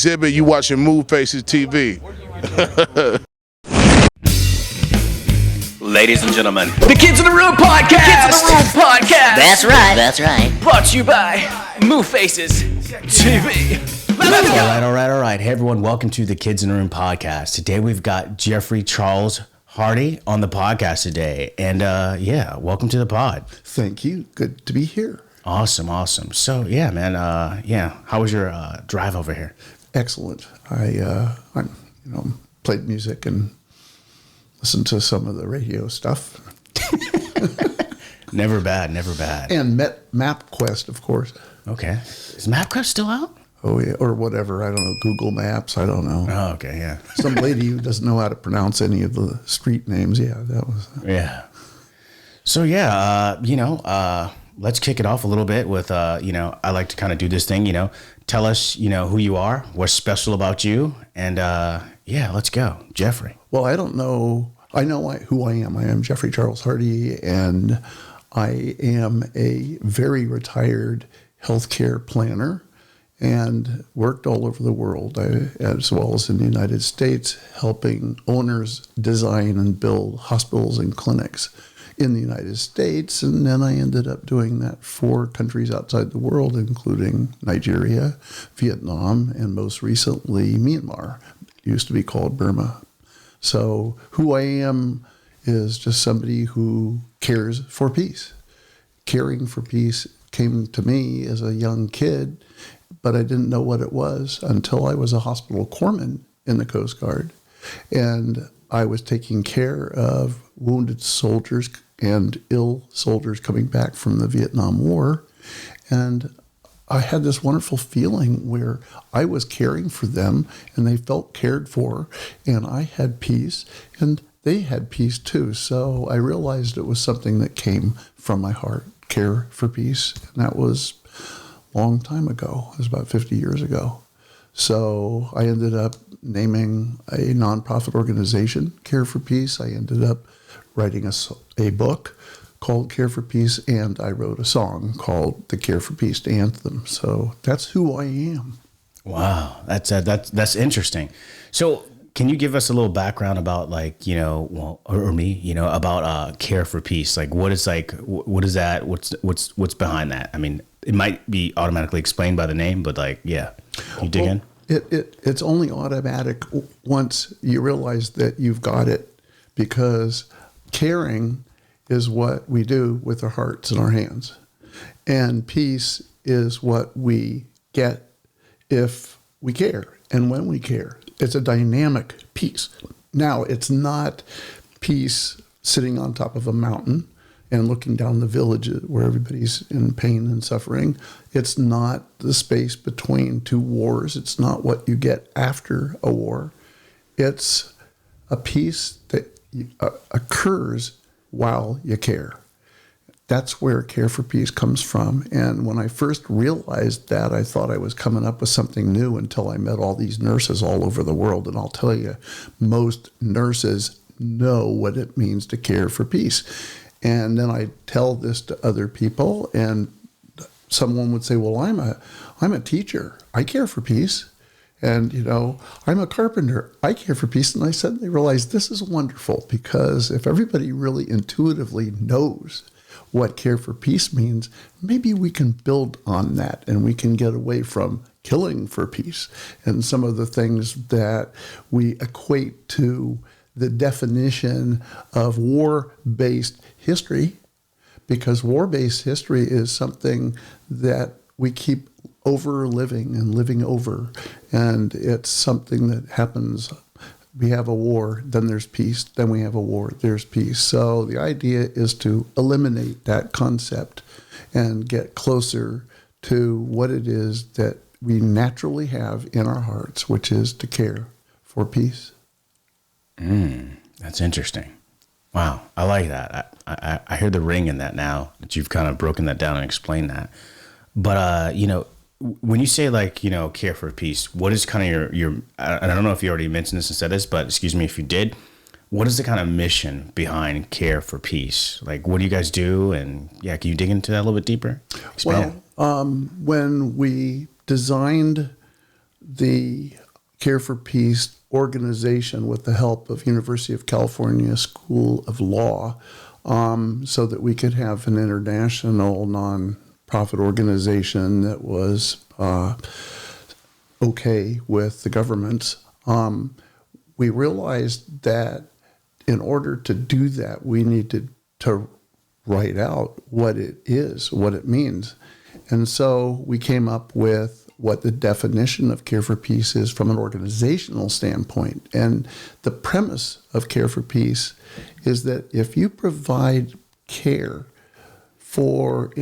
Exhibit, you watching Move Faces TV. Ladies and gentlemen, the Kids in the Room podcast. Kids in the Room podcast. That's right. That's right. Brought to you by Move Faces TV. All right. Hey, everyone. Welcome to the Kids in the Room podcast. Today, we've got Jeffrey Charles Hardy on the podcast today. And, welcome to the pod. Thank you. Good to be here. Awesome. So, yeah, man. How was your drive over here? Excellent. I played music and listened to some of the radio stuff. Never bad. And met MapQuest, of course. Okay. Is MapQuest still out? Oh, yeah. Or whatever. I don't know. Google Maps. I don't know. Oh, okay. Yeah. Some lady who doesn't know how to pronounce any of the street names. Yeah, that was. Yeah. So, let's kick it off a little bit with, I like to kind of do this thing, tell us, who you are, what's special about you. And, let's go. Jeffrey. Well, I don't know. I know who I am. I am Jeffrey Charles Hardy, and I am a very retired healthcare planner and worked all over the world, as well as in the United States, helping owners design and build hospitals and clinics in the United States. And then I ended up doing that for countries outside the world, including Nigeria, Vietnam, and most recently Myanmar. It used to be called Burma. So who I am is just somebody who cares for peace. Caring for peace came to me as a young kid, but I didn't know what it was until I was a hospital corpsman in the Coast Guard. And I was taking care of wounded soldiers and ill soldiers coming back from the Vietnam War. And I had this wonderful feeling where I was caring for them and they felt cared for, and I had peace and they had peace too. So I realized it was something that came from my heart, care for peace. And that was a long time ago. It was about 50 years ago. So I ended up naming a nonprofit organization, Care for Peace. I ended up writing a book called Care for Peace, and I wrote a song called the Care for Peace Anthem. So that's who I am. Wow, that's interesting. So can you give us a little background about or me, about Care for Peace? Like what is that? What's behind that? I mean, it might be automatically explained by the name, but can you dig in? It's only automatic once you realize that you've got it, because caring is what we do with our hearts and our hands. And peace is what we get if we care and when we care. It's a dynamic peace. Now, it's not peace sitting on top of a mountain and looking down the village where everybody's in pain and suffering. It's not the space between two wars. It's not what you get after a war. It's a peace that occurs while you care. That's where Care for Peace comes from. And when I first realized that, I thought I was coming up with something new until I met all these nurses all over the world. And I'll tell you, most nurses know what it means to care for peace. And then I tell this to other people, and someone would say, well, I'm a teacher. I care for peace. And, I'm a carpenter. I care for peace. And I suddenly realized this is wonderful, because if everybody really intuitively knows what care for peace means, maybe we can build on that and we can get away from killing for peace and some of the things that we equate to the definition of war-based history, because war-based history is something that we keep over-living and living over, and it's something that happens. We have a war, then there's peace, then we have a war, there's peace. So the idea is to eliminate that concept and get closer to what it is that we naturally have in our hearts, which is to care for peace. That's interesting. Wow, I like that. I hear the ring in that now that you've kind of broken that down and explained that. But, when you say care for peace, what is kind of your, and I don't know if you already mentioned this and said this, but excuse me if you did, what is the kind of mission behind Care for Peace? Like, what do you guys do? And can you dig into that a little bit deeper? Expand. Well, when we designed the Care for Peace organization with the help of University of California School of Law, so that we could have an international non-profit organization that was okay with the governments. We realized that in order to do that, we needed to write out what it is, what it means. And so we came up with what the definition of Care for Peace is from an organizational standpoint. And the premise of Care for Peace is that if you provide care for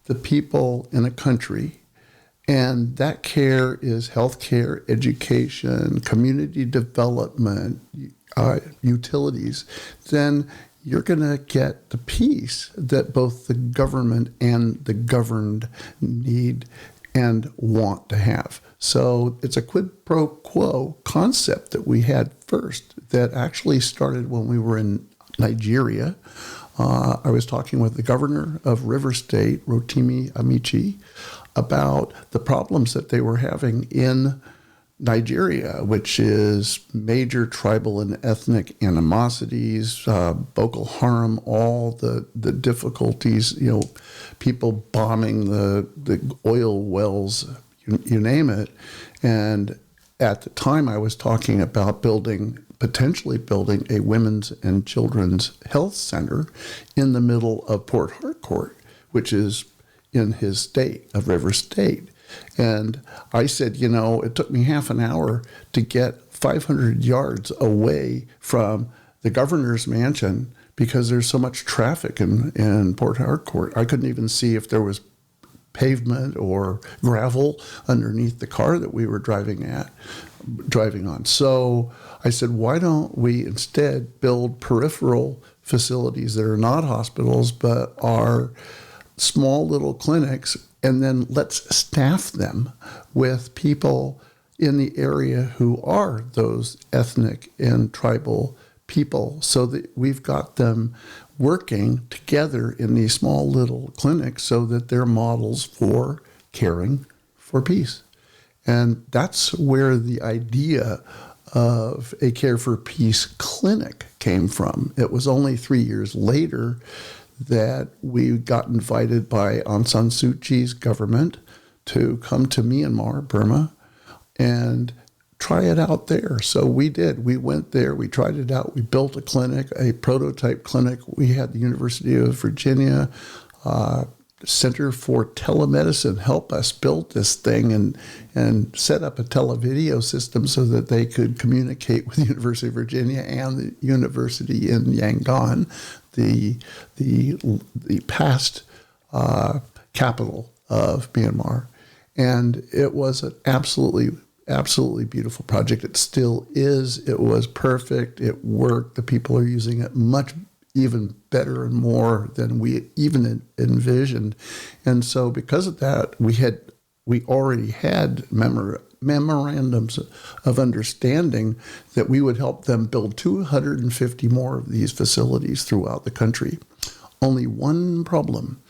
the people in a country, and that care is healthcare, education, community development, utilities, then you're going to get the peace that both the government and the governed need and want to have. So it's a quid pro quo concept that we had first that actually started when we were in Nigeria. I was talking with the governor of River State, Rotimi Amici, about the problems that they were having in Nigeria, which is major tribal and ethnic animosities, Boko Haram, all the difficulties, people bombing the oil wells, you name it. And at the time I was talking about potentially building a women's and children's health center in the middle of Port Harcourt, which is in his state of River State. And I said, it took me half an hour to get 500 yards away from the governor's mansion because there's so much traffic in Port Harcourt. I couldn't even see if there was pavement or gravel underneath the car that we were driving on. So I said, why don't we instead build peripheral facilities that are not hospitals but are small little clinics, and then let's staff them with people in the area who are those ethnic and tribal people so that we've got them working together in these small little clinics so that they're models for caring for peace. And that's where the idea of a Care for Peace clinic came from. It was only 3 years later that we got invited by Aung San Suu Kyi's government to come to Myanmar, Burma, and try it out there. So we did. We went there. We tried it out. We built a clinic, a prototype clinic. We had the University of Virginia Center for Telemedicine help us build this thing and set up a televideo system so that they could communicate with the University of Virginia and the university in Yangon, the past capital of Myanmar. And it was an absolutely beautiful project. It still is. It was perfect. It worked. The people are using it much even better and more than we even envisioned. And so because of that, we already had memorandums of understanding that we would help them build 250 more of these facilities throughout the country. Only one problem.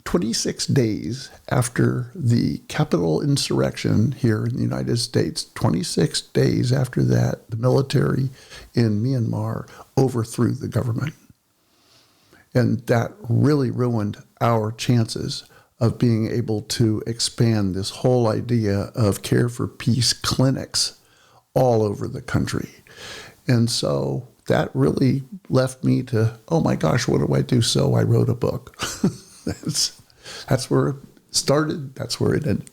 26 days after the Capitol insurrection here in the United States, 26 days after that, the military in Myanmar overthrew the government. And that really ruined our chances of being able to expand this whole idea of Care for Peace clinics all over the country. And so that really left me to, oh my gosh, what do I do? So I wrote a book. That's where it started. That's where it ended.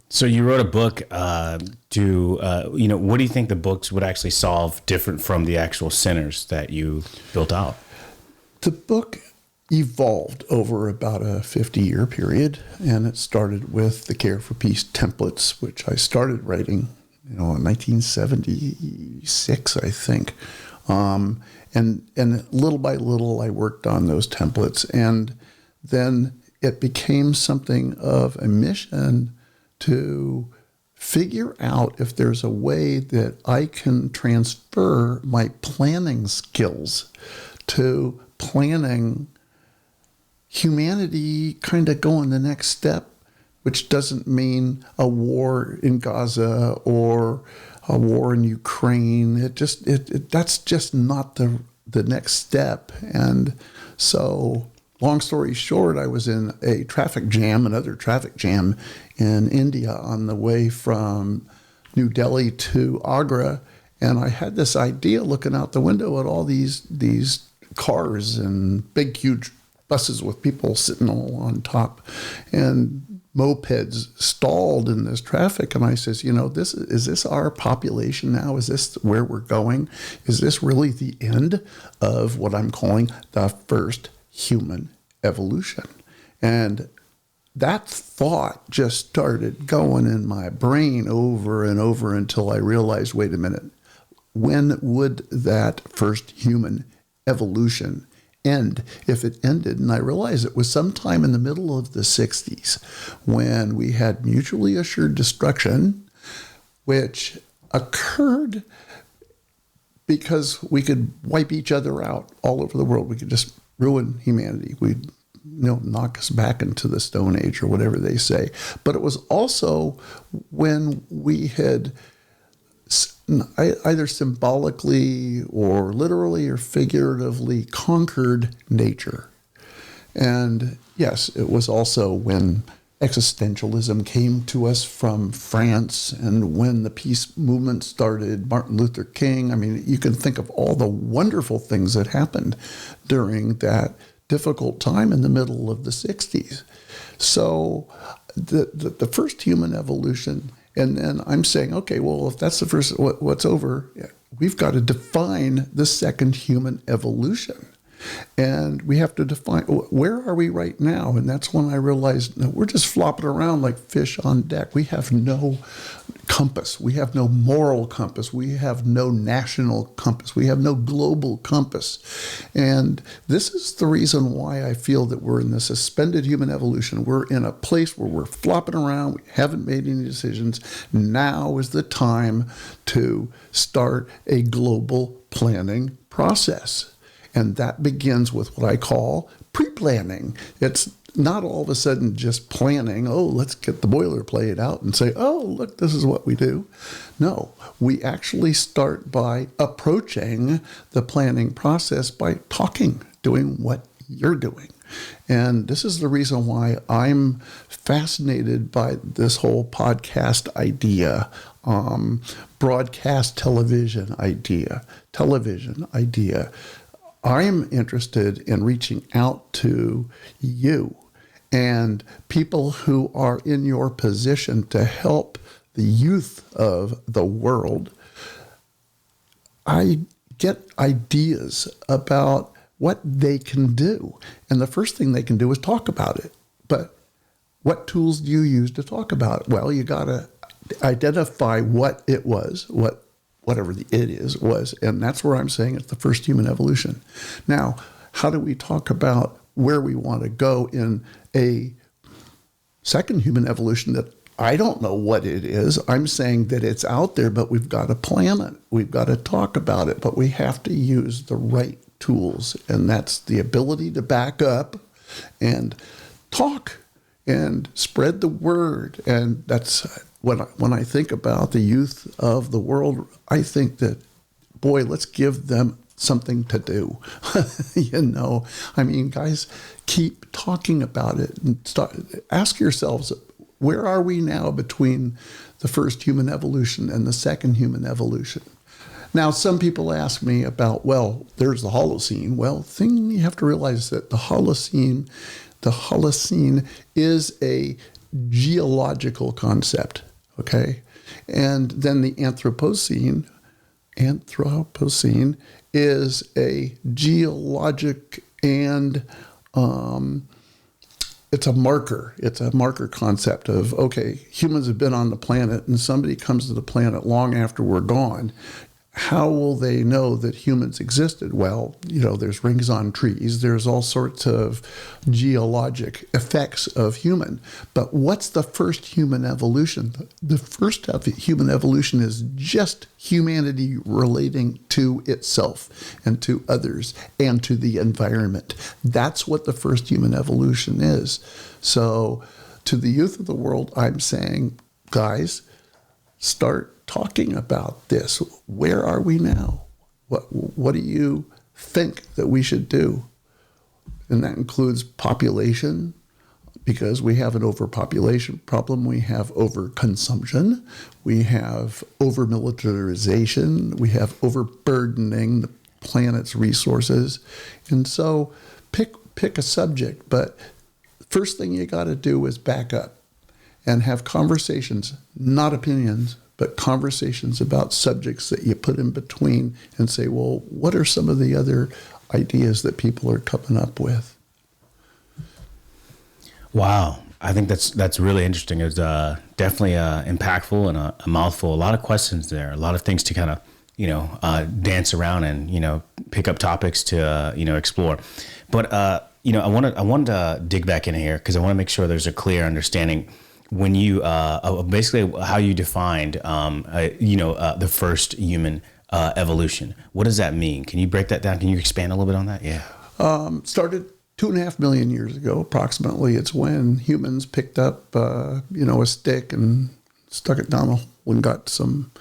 So you wrote a book what do you think the books would actually solve different from the actual centers that you built out? The book evolved over about a 50-year period, and it started with the Care for Peace templates, which I started writing, in 1976, I think. And little by little, I worked on those templates, and then it became something of a mission to figure out if there's a way that I can transfer my planning skills to planning humanity kind of going the next step which doesn't mean a war in Gaza or a war in Ukraine. That's just not the next step. And so, long story short, I was in another traffic jam in India on the way from New Delhi to Agra. And I had this idea looking out the window at all these cars and big, huge buses with people sitting all on top and mopeds stalled in this traffic. And I says, is this our population now? Is this where we're going? Is this really the end of what I'm calling the first human evolution? And that thought just started going in my brain over and over until I realized, wait a minute, when would that first human evolution end, if it ended? And I realized it was sometime in the middle of the 60s when we had mutually assured destruction, which occurred because we could wipe each other out all over the world. We could just ruin humanity. We'd knock us back into the Stone Age or whatever they say. But it was also when we had either symbolically or literally or figuratively conquered nature. And yes, it was also when existentialism came to us from France and when the peace movement started, Martin Luther King. I mean, you can think of all the wonderful things that happened during that difficult time in the middle of the 60s. So the first human evolution. And then I'm saying, okay, well, if that's the first, what's over? We've got to define the second human evolution. And we have to define, where are we right now? And that's when I realized, no, we're just flopping around like fish on deck. We have no compass. We have no moral compass. We have no national compass. We have no global compass. And this is the reason why I feel that we're in the suspended human evolution. We're in a place where we're flopping around. We haven't made any decisions. Now is the time to start a global planning process. And that begins with what I call pre-planning. It's not all of a sudden just planning, let's get the boilerplate out and say, look, this is what we do. No, we actually start by approaching the planning process by talking, doing what you're doing. And this is the reason why I'm fascinated by this whole podcast idea, broadcast television idea. I'm interested in reaching out to you and people who are in your position to help the youth of the world. I get ideas about what they can do. And the first thing they can do is talk about it. But what tools do you use to talk about it? Well, you got to identify what it was, whatever the it is was, and that's where I'm saying it's the first human evolution. Now, how do we talk about where we want to go in a second human evolution that I don't know what it is? I'm saying that it's out there, but we've got to plan it. We've got to talk about it, but we have to use the right tools, and that's the ability to back up and talk and spread the word. And that's when I think about the youth of the world, I think that, boy, let's give them something to do. I mean, guys, keep talking about it and ask yourselves, where are we now between the first human evolution and the second human evolution? Now, some people ask me about, there's the Holocene. Well, thing you have to realize that the Holocene is a geological concept, okay? And then the Anthropocene is a geologic and it's a marker concept of, okay, humans have been on the planet and somebody comes to the planet long after we're gone. How will they know that humans existed? Well, there's rings on trees. There's all sorts of geologic effects of human. But what's the first human evolution? The first human evolution is just humanity relating to itself and to others and to the environment. That's what the first human evolution is. So to the youth of the world, I'm saying, guys, start talking about this. Where are we now? What do you think that we should do? And that includes population, because we have an overpopulation problem. We have overconsumption. We have over-militarization. We have overburdening the planet's resources. And so pick a subject, but first thing you got to do is back up and have conversations, not opinions, but conversations about subjects that you put in between and say, well, what are some of the other ideas that people are coming up with? Wow. I think that's really interesting. It's definitely impactful and a mouthful. A lot of questions there, a lot of things to kind of, dance around and, pick up topics to, explore. But, I wanted to dig back in here because I want to make sure there's a clear understanding when you, basically how you defined, the first human evolution. What does that mean? Can you break that down? Can you expand a little bit on that? Yeah. Started 2.5 million years ago, approximately. It's when humans picked up, a stick and stuck it down a hole and got some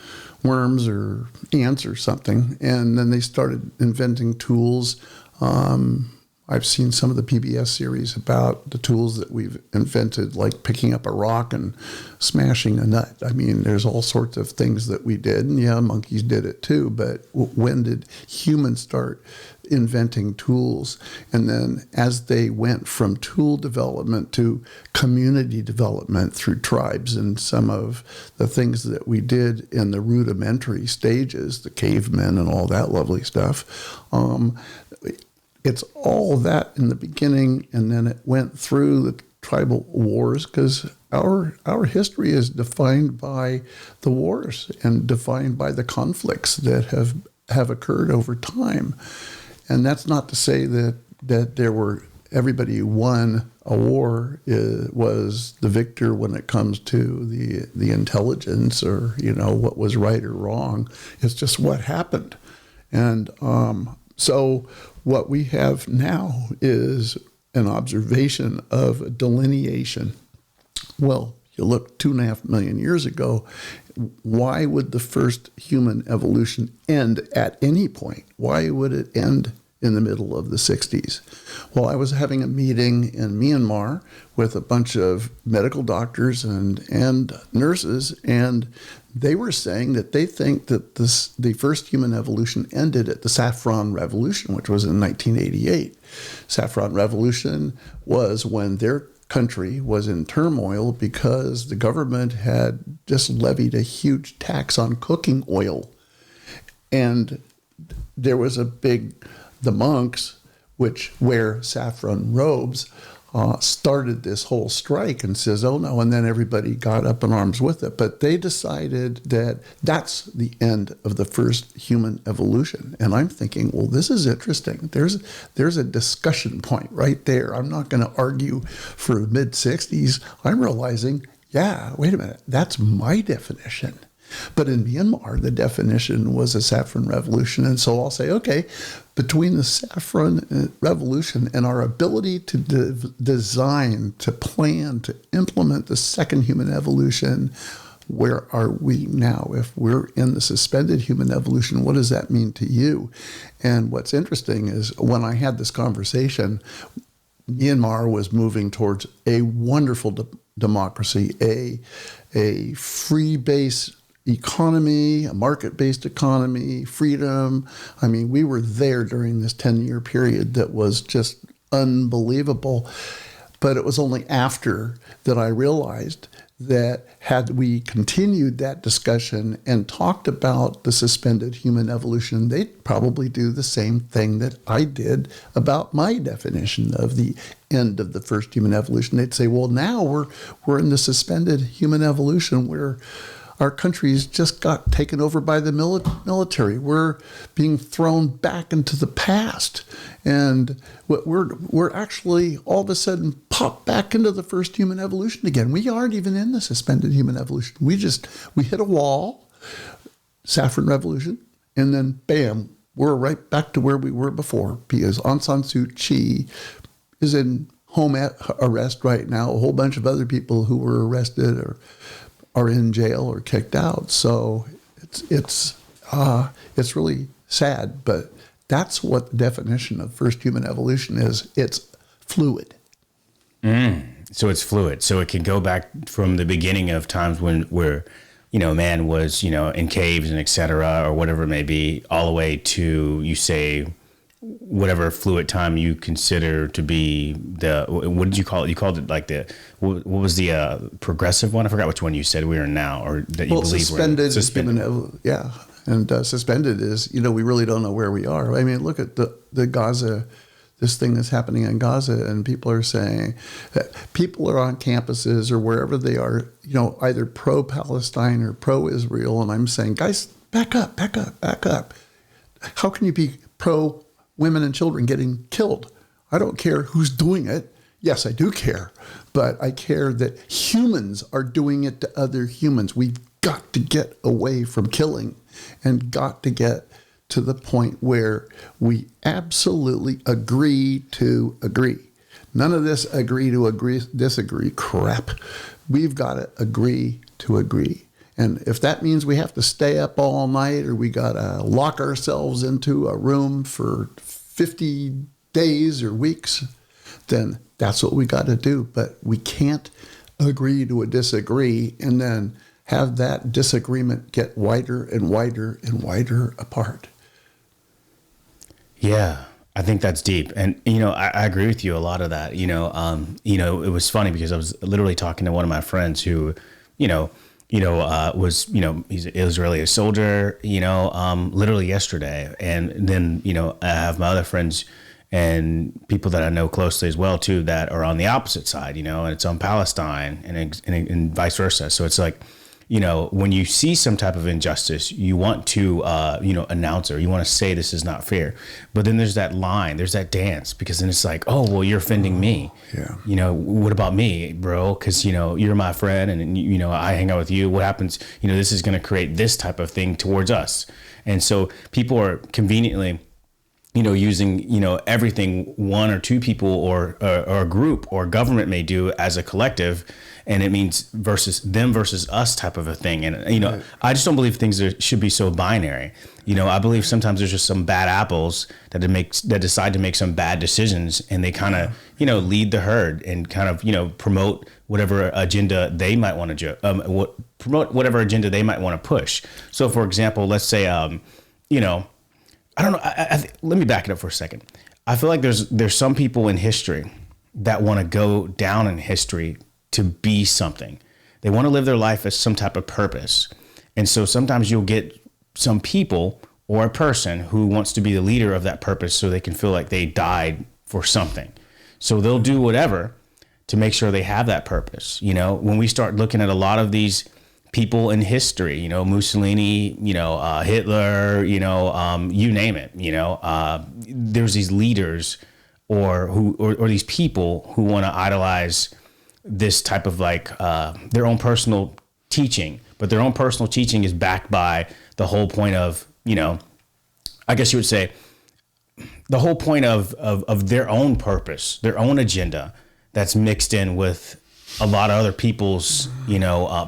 worms or ants or something. And then they started inventing tools. I've seen some of the PBS series about the tools that we've invented, like picking up a rock and smashing a nut. I mean, there's all sorts of things that we did. And yeah, monkeys did it too. But when did humans start inventing tools? And then as they went from tool development to community development through tribes, and some of the things that we did in the rudimentary stages, the cavemen and all that lovely stuff, it's all that in the beginning, and then it went through the tribal wars, because our history is defined by the wars and defined by the conflicts that have occurred over time. And that's not to say that there were everybody who won a war was the victor when it comes to the intelligence or what was right or wrong. It's just what happened. And so what we have now is an observation of a delineation. Well, you look 2.5 million years ago, why would the first human evolution end at any point? Why would it end in the middle of the 60s? Well, I was having a meeting in Myanmar with a bunch of medical doctors and nurses, and they were saying that they think that the first human evolution ended at the Saffron Revolution, which was in 1988. Saffron Revolution was when their country was in turmoil because the government had just levied a huge tax on cooking oil. And there was the monks, which wear saffron robes, started this whole strike and says, oh no, and then everybody got up in arms with it. But they decided that that's the end of the first human evolution. And I'm thinking, well, this is interesting. There's a discussion point right there. I'm not going to argue for mid-60s. I'm realizing, yeah, wait a minute, that's my definition. But in Myanmar, the definition was a saffron revolution. And so I'll say, okay, between the saffron revolution and our ability to design, to plan, to implement the second human evolution, where are we now? If we're in the suspended human evolution, what does that mean to you? And what's interesting is when I had this conversation, Myanmar was moving towards a wonderful democracy, a free-based economy, a market-based economy, freedom. I mean, we were there during this 10-year period that was just unbelievable. But it was only after that I realized that had we continued that discussion and talked about the suspended human evolution, they'd probably do the same thing that I did about my definition of the end of the first human evolution. They'd say, well, now we're in the suspended human evolution where our countries just got taken over by the military. We're being thrown back into the past. And we're actually all of a sudden popped back into the first human evolution again. We aren't even in the suspended human evolution. We hit a wall, saffron revolution, and then bam, we're right back to where we were before, because Aung San Suu Kyi is in home arrest right now. A whole bunch of other people who were arrested or are in jail or kicked out. So it's really sad, but that's what the definition of first human evolution is. It's fluid. So it's fluid. So it can go back from the beginning of times where man was, in caves and et cetera, or whatever it may be, all the way to, you say, whatever fluid time you consider to be what did you call it? You called it like what was the progressive one? I forgot which one you said we are now, or that you believe suspended. Suspended. Yeah. And suspended is, we really don't know where we are. I mean, look at the Gaza, this thing that's happening in Gaza, and people are saying that people are on campuses or wherever they are, either pro-Palestine or pro-Israel. And I'm saying, guys, back up. How can you be pro-women and children getting killed? I don't care who's doing it. Yes, I do care. But I care that humans are doing it to other humans. We've got to get away from killing and got to get to the point where we absolutely agree to agree. None of this agree to agree, disagree crap. We've got to agree to agree. And if that means we have to stay up all night or we got to lock ourselves into a room for 50 days or weeks, then that's what we got to do. But we can't agree to a disagree and then have that disagreement get wider and wider and wider apart. Yeah, I think that's deep. And, I agree with you a lot of that. It was funny because I was literally talking to one of my friends who, was, he's an Israeli soldier, literally yesterday. And then, I have my other friends and people that I know closely as well, too, that are on the opposite side, and it's on Palestine and vice versa. So it's like, when you see some type of injustice, you want to, announce or you want to say this is not fair. But then there's that line, there's that dance, because then it's like, oh, well, you're offending me. Yeah. What about me, bro? Because, you're my friend and, I hang out with you. What happens? This is going to create this type of thing towards us. And so people are conveniently, using, everything one or two people or a group or government may do as a collective. And it means versus us type of a thing. And, Right. I just don't believe things should be so binary. I believe sometimes there's just some bad apples that decide to make some bad decisions and they kind of, lead the herd and kind of, promote whatever agenda they might want to promote whatever agenda they might want to push. So, for example, let's say, I don't know. Let me back it up for a second. I feel like there's some people in history that want to go down in history to be something. They want to live their life as some type of purpose. And so sometimes you'll get some people or a person who wants to be the leader of that purpose so they can feel like they died for something. So they'll do whatever to make sure they have that purpose. When we start looking at a lot of these people in history, Mussolini, Hitler, you name it, there's these leaders or these people who want to idolize this type of their own personal teaching, but their own personal teaching is backed by the whole point of, I guess you would say the whole point of their own purpose, their own agenda that's mixed in with a lot of other people's,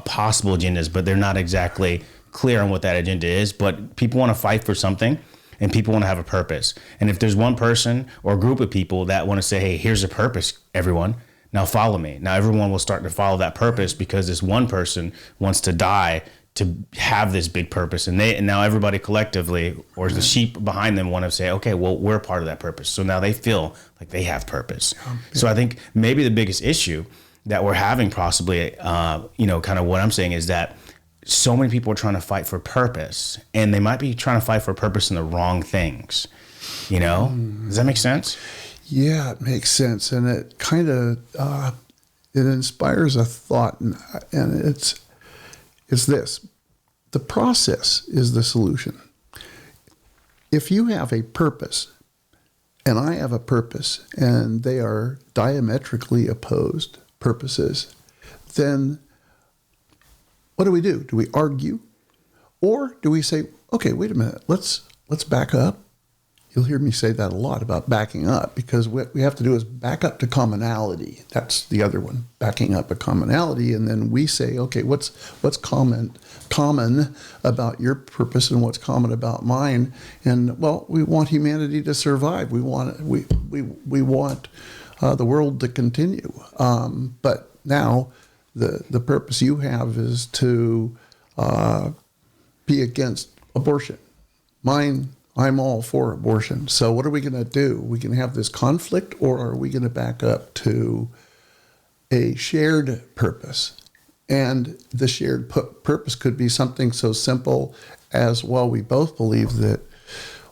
possible agendas, but they're not exactly clear on what that agenda is. But people want to fight for something and people want to have a purpose. And if there's one person or a group of people that want to say, hey, here's a purpose, everyone, now follow me. Now everyone will start to follow that purpose because this one person wants to die to have this big purpose. And now everybody collectively, or the sheep behind them, want to say, okay, well, we're part of that purpose. So now they feel like they have purpose. So I think maybe the biggest issue that we're having possibly, kind of what I'm saying is that so many people are trying to fight for purpose and they might be trying to fight for purpose in the wrong things. Does that make sense? Yeah, it makes sense. And it kind of, it inspires a thought and it's this, the process is the solution. If you have a purpose and I have a purpose and they are diametrically opposed purposes, then what do? Do we argue? Or do we say, okay, wait a minute, let's back up. you'll hear me say that a lot about backing up, because what we have to do is back up to commonality. That's the other one, backing up a commonality. And then we say, okay, what's common about your purpose and what's common about mine? And well, we want humanity to survive. We want the world to continue. But now the purpose you have is to be against abortion. Mine, I'm all for abortion. So what are we going to do? We can have this conflict, or are we going to back up to a shared purpose? And the shared purpose could be something so simple as, well, we both believe that,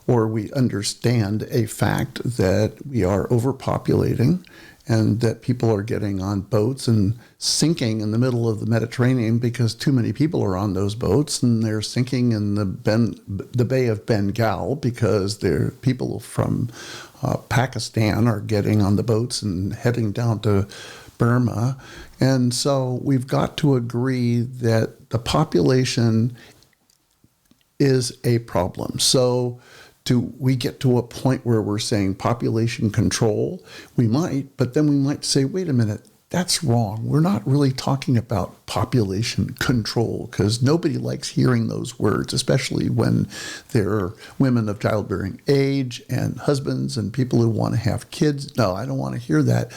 or we understand a fact that we are overpopulating and that people are getting on boats and sinking in the middle of the Mediterranean because too many people are on those boats, and they're sinking in the Bay of Bengal because there people from Pakistan are getting on the boats and heading down to Burma. And so we've got to agree that the population is a problem. So do we get to a point where we're saying population control? We might, but then we might say, wait a minute, that's wrong. We're not really talking about population control, because nobody likes hearing those words, especially when there are women of childbearing age and husbands and people who want to have kids. No, I don't want to hear that.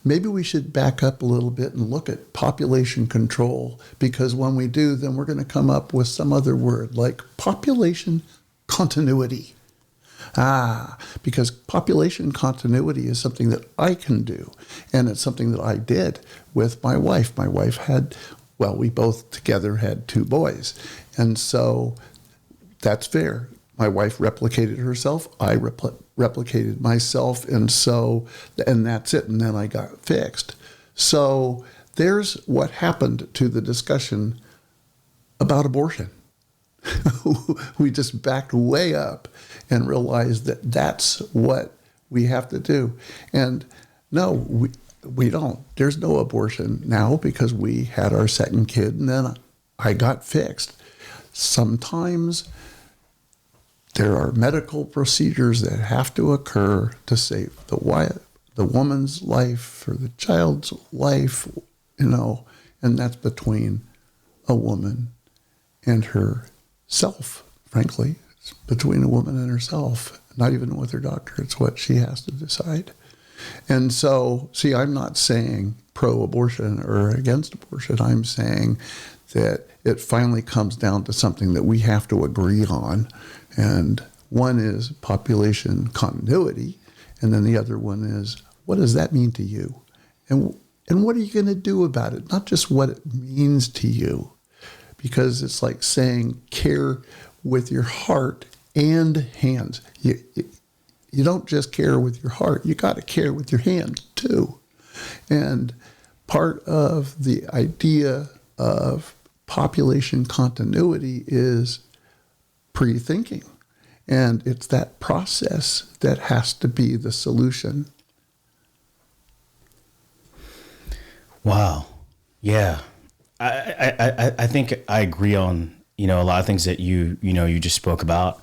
Maybe we should back up a little bit and look at population control, because when we do, then we're going to come up with some other word like population continuity. Because population continuity is something that I can do, and it's something that I did with my wife. My wife had, well, we both together had 2 boys, and so that's fair. My wife replicated herself, I replicated myself, and that's it, and then I got fixed. So there's what happened to the discussion about abortion. We just backed way up and realized that that's what we have to do. And no, we don't. There's no abortion now because we had our second kid and then I got fixed. Sometimes there are medical procedures that have to occur to save the woman's life or the child's life, and that's between a woman and herself, frankly. It's between a woman and herself, not even with her doctor. It's what she has to decide. And so, see, I'm not saying pro-abortion or against abortion. I'm saying that it finally comes down to something that we have to agree on. And one is population continuity, and then the other one is, what does that mean to you? And what are you going to do about it? Not just what it means to you, because it's like saying care with your heart and hands. You don't just care with your heart, you got to care with your hands too. And part of the idea of population continuity is pre-thinking. And it's that process that has to be the solution. Wow. Yeah. I think I agree on, a lot of things that you just spoke about,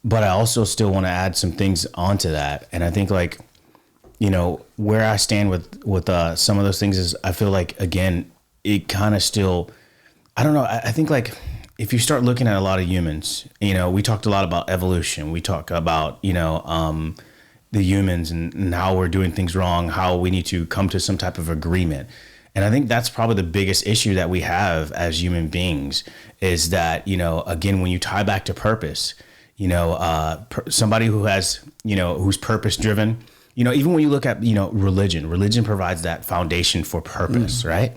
but I also still want to add some things onto that. And I think where I stand with some of those things is I feel like, again, it kind of still, I don't know. I think if you start looking at a lot of humans, we talked a lot about evolution. We talk about, the humans and how we're doing things wrong, how we need to come to some type of agreement. And I think that's probably the biggest issue that we have as human beings is that, again, when you tie back to purpose, somebody who has, who's purpose driven, even when you look at, religion provides that foundation for purpose, right?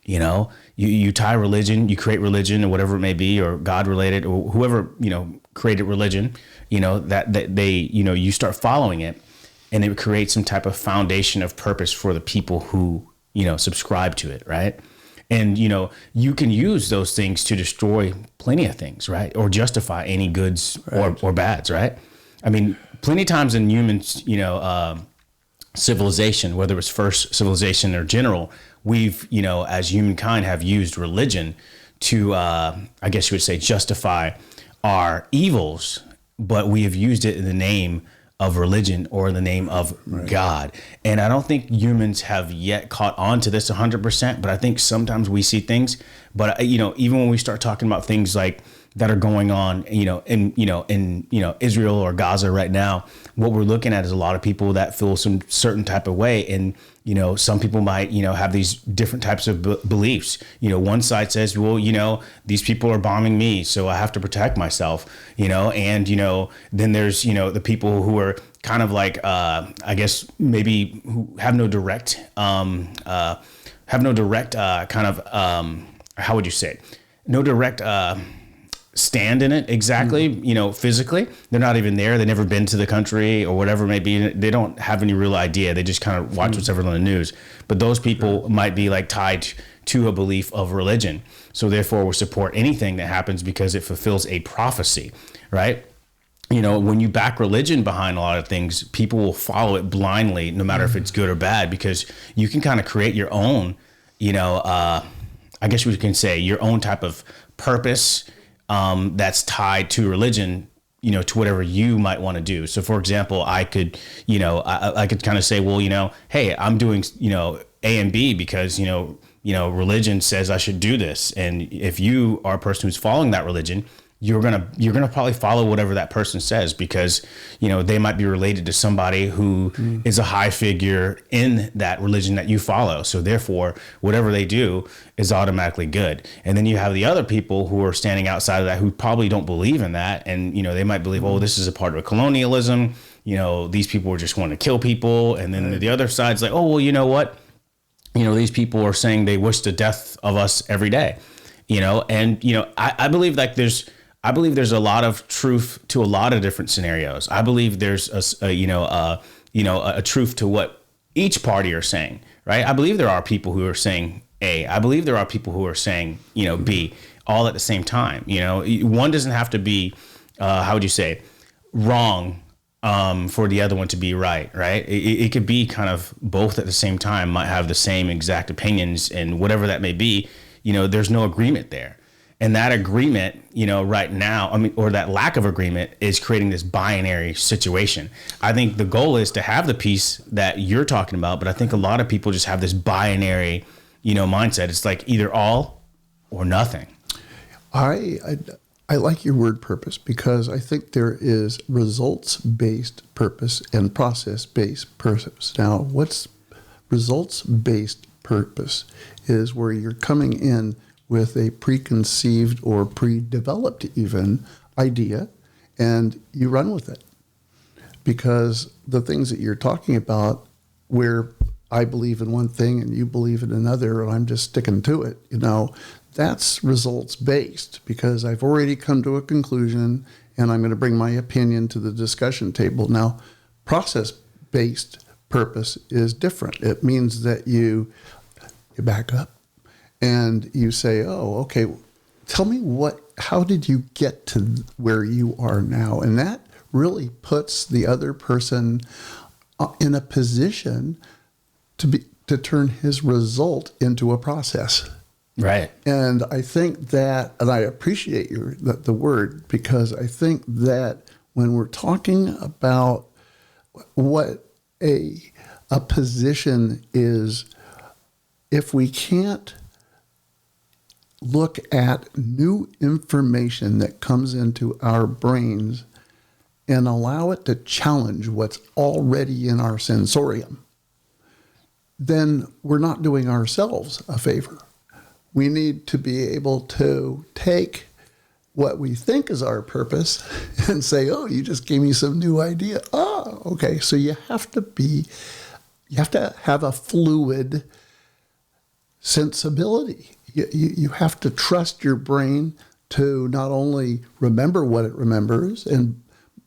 You tie religion, you create religion or whatever it may be, or God related or whoever, created religion, that they, you start following it and it creates some type of foundation of purpose for the people who, subscribe to it. Right. And, you can use those things to destroy plenty of things, right? Or justify any goods or bads, right? I mean, plenty of times in humans, civilization, whether it's first civilization or general, we've, as humankind have used religion to, I guess you would say, justify our evils but we have used it in the name of religion or in the name of God. And I don't think humans have yet caught on to this 100%, but I think sometimes we see things, but even when we start talking about things like that are going on, in Israel or Gaza right now, what we're looking at is a lot of people that feel some certain type of way. And, some people might, have these different types of beliefs. One side says, well, these people are bombing me, so I have to protect myself, and, then there's, the people who are kind of like, I guess maybe who have no direct, how would you say it? No direct, stand in it exactly, physically. They're not even there. They've never been to the country or whatever it may be. They don't have any real idea. They just kind of watch what's ever on the news. But those people might be like tied to a belief of religion. So therefore will support anything that happens because it fulfills a prophecy, right? When you back religion behind a lot of things, people will follow it blindly, no matter if it's good or bad, because you can kind of create your own, I guess we can say your own type of purpose, that's tied to religion, to whatever you might want to do. So for example, I could, I could kind of say, well, hey, I'm doing, A and B because, religion says I should do this. And if you are a person who's following that religion, you're going to probably follow whatever that person says because, they might be related to somebody who is a high figure in that religion that you follow. So therefore, whatever they do is automatically good. And then you have the other people who are standing outside of that who probably don't believe in that. And, they might believe, oh, this is a part of colonialism. These people just want to kill people. And then the other side's like, oh, well, you know what? These people are saying they wish the death of us every day, and, I believe like I believe there's a lot of truth to a lot of different scenarios. I believe there's a truth to what each party are saying, right? I believe there are people who are saying A. I believe there are people who are saying, B, all at the same time. One doesn't have to be, how would you say, wrong for the other one to be right? It could be kind of both at the same time, might have the same exact opinions, and whatever that may be, there's no agreement there. And that agreement, right now, or that lack of agreement is creating this binary situation. I think the goal is to have the peace that you're talking about, but I think a lot of people just have this binary, mindset. It's like either all or nothing. I like your word purpose because I think there is results-based purpose and process-based purpose. Now, what's results-based purpose is where you're coming in with a preconceived or pre-developed even idea, and you run with it. Because the things that you're talking about, where I believe in one thing and you believe in another, and I'm just sticking to it, that's results-based because I've already come to a conclusion and I'm going to bring my opinion to the discussion table. Now, process-based purpose is different. It means that you back up, and you say, oh, okay, tell me how did you get to where you are now? And that really puts the other person in a position to turn his result into a process. Right. And I think that, and I appreciate the word, because I think that when we're talking about what a position is, if we can't look at new information that comes into our brains and allow it to challenge what's already in our sensorium, then we're not doing ourselves a favor. We need to be able to take what we think is our purpose and say, oh, you just gave me some new idea. Oh, okay. So you have to have a fluid sensibility. You have to trust your brain to not only remember what it remembers and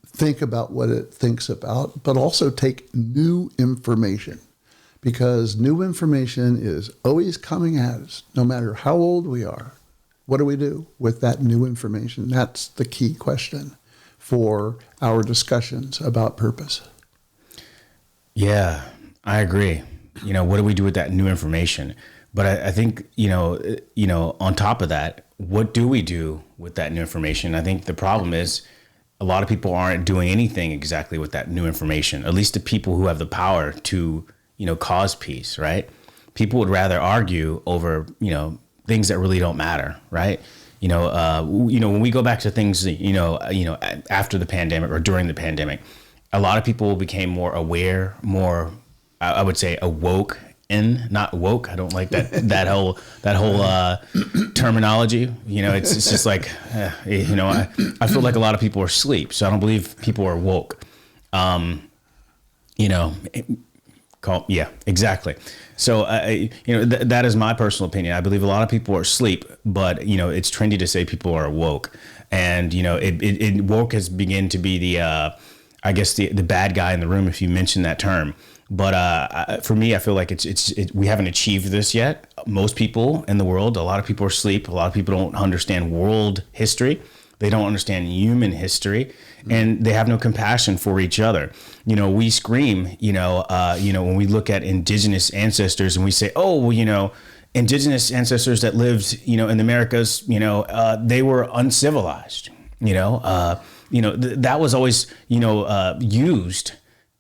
think about what it thinks about, but also take new information. Because new information is always coming at us, no matter how old we are. What do we do with that new information? That's the key question for our discussions about purpose. Yeah, I agree. What do we do with that new information? But I think, on top of that, what do we do with that new information? I think the problem is a lot of people aren't doing anything exactly with that new information, at least the people who have the power to, cause peace, right? People would rather argue over, things that really don't matter, right? When we go back to things, after the pandemic or during the pandemic, a lot of people became more aware, more, I would say, awoke. Not woke. I don't like that whole terminology. It's just like, I feel like a lot of people are asleep, so I don't believe people are woke. Yeah, exactly. So, that is my personal opinion. I believe a lot of people are asleep, but, it's trendy to say people are woke. And, it woke has begun to be the bad guy in the room, if you mention that term. But for me, I feel like we haven't achieved this yet. Most people in the world, a lot of people are asleep. A lot of people don't understand world history. They don't understand human history, and they have no compassion for each other. We scream, when we look at indigenous ancestors and we say, oh, well, indigenous ancestors that lived, in the Americas, they were uncivilized. That was always, used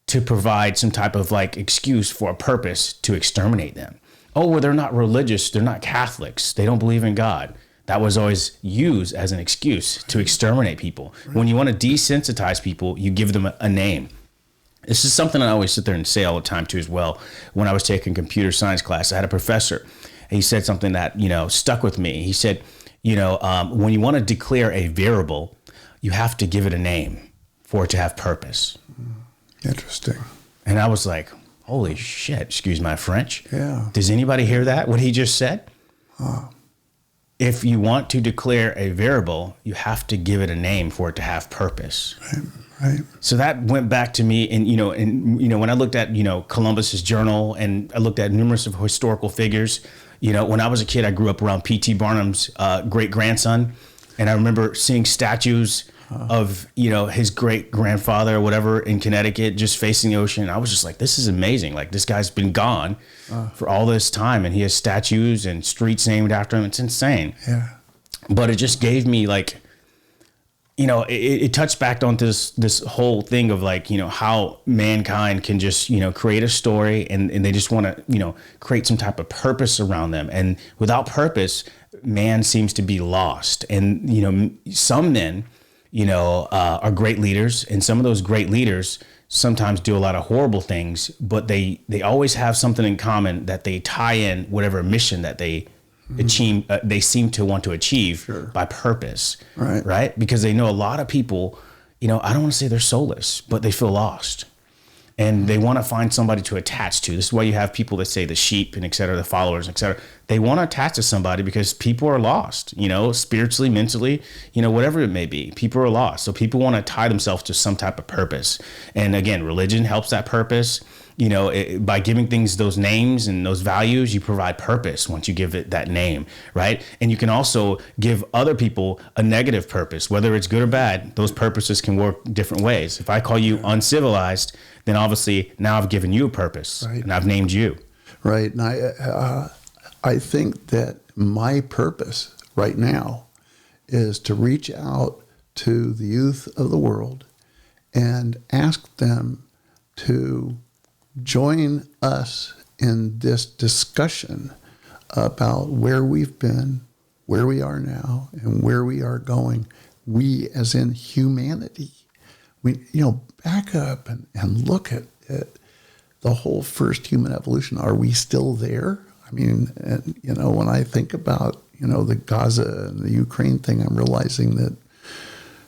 to provide some type of excuse for a purpose to exterminate them. Oh, well, they're not religious. They're not Catholics. They don't believe in God. That was always used as an excuse to exterminate people. Right. When you want to desensitize people, you give them a name. This is something I always sit there and say all the time too as well. When I was taking computer science class, I had a professor. He said something that, stuck with me. He said, when you want to declare a variable, you have to give it a name for it to have purpose. Interesting. And I was like, holy shit, excuse my French. Yeah. Does anybody hear that, what he just said? If you want to declare a variable, you have to give it a name for it to have purpose. Right. So that went back to me, and when I looked at Columbus's journal, and I looked at numerous of historical figures. When I was a kid, I grew up around P.T. Barnum's great grandson, and I remember seeing statues of his great grandfather or whatever in Connecticut, just facing the ocean. I was just like, this is amazing. Like, this guy's been gone for all this time, and he has statues and streets named after him. It's insane. Yeah. But it just gave me it touched back on this whole thing of how mankind can just create a story, and they just want to create some type of purpose around them, and without purpose, man seems to be lost. And some men are great leaders, and some of those great leaders sometimes do a lot of horrible things, but they always have something in common, that they tie in whatever mission that they achieve, they seem to want to achieve by purpose, right? Because they know a lot of people, I don't want to say they're soulless, but they feel lost. And they want to find somebody to attach to. This is why you have people that say the sheep and et cetera, the followers, et cetera. They want to attach to somebody because people are lost, spiritually, mentally, whatever it may be. People are lost. So people want to tie themselves to some type of purpose. And again, religion helps that purpose. By giving things those names and those values, you provide purpose once you give it that name, right? And you can also give other people a negative purpose, whether it's good or bad. Those purposes can work different ways. If I call you uncivilized, then obviously now I've given you a purpose, and I've named you. Right. And I think that my purpose right now is to reach out to the youth of the world and ask them to join us in this discussion about where we've been, where we are now, and where we are going. We, as in humanity, we back up and look at the whole first human evolution. Are we still there? I mean, when I think about the Gaza and the Ukraine thing, I'm realizing that,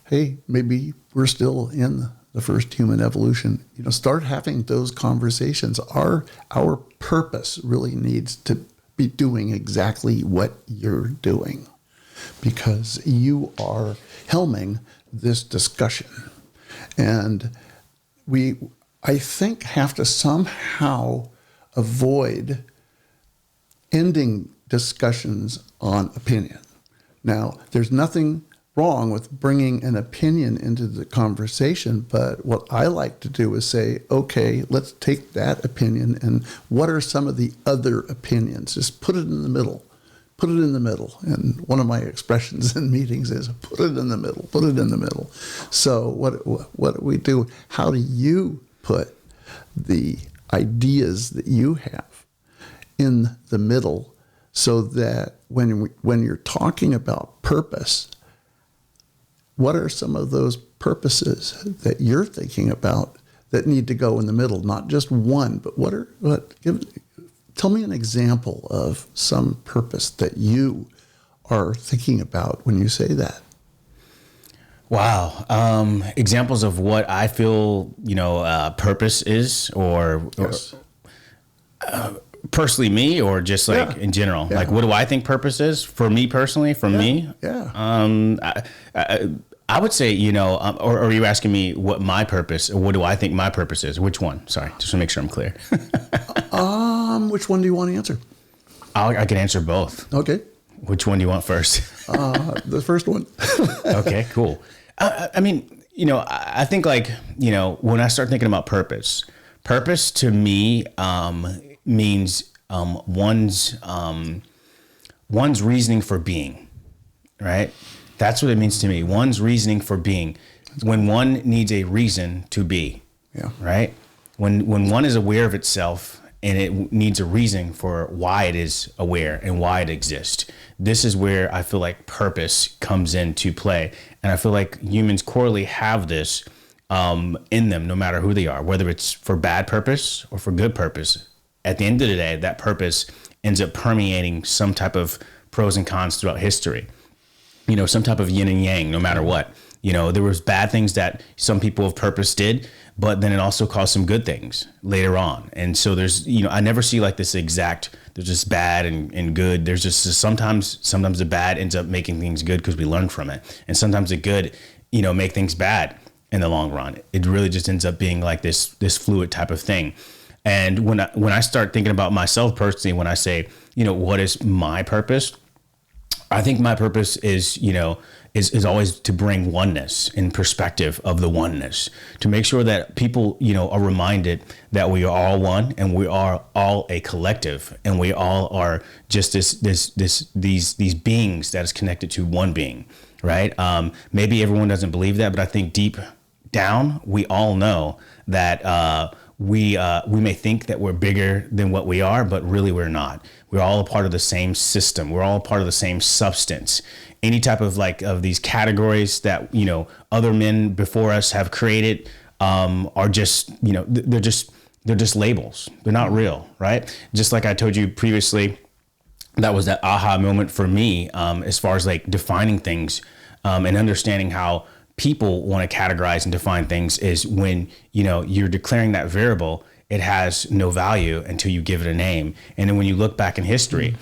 hey, maybe we're still in the first human evolution. Start having those conversations. Our purpose really needs to be doing exactly what you're doing, because you are helming this discussion. And we, I think, have to somehow avoid ending discussions on opinion. Now, there's nothing wrong with bringing an opinion into the conversation, but what I like to do is say, okay, let's take that opinion and what are some of the other opinions? Just put it in the middle, put it in the middle. And one of my expressions in meetings is put it in the middle, put it in the middle. So what do we do? How do you put the ideas that you have in the middle so that when you're talking about purpose, what are some of those purposes that you're thinking about that need to go in the middle? Not just one, but tell me an example of some purpose that you are thinking about when you say that. Wow. Examples of what I feel, purpose is, Yes. Personally me, or just like in general. Yeah. Like, what do I think purpose is for me personally? For me, I would say, or are you asking me what my purpose, or what do I think my purpose is? Which one? Sorry, just to make sure I'm clear. Which one do you want to answer? I can answer both. Okay. Which one do you want first? The first one. Okay, cool. I mean, I think when I start thinking about purpose to me means one's reasoning for being, right? That's what it means to me. One's reasoning for being, when one needs a reason to be, right? When one is aware of itself and it needs a reason for why it is aware and why it exists. This is where I feel like purpose comes into play. And I feel like humans corely have this in them, no matter who they are, whether it's for bad purpose or for good purpose. At the end of the day, that purpose ends up permeating some type of pros and cons throughout history. Some type of yin and yang, no matter what. There was bad things that some people of purpose did, but then it also caused some good things later on. And so there's, I never see like this exact, there's just bad and good. There's just sometimes the bad ends up making things good because we learn from it. And sometimes the good, make things bad in the long run. It really just ends up being like this fluid type of thing. And when I start thinking about myself personally, when I say, what is my purpose? I think my purpose is always to bring oneness in perspective of the oneness, to make sure that people, are reminded that we are all one and we are all a collective, and we all are just these beings that is connected to one being, right? Maybe everyone doesn't believe that, but I think deep down, we all know that we may think that we're bigger than what we are, but really we're not. We're all a part of the same system. We're all a part of the same substance. Any type of of these categories that, other men before us have created are just, they're just labels. They're not real, right? Just like I told you previously, that was that aha moment for me as far as defining things and understanding how people want to categorize and define things is when, you're declaring that variable, it has no value until you give it a name. And then when you look back in history,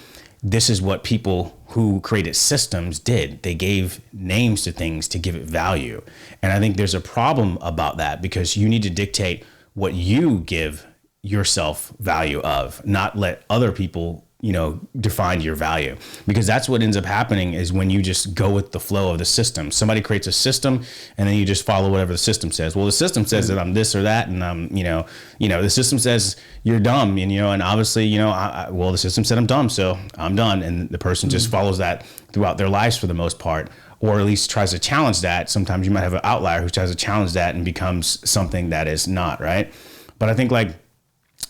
this is what people who created systems did. They gave names to things to give it value. And I think there's a problem about that, because you need to dictate what you give yourself value of, not let other people define your value, because that's what ends up happening is when you just go with the flow of the system. Somebody creates a system and then you just follow whatever the system says. Well, the system says that I'm this or that, and I'm, the system says you're dumb, and obviously, the system said I'm dumb, so I'm done. And the person just follows that throughout their lives for the most part, or at least tries to challenge that. Sometimes you might have an outlier who tries to challenge that and becomes something that is not, right? But I think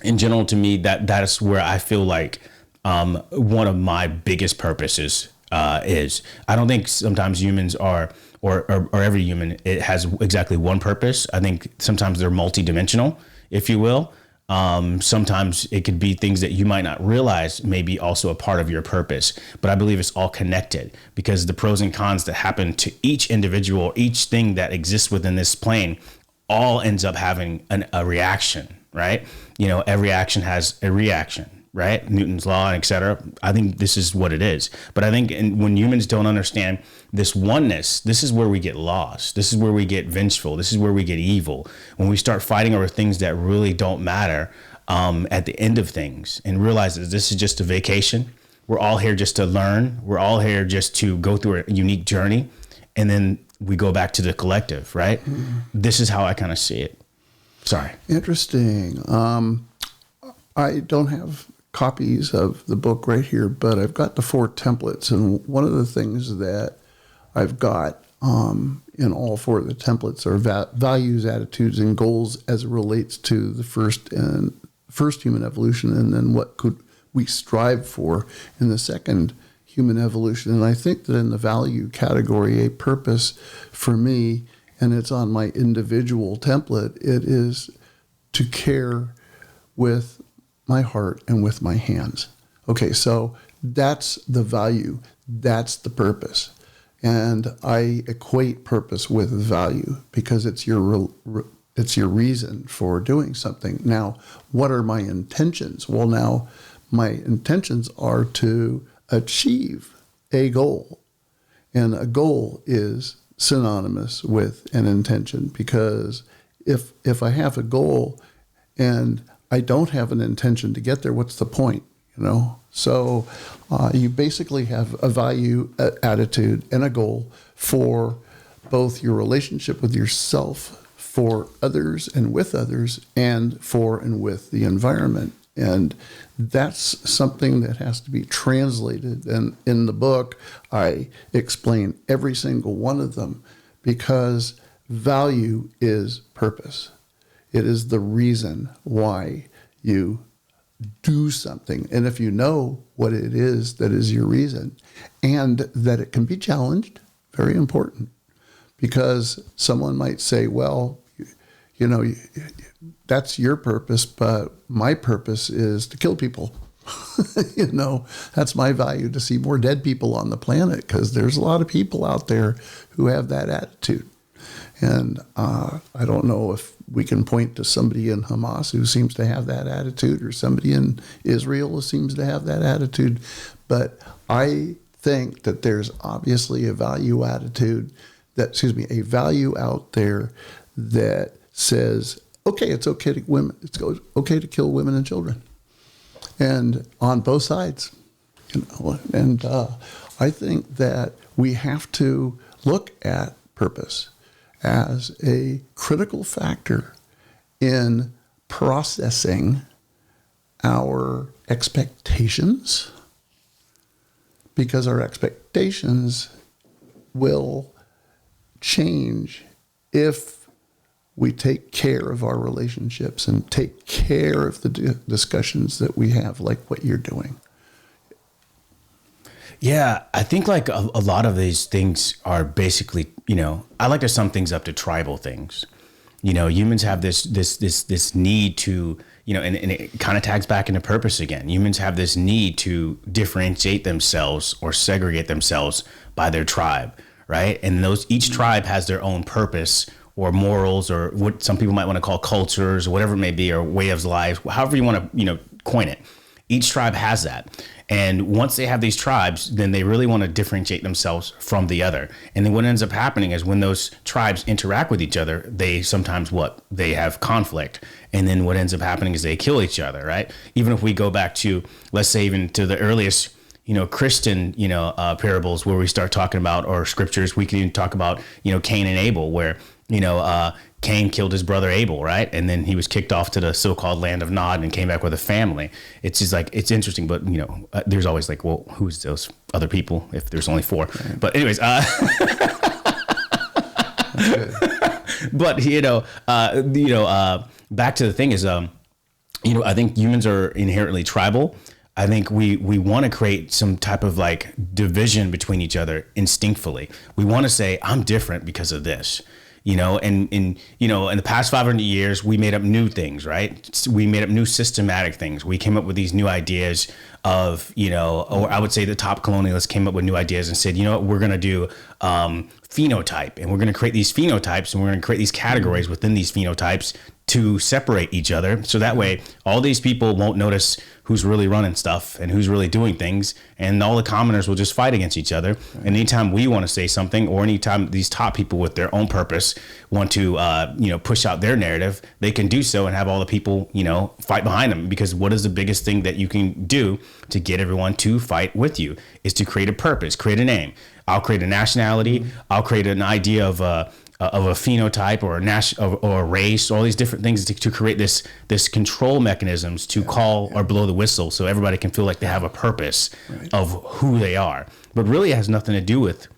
in general, to me, that is where I feel like one of my biggest purposes is. I don't think sometimes humans are, or every human, it has exactly one purpose. I think sometimes they're multidimensional, if you will. Sometimes it could be things that you might not realize may be also a part of your purpose, but I believe it's all connected, because the pros and cons that happen to each individual, each thing that exists within this plane, all ends up having a reaction, right? Every action has a reaction, right? Newton's law, et cetera. I think this is what it is. But I think when humans don't understand this oneness, this is where we get lost. This is where we get vengeful. This is where we get evil. When we start fighting over things that really don't matter at the end of things, and realize that this is just a vacation. We're all here just to learn. We're all here just to go through a unique journey. And then we go back to the collective, right? Mm-hmm. This is how I kind of see it. Sorry. Interesting. I don't have copies of the book right here, but I've got the 4 templates. And one of the things that I've got in all 4 of the templates are values, attitudes, and goals as it relates to the first human evolution, and then what could we strive for in the second human evolution. And I think that in the value category, a purpose for me, and it's on my individual template, it is to care with my heart and with my hands. Okay, so that's the value. That's the purpose. And I equate purpose with value because it's your reason for doing something. Now, what are my intentions? Well, now my intentions are to achieve a goal. And a goal is synonymous with an intention, because if I have a goal and I don't have an intention to get there, what's the point? So you basically have a value, attitude, and a goal for both your relationship with yourself, for others and with others, and for and with the environment. And that's something that has to be translated. And in the book, I explain every single one of them, because value is purpose. It is the reason why you do something. And if you know what it is that is your reason, and that it can be challenged, very important, because someone might say, well, that's your purpose, but my purpose is to kill people. That's my value, to see more dead people on the planet, because there's a lot of people out there who have that attitude. And I don't know if we can point to somebody in Hamas who seems to have that attitude, or somebody in Israel who seems to have that attitude. But I think that there's obviously a value out there that says, okay, it's okay to kill women and children, and on both sides, And I think that we have to look at purpose as a critical factor in processing our expectations, because our expectations will change if we take care of our relationships and take care of the discussions that we have, like what you're doing. Yeah, I think like a lot of these things are basically, I like to sum things up to tribal things. Humans have this need to, and it kind of tags back into purpose again. Humans have this need to differentiate themselves or segregate themselves by their tribe, right? And each tribe has their own purpose or morals, or what some people might want to call cultures, or whatever it may be, or way of life, however you want to, coin it. Each tribe has that. And once they have these tribes, then they really want to differentiate themselves from the other. And then what ends up happening is when those tribes interact with each other, they sometimes they have conflict. And then what ends up happening is they kill each other, right? Even if we go back to, let's say, even to the earliest, Christian, parables where we start talking about, or scriptures, we can even talk about, Cain and Abel, where, Cain killed his brother Abel, right? And then he was kicked off to the so-called land of Nod and came back with a family. It's just like, it's interesting, but there's always like, well, who's those other people if there's only 4? Right. But anyways, but back to the thing is, I think humans are inherently tribal. I think we want to create some type of like division between each other instinctively. We want to say, I'm different because of this. In the past 500 years, we made up new things, right? We made up new systematic things. We came up with these new ideas of, or I would say the top colonialists came up with new ideas and said, we're going to do phenotype, and we're going to create these phenotypes, and we're going to create these categories within these phenotypes to separate each other. So that way, all these people won't notice who's really running stuff and who's really doing things. And all the commoners will just fight against each other. Right. And anytime we want to say something, or anytime these top people with their own purpose want to, push out their narrative, they can do so and have all the people, fight behind them. Because what is the biggest thing that you can do to get everyone to fight with you is to create a purpose, create a name. I'll create a nationality. Mm-hmm. I'll create an idea of of a phenotype or a race, all these different things to create this control mechanisms to call or blow the whistle so everybody can feel like they have a purpose of who they are. But really it has nothing to do with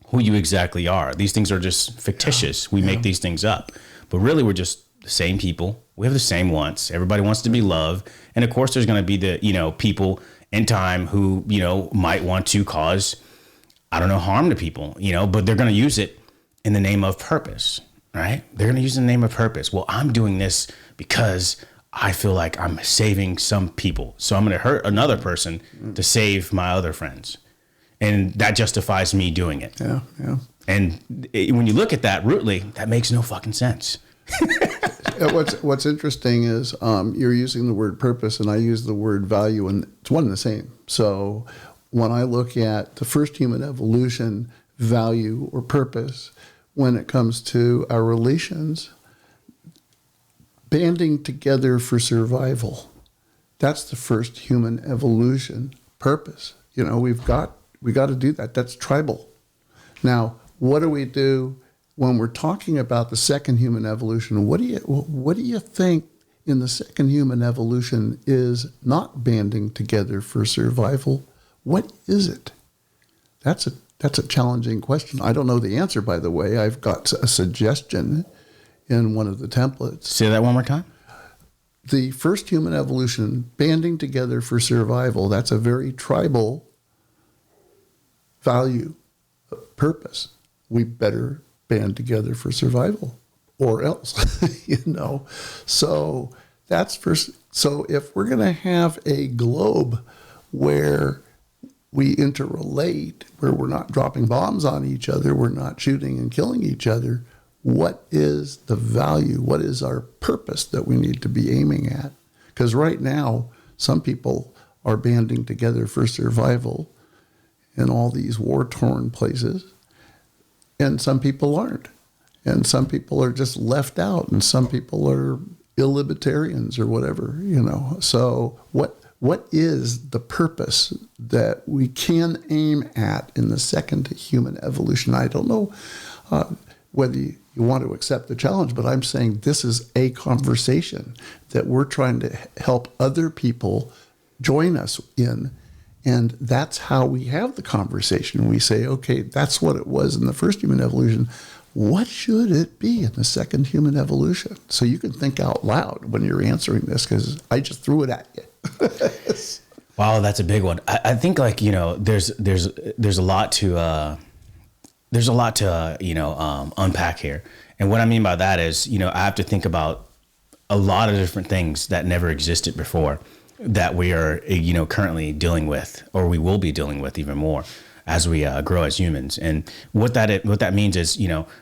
who you exactly are. These things are just fictitious. We make these things up. But really we're just the same people. We have the same wants. Everybody wants to be loved. And of course there's going to be the, people in time who, might want to cause, harm to people, but they're going to use it in the name of purpose, right? They're going to use the name of purpose. Well, I'm doing this because I feel like I'm saving some people. So I'm going to hurt another person to save my other friends. And that justifies me doing it. Yeah. And when you look at that rootly, that makes no fucking sense. What's interesting is you're using the word purpose and I use the word value, and it's one and the same. So when I look at the first human evolution, value or purpose, when it comes to our relations, banding together for survival, that's the first human evolution purpose. We've got to do that. That's tribal. Now, what do we do when we're talking about the second human evolution? What do you think in the second human evolution is not banding together for survival? What is it? That's a challenging question. I don't know the answer, by the way. I've got a suggestion in one of the templates. Say that one more time. The first human evolution, banding together for survival, that's a very tribal value, purpose. We better band together for survival or else, So that's first. So if we're going to have a globe where we interrelate, where we're not dropping bombs on each other, we're not shooting and killing each other, what is the value? What is our purpose that we need to be aiming at? Because right now, some people are banding together for survival in all these war-torn places, and some people aren't. And some people are just left out, and some people are illibertarians or whatever, So what is the purpose that we can aim at in the second human evolution? I don't know whether you want to accept the challenge, but I'm saying this is a conversation that we're trying to help other people join us in. And that's how we have the conversation. We say, okay, that's what it was in the first human evolution. What should it be in the second human evolution? So you can think out loud when you're answering this, because I just threw it at you. Wow, that's a big one. I think there's a lot to unpack here. And what I mean by that is, I have to think about a lot of different things that never existed before that we are, currently dealing with, or we will be dealing with even more as we grow as humans. And what that means is,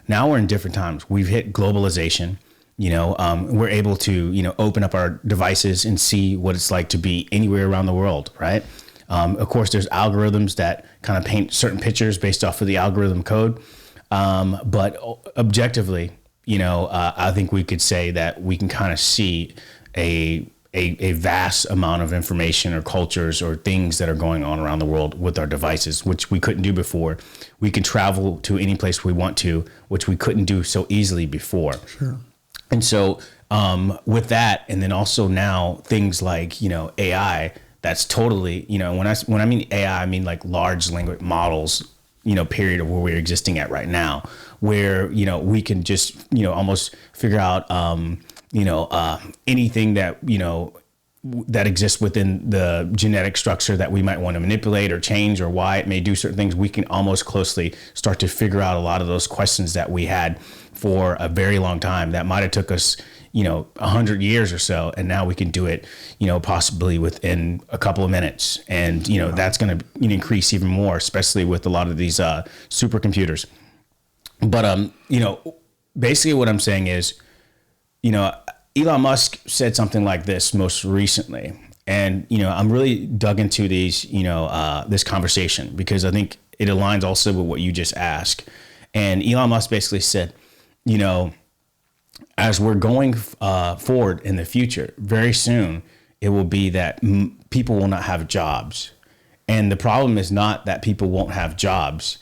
now we're in different times. We've hit globalization. We're able to, open up our devices and see what it's like to be anywhere around the world, right? Of course, there's algorithms that kind of paint certain pictures based off of the algorithm code. But objectively, I think we could say that we can kind of see a vast amount of information or cultures or things that are going on around the world with our devices, which we couldn't do before. We can travel to any place we want to, which we couldn't do so easily before. Sure. And so with that, and then also now things like, AI, that's totally, when I mean AI, I mean like large language models, period of where we're existing at right now, where, we can just, almost figure out, anything that, that exists within the genetic structure that we might want to manipulate or change, or why it may do certain things. We can almost closely start to figure out a lot of those questions that we had for a very long time that might have took us, 100 years or so. And now we can do it, possibly within a couple of minutes. And, that's going to increase even more, especially with a lot of these supercomputers. But, basically what I'm saying is, Elon Musk said something like this most recently. And, I'm really dug into these, this conversation, because I think it aligns also with what you just asked. And Elon Musk basically said, as we're going forward in the future, very soon, it will be that people will not have jobs. And the problem is not that people won't have jobs.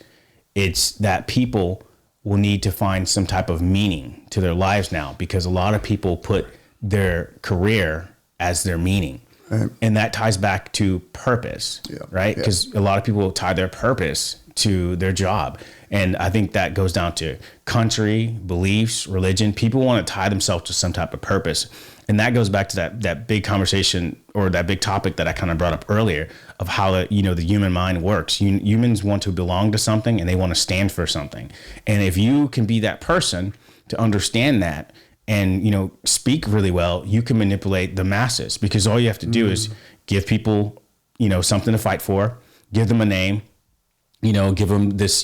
It's that people will need to find some type of meaning to their lives now, because a lot of people put their career as their meaning. Right. And that ties back to purpose, right? Because a lot of people tie their purpose to their job. And I think that goes down to country, beliefs, religion. People want to tie themselves to some type of purpose. And that goes back to that big conversation, or that big topic that I kind of brought up earlier, of how the human mind works. Humans want to belong to something, and they want to stand for something. And if you can be that person to understand that, and speak really well, you can manipulate the masses, because all you have to do is give people something to fight for, give them a name, give them this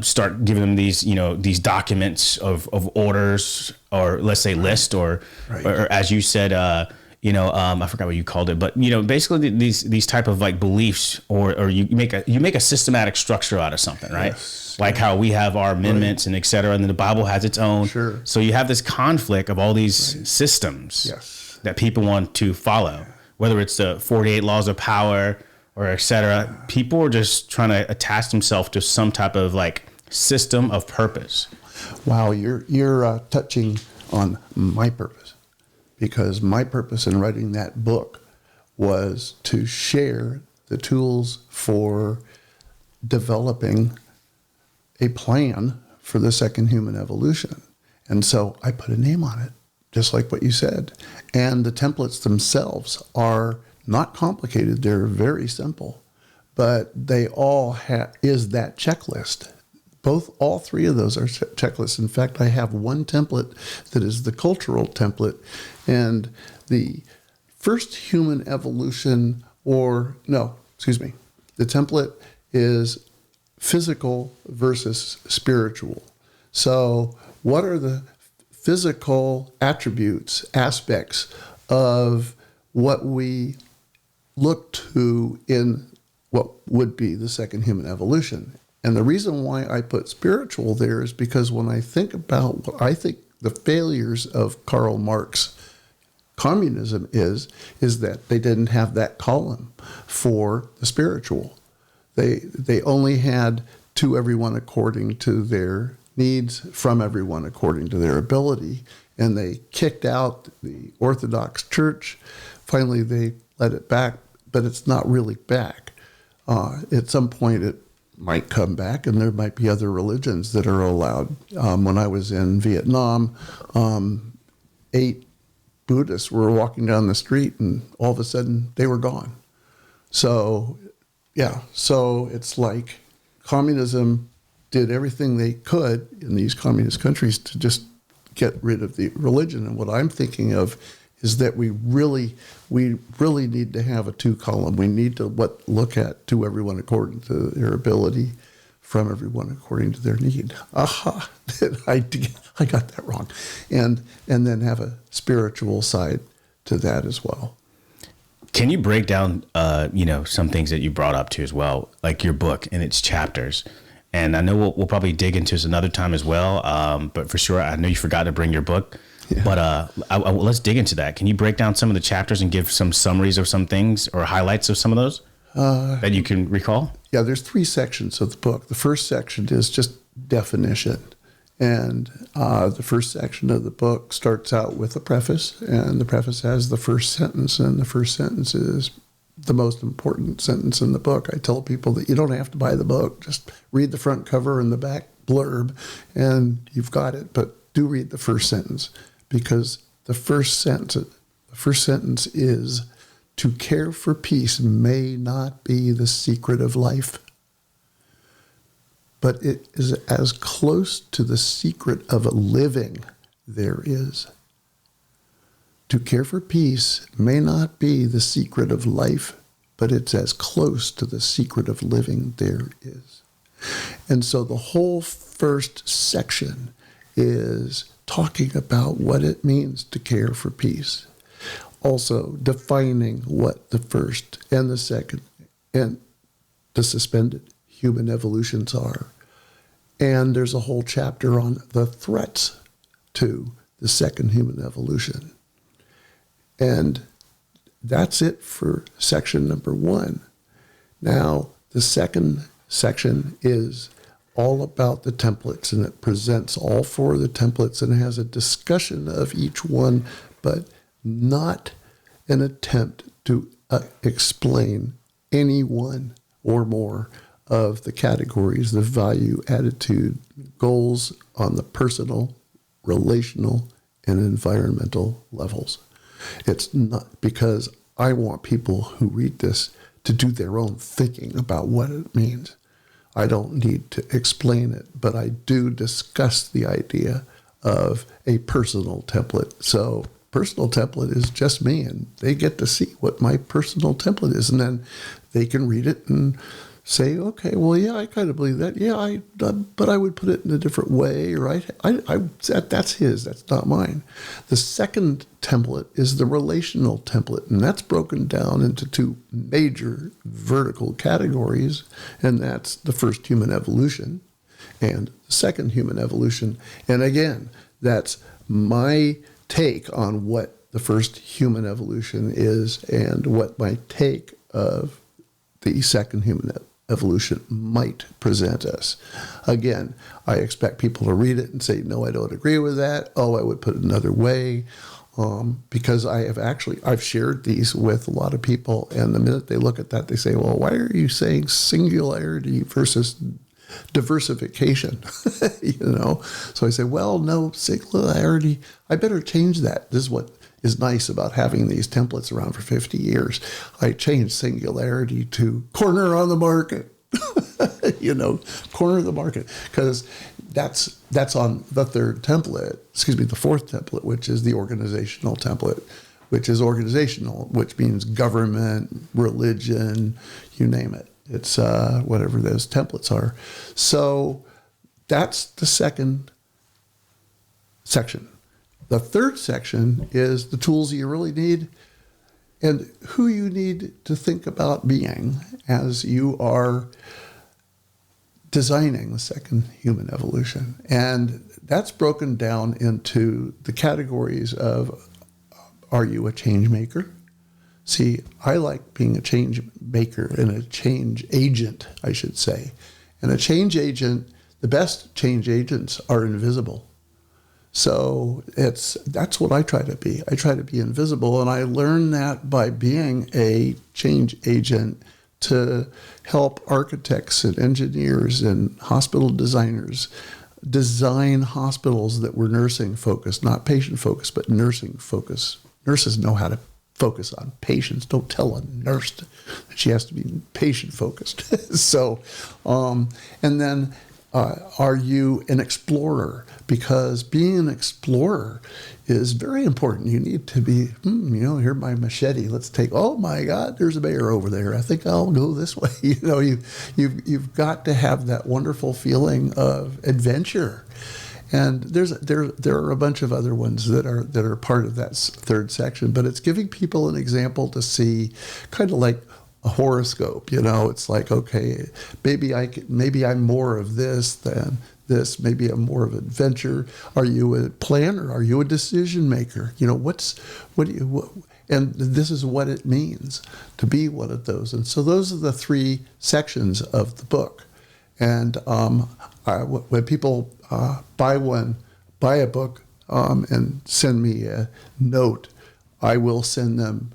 start giving them these documents of orders, or let's say list, or as you said, I forgot what you called it, but basically these type of like beliefs, or you make a systematic structure out of something, right? Yes. Like how we have our amendments and et cetera, and then the Bible has its own. Sure. So you have this conflict of all these systems that people want to follow, whether it's the 48 laws of power or et cetera. People are just trying to attach themselves to some type of like system of purpose. Wow, you're touching on my purpose, because my purpose in writing that book was to share the tools for developing a plan for the second human evolution. And so I put a name on it, just like what you said. And the templates themselves are not complicated. They're very simple, but they all is that checklist. All three of those are checklists. In fact, I have one template that is the cultural template, and the first human evolution, the template is physical versus spiritual. So what are the physical aspects of what we look to in what would be the second human evolution? And the reason why I put spiritual there is because when I think about what I think the failures of Karl Marx communism is that they didn't have that column for the spiritual. They only had to everyone according to their needs, from everyone according to their ability, and they kicked out the Orthodox Church. Finally, they let it back, but it's not really back. At some point, it might come back, and there might be other religions that are allowed. When I was in Vietnam, 8 Buddhists were walking down the street, and all of a sudden, they were gone. So it's like communism did everything they could in these communist countries to just get rid of the religion. And what I'm thinking of is that we really need to have a 2-column. We need to look at to everyone according to their ability, from everyone according to their need. Aha! I got that wrong. And then have a spiritual side to that as well. Can you break down, some things that you brought up too as well, like your book and its chapters? And I know we'll probably dig into this another time as well. But for sure, I know you forgot to bring your book. Yeah. But let's dig into that. Can you break down some of the chapters and give some summaries of some things or highlights of some of those that you can recall? Yeah, there's 3 sections of the book. The first section is just definition. And the first section of the book starts out with a preface, and the preface has the first sentence, and the first sentence is the most important sentence in the book. I tell people that you don't have to buy the book. Just read the front cover and the back blurb, and you've got it. But do read the first sentence, because the first sentence is, to care for peace may not be the secret of life, but it is as close to the secret of a living there is. To care for peace may not be the secret of life, but it's as close to the secret of living there is. And so the whole first section is talking about what it means to care for peace. Also defining what the first and the second and the suspended human evolutions are. And there's a whole chapter on the threats to the second human evolution. And that's it for section number 1. Now, the second section is all about the templates, and it presents all 4 of the templates and has a discussion of each one, but not an attempt to explain any one or more of the categories, the value, attitude, goals on the personal, relational, and environmental levels. It's not because I want people who read this to do their own thinking about what it means. I don't need to explain it, but I do discuss the idea of a personal template. So personal template is just me, and they get to see what my personal template is, and then they can read it and say, okay, well, yeah, I kind of believe that. Yeah, but I would put it in a different way, or that's his, that's not mine. The second template is the relational template, and that's broken down into 2 major vertical categories, and that's the first human evolution and the second human evolution. And again, that's my take on what the first human evolution is and what my take of the second human evolution might present us. Again, I expect people to read it and say, no, I don't agree with that. Oh, I would put it another way. Because I've shared these with a lot of people, and the minute they look at that, they say, well, why are you saying singularity versus diversification? So I say, well, no, singularity, I better change that. This is what is nice about having these templates around for 50 years. I changed singularity to corner on the market. Corner of the market, because that's on the third template, the fourth template, which is the organizational template, which is organizational, which means government, religion, you name it. It's whatever those templates are. So that's the second section. The third section is the tools you really need and who you need to think about being as you are designing the second human evolution. And that's broken down into the categories of, are you a change maker? See, I like being a change maker and a change agent, I should say. And a change agent, the best change agents are invisible. So that's what I try to be. I try to be invisible, and I learned that by being a change agent to help architects and engineers and hospital designers design hospitals that were nursing focused, not patient focused, but nursing focused. Nurses know how to focus on patients. Don't tell a nurse that she has to be patient focused. So, and then are you an explorer? Because being an explorer is very important. You need to be, here's my machete. Let's take, oh my God, there's a bear over there. I think I'll go this way. You've got to have that wonderful feeling of adventure. And there are a bunch of other ones that are part of that third section, but it's giving people an example to see, kind of like a horoscope. It's like, okay, maybe I'm more of this than this. Maybe I'm more of adventure. Are you a planner? Are you a decision maker? And this is what it means to be one of those. And so those are the 3 sections of the book. And when people buy a book and send me a note, I will send them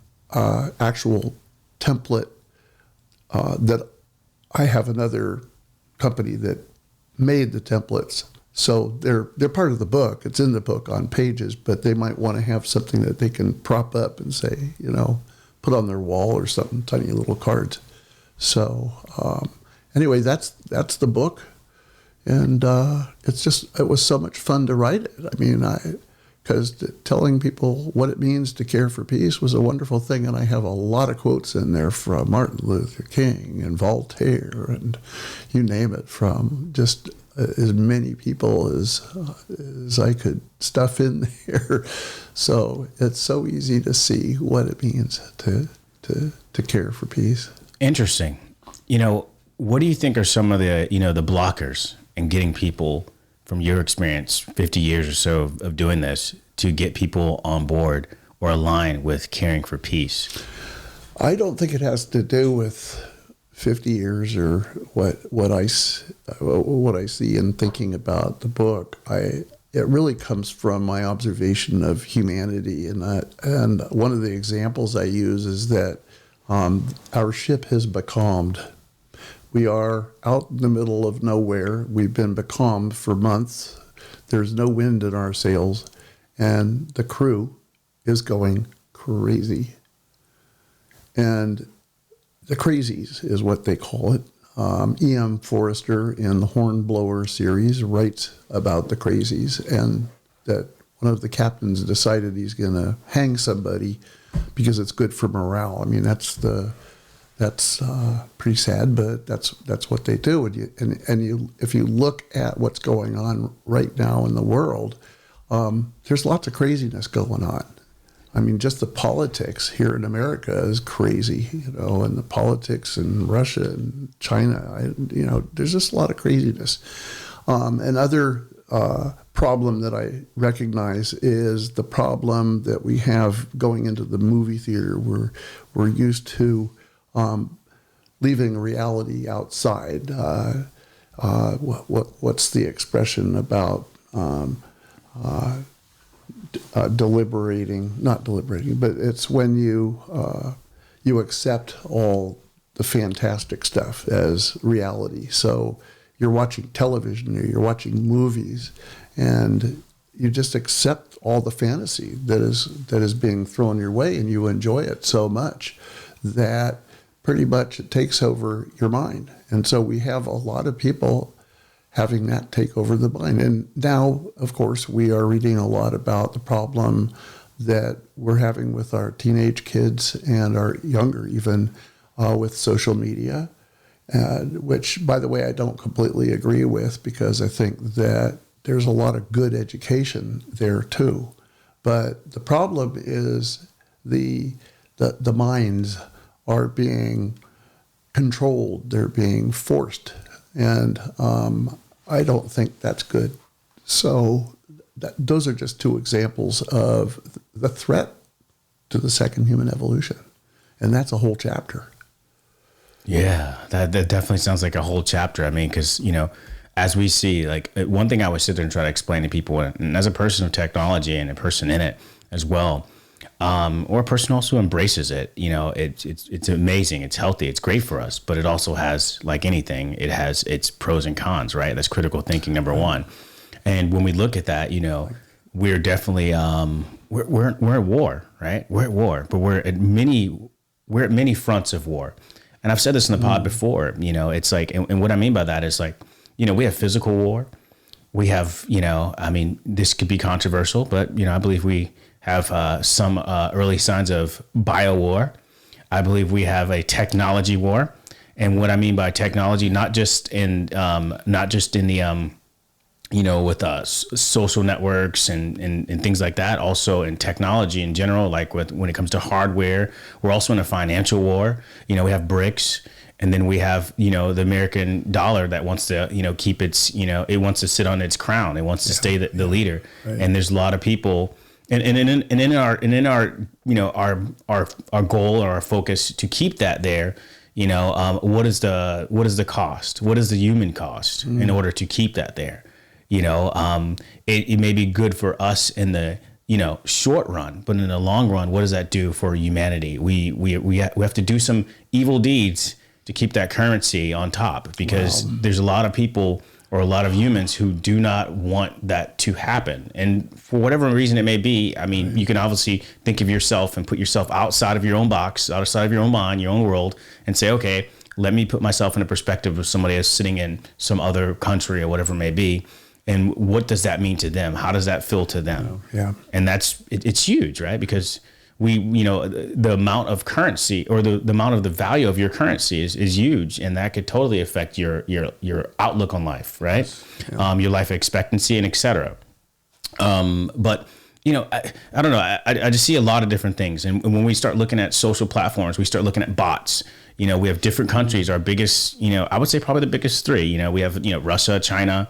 actual template that I have another company that made the templates. So they're part of the book. It's in the book on pages, but they might want to have something that they can prop up and say, put on their wall or something, tiny little cards. So anyway, that's the book. And it was so much fun to write it. I mean, because telling people what it means to care for peace was a wonderful thing. And I have a lot of quotes in there from Martin Luther King and Voltaire and you name it, from just as many people as I could stuff in there. So it's so easy to see what it means to care for peace. Interesting. What do you think are some of the, the blockers in getting people, from your experience, 50 years or so of doing this, to get people on board or aligned with caring for peace? I don't think it has to do with 50 years, or what I see in thinking about the book, it really comes from my observation of humanity, and one of the examples I use is that our ship has becalmed. We are out in the middle of nowhere. We've been becalmed for months. There's no wind in our sails, and the crew is going crazy. And the crazies is what they call it. E.M. Forrester in the Hornblower series writes about the crazies, and that one of the captains decided he's going to hang somebody because it's good for morale. I mean, that's pretty sad, but that's what they do. And if you look at what's going on right now in the world, there's lots of craziness going on. I mean, just the politics here in America is crazy, and the politics in Russia and China, there's just a lot of craziness. Another problem that I recognize is the problem that we have going into the movie theater. We're used to leaving reality outside. What's the expression about not deliberating, but it's when you accept all the fantastic stuff as reality. So you're watching television or you're watching movies, and you just accept all the fantasy that is being thrown your way, and you enjoy it so much that pretty much it takes over your mind. And so we have a lot of people having that take over the mind. And now, of course, we are reading a lot about the problem that we're having with our teenage kids and our younger even with social media, which, by the way, I don't completely agree with, because I think that there's a lot of good education there too. But the problem is the minds are being controlled, they're being forced. And I don't think that's good. So those are just two examples of the threat to the second human evolution. And that's a whole chapter. Yeah, that definitely sounds like a whole chapter. I mean, because, as we see, like, one thing I always sit there and try to explain to people, and as a person of technology and a person in it as well, or a person also who embraces it, it's amazing, it's healthy, it's great for us, but it also has, like anything, it has its pros and cons, right? That's critical thinking, number one. And when we look at that, we're definitely we're at war, right? We're at war, but we're at many fronts of war. And I've said this in the pod before, it's like, and what I mean by that is, like, we have physical war. We have, this could be controversial, but, I believe we have some early signs of bio-war. I believe we have a technology war. And what I mean by technology, not just in the, with social networks and things like that, also in technology in general, like when it comes to hardware. We're also in a financial war. We have BRICS. And then we have, the American dollar that wants to, keep its, it wants to sit on its crown. It wants to stay the leader. Right. And there's a lot of people, and in our goal or our focus to keep that there, what is the cost? What is the human cost in order to keep that there? It may be good for us in the short run, but in the long run, what does that do for humanity? We have to do some evil deeds to keep that currency on top, because there's a lot of people or a lot of humans who do not want that to happen. And for whatever reason it may be, I mean, you can obviously think of yourself and put yourself outside of your own box, outside of your own mind, your own world, and say, okay, let me put myself in a perspective of somebody else sitting in some other country or whatever it may be. And what does that mean to them? How does that feel to them? Yeah. And it's huge, right? Because the amount of currency or the amount of the value of your currency is huge, and that could totally affect your outlook on life, right? Yeah. Your life expectancy and et cetera. But I don't know. I just see a lot of different things, and when we start looking at social platforms, we start looking at bots. We have different countries. Our biggest, I would say probably the biggest three. We have Russia, China,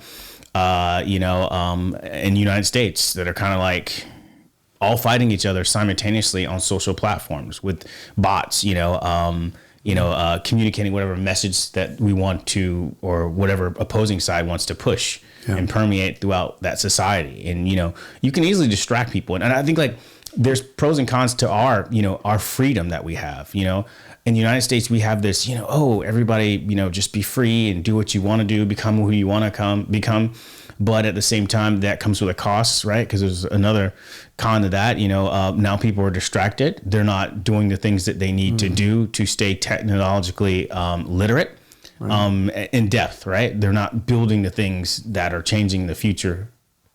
and United States that are kind of like all fighting each other simultaneously on social platforms with bots, communicating whatever message that we want to, or whatever opposing side wants to push and permeate throughout that society. And, you can easily distract people. And I think like there's pros and cons to our freedom that we have. In the United States, we have this, everybody, just be free and do what you want to do, become who you want to become. But at the same time, that comes with a cost, right? Because there's another con to that. Now people are distracted. They're not doing the things that they need to do to stay technologically literate, in depth, right? They're not building the things that are changing the future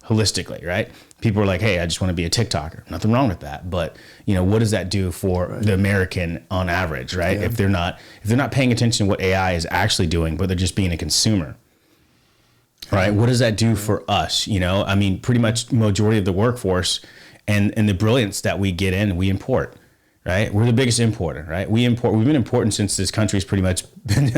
holistically, right? People are like, hey, I just want to be a TikToker. Nothing wrong with that. But, what does that do for the American on average, right? Yeah. If they're not paying attention to what AI is actually doing, but they're just being a consumer. Right. What does that do for us? Pretty much majority of the workforce and the brilliance that we get in, we import. Right. We're the biggest importer. Right. We've been importing since this country's pretty much been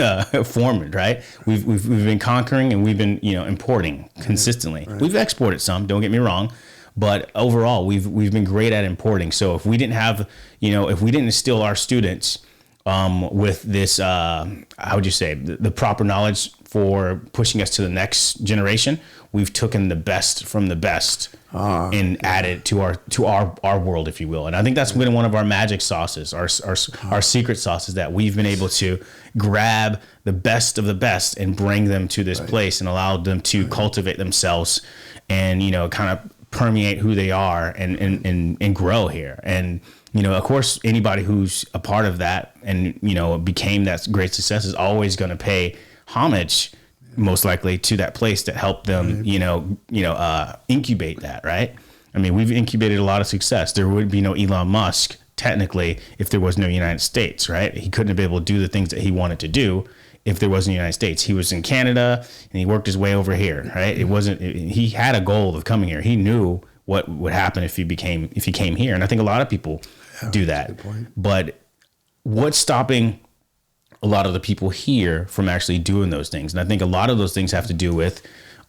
formed. Right. We've been conquering and we've been, importing consistently. Right. We've exported some. Don't get me wrong. But overall, we've been great at importing. So if we didn't have, if we didn't instill our students with this, how would you say, the proper knowledge for pushing us to the next generation, we've taken the best from the best and added to our world, if you will. And I think that's been one of our magic sauces, our secret sauces, that we've been able to grab the best of the best and bring them to this place and allow them to cultivate themselves and, kind of permeate who they are and grow here. And, of course, anybody who's a part of that and, became that great success is always going to pay homage, most likely, to that place that helped them, incubate that, right? We've incubated a lot of success. There would be no Elon Musk, technically, if there was no United States, right? He couldn't have been able to do the things that he wanted to do if there wasn't the United States. He was in Canada and he worked his way over here, right? He had a goal of coming here. He knew what would happen if he came here. And I think a lot of people do that. But what's stopping a lot of the people here from actually doing those things? And I think a lot of those things have to do with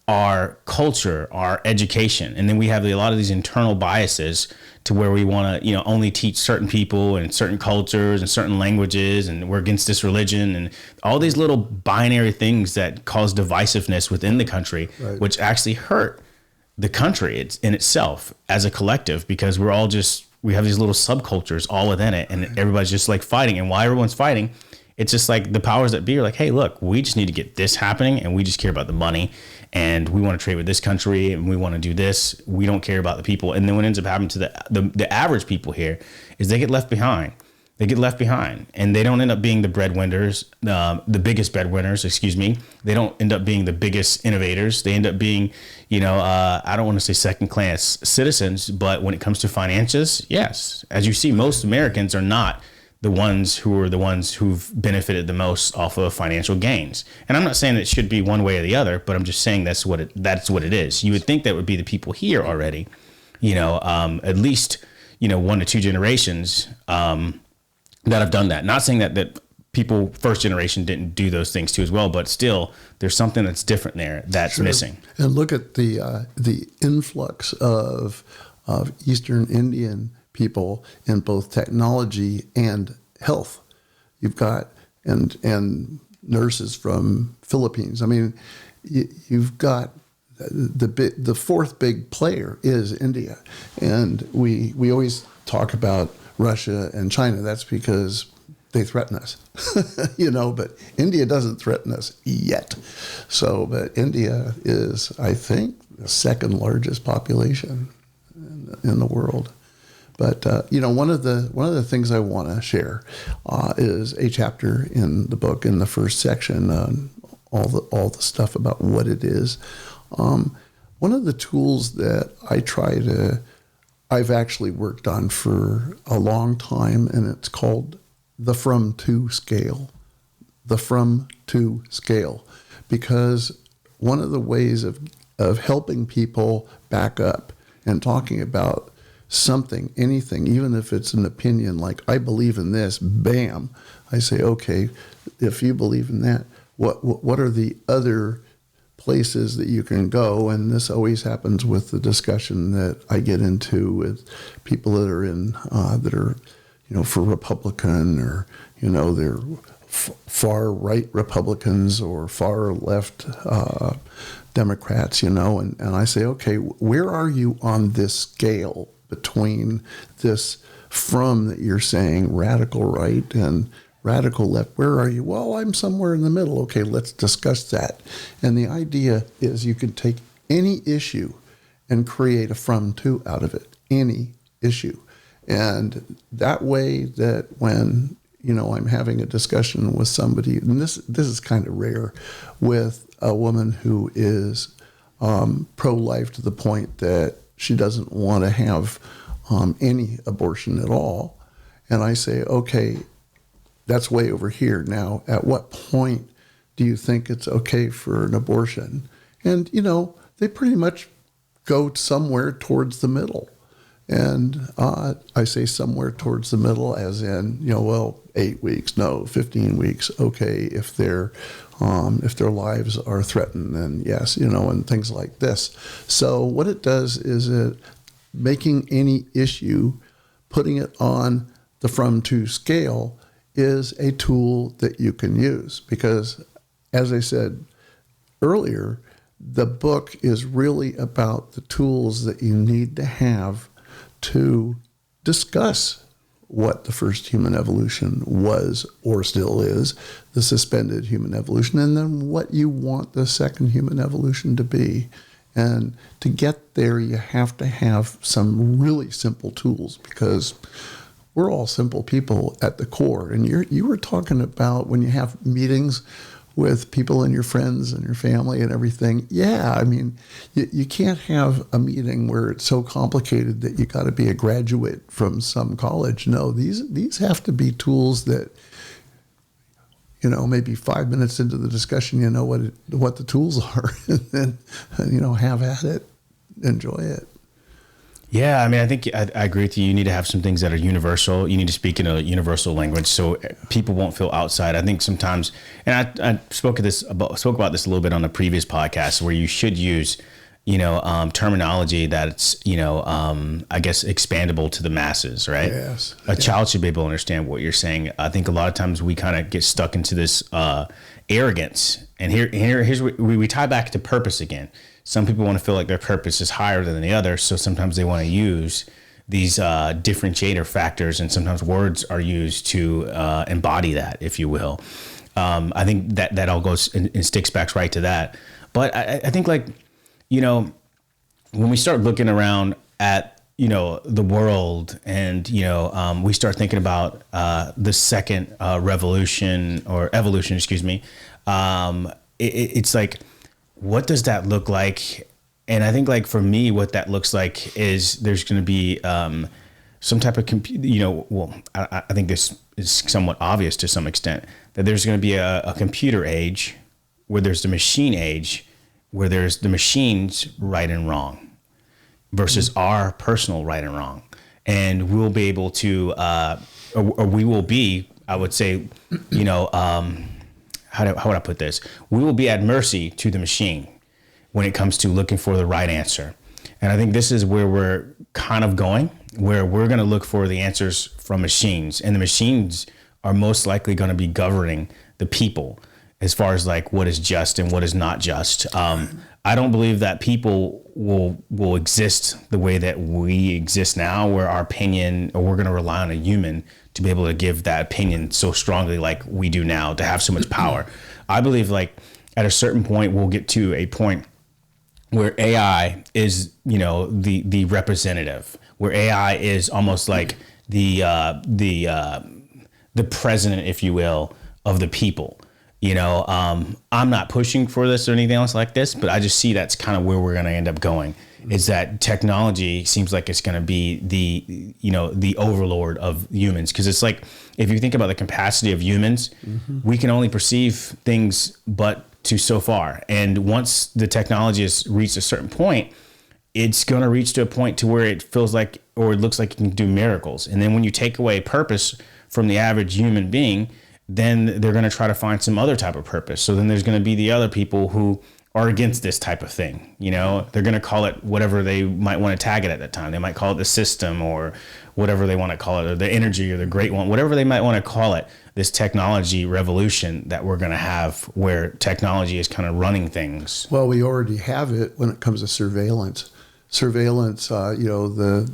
our culture, our education. And then we have a lot of these internal biases to where we want to, only teach certain people and certain cultures and certain languages, and we're against this religion and all these little binary things that cause divisiveness within the country, which actually hurt the country in itself as a collective, because we have these little subcultures all within it, and everybody's just like fighting. And why everyone's fighting, it's just like the powers that be are like, hey, look, we just need to get this happening, and we just care about the money, and we want to trade with this country, and we want to do this. We don't care about the people. And then what ends up happening to the average people here is they get left behind. And they don't end up being the breadwinners, the biggest breadwinners, excuse me. They don't end up being the biggest innovators. They end up being, I don't want to say second class citizens, but when it comes to finances, yes. As you see, most Americans are not the ones who've benefited the most off of financial gains. And I'm not saying it should be one way or the other, but I'm just saying that's what it is. You would think that would be the people here already, at least, 1 to 2 generations, that have done that. Not saying that people first generation didn't do those things too as well, but still there's something that's different there that's missing. And look at the influx of Eastern Indian people in both technology and health. You've got and nurses from Philippines. You've got the fourth big player is India, and we always talk about Russia and China. That's because they threaten us, but India doesn't threaten us yet. But India is, I think, the second largest population in the world. But one of the things I want to share is a chapter in the book, in the first section, all the stuff about what it is. One of the tools that I've actually worked on for a long time, and it's called the from to scale. The from to scale, because one of the ways of helping people back up and talking about something, anything, even if it's an opinion, like I believe in this, bam, I say, okay, if you believe in that, what are the other places that you can go? And this always happens with the discussion that I get into with people that are for Republican or they're far right Republicans or far left Democrats, and I say, okay, where are you on this scale between this from that you're saying radical right and radical left? Where are you? Well, I'm somewhere in the middle. Okay, let's discuss that. And the idea is you can take any issue and create a from to out of it, any issue. And that way that when, I'm having a discussion with somebody, and this is kind of rare, with a woman who is pro-life to the point that she doesn't want to have any abortion at all. And I say, okay, that's way over here. Now, at what point do you think it's okay for an abortion? And, they pretty much go somewhere towards the middle. And I say somewhere towards the middle as in, 8 weeks, no, 15 weeks. Okay, if their lives are threatened, then yes, and things like this. So what it does is it making any issue, putting it on the from to scale is a tool that you can use because, as I said earlier, the book is really about the tools that you need to have to discuss what the first human evolution was or still is, the suspended human evolution, and then what you want the second human evolution to be. And to get there, you have to have some really simple tools because we're all simple people at the core. And you were talking about when you have meetings with people and your friends and your family and everything. Yeah, I mean, you can't have a meeting where it's so complicated that you got to be a graduate from some college. No, these have to be tools that, maybe 5 minutes into the discussion, you know what the tools are, and then, have at it, enjoy it. Yeah, I mean, I think I agree with you. You need to have some things that are universal. You need to speak in a universal language so people won't feel outside. I think sometimes, and I spoke about this a little bit on the previous podcast, where you should use, terminology that's, I guess expandable to the masses, right? Yes. A child should be able to understand what you're saying. I think a lot of times we kind of get stuck into this arrogance, and here's what we tie back to purpose again. Some people want to feel like their purpose is higher than the other, so sometimes they want to use these differentiator factors, and sometimes words are used to embody that, if you will. I think that all goes and sticks back right to that. But I think, when we start looking around at, the world and, we start thinking about the second revolution or evolution, excuse me, it's like, what does that look like? And I think for me, what that looks like is there's going to be some type of, I think this is somewhat obvious to some extent, that there's going to be a computer age where there's the machine age, where there's the machine's right and wrong versus our personal right and wrong. And we'll be able to, or we will be, I would say, how would I put this? We will be at mercy to the machine when it comes to looking for the right answer. And I think this is where we're kind of going, where we're going to look for the answers from machines. And the machines are most likely going to be governing the people as far as what is just and what is not just. I don't believe that people will exist the way that we exist now, where our opinion, or we're going to rely on a human to be able to give that opinion so strongly like we do now, to have so much power. I believe at a certain point, we'll get to a point where AI is, the representative, where AI is almost like the president, if you will, of the people. I'm not pushing for this or anything else like this, but I just see that's kind of where we're going to end up going. Is that technology seems like it's going to be the overlord of humans. Because it's like, if you think about the capacity of humans, we can only perceive things but to so far. And once the technology has reached a certain point, it's going to reach to a point to where it feels like, or it looks like it can do miracles. And then when you take away purpose from the average human being, then they're going to try to find some other type of purpose. So then there's going to be the other people who are against this type of thing. They're going to call it whatever they might want to tag it at that time. They might call it the system or whatever they want to call it, or the energy or the great one, whatever they might want to call it. this technology revolution that we're going to have, where technology is kind of running things. Well, we already have it when it comes to surveillance. Surveillance, the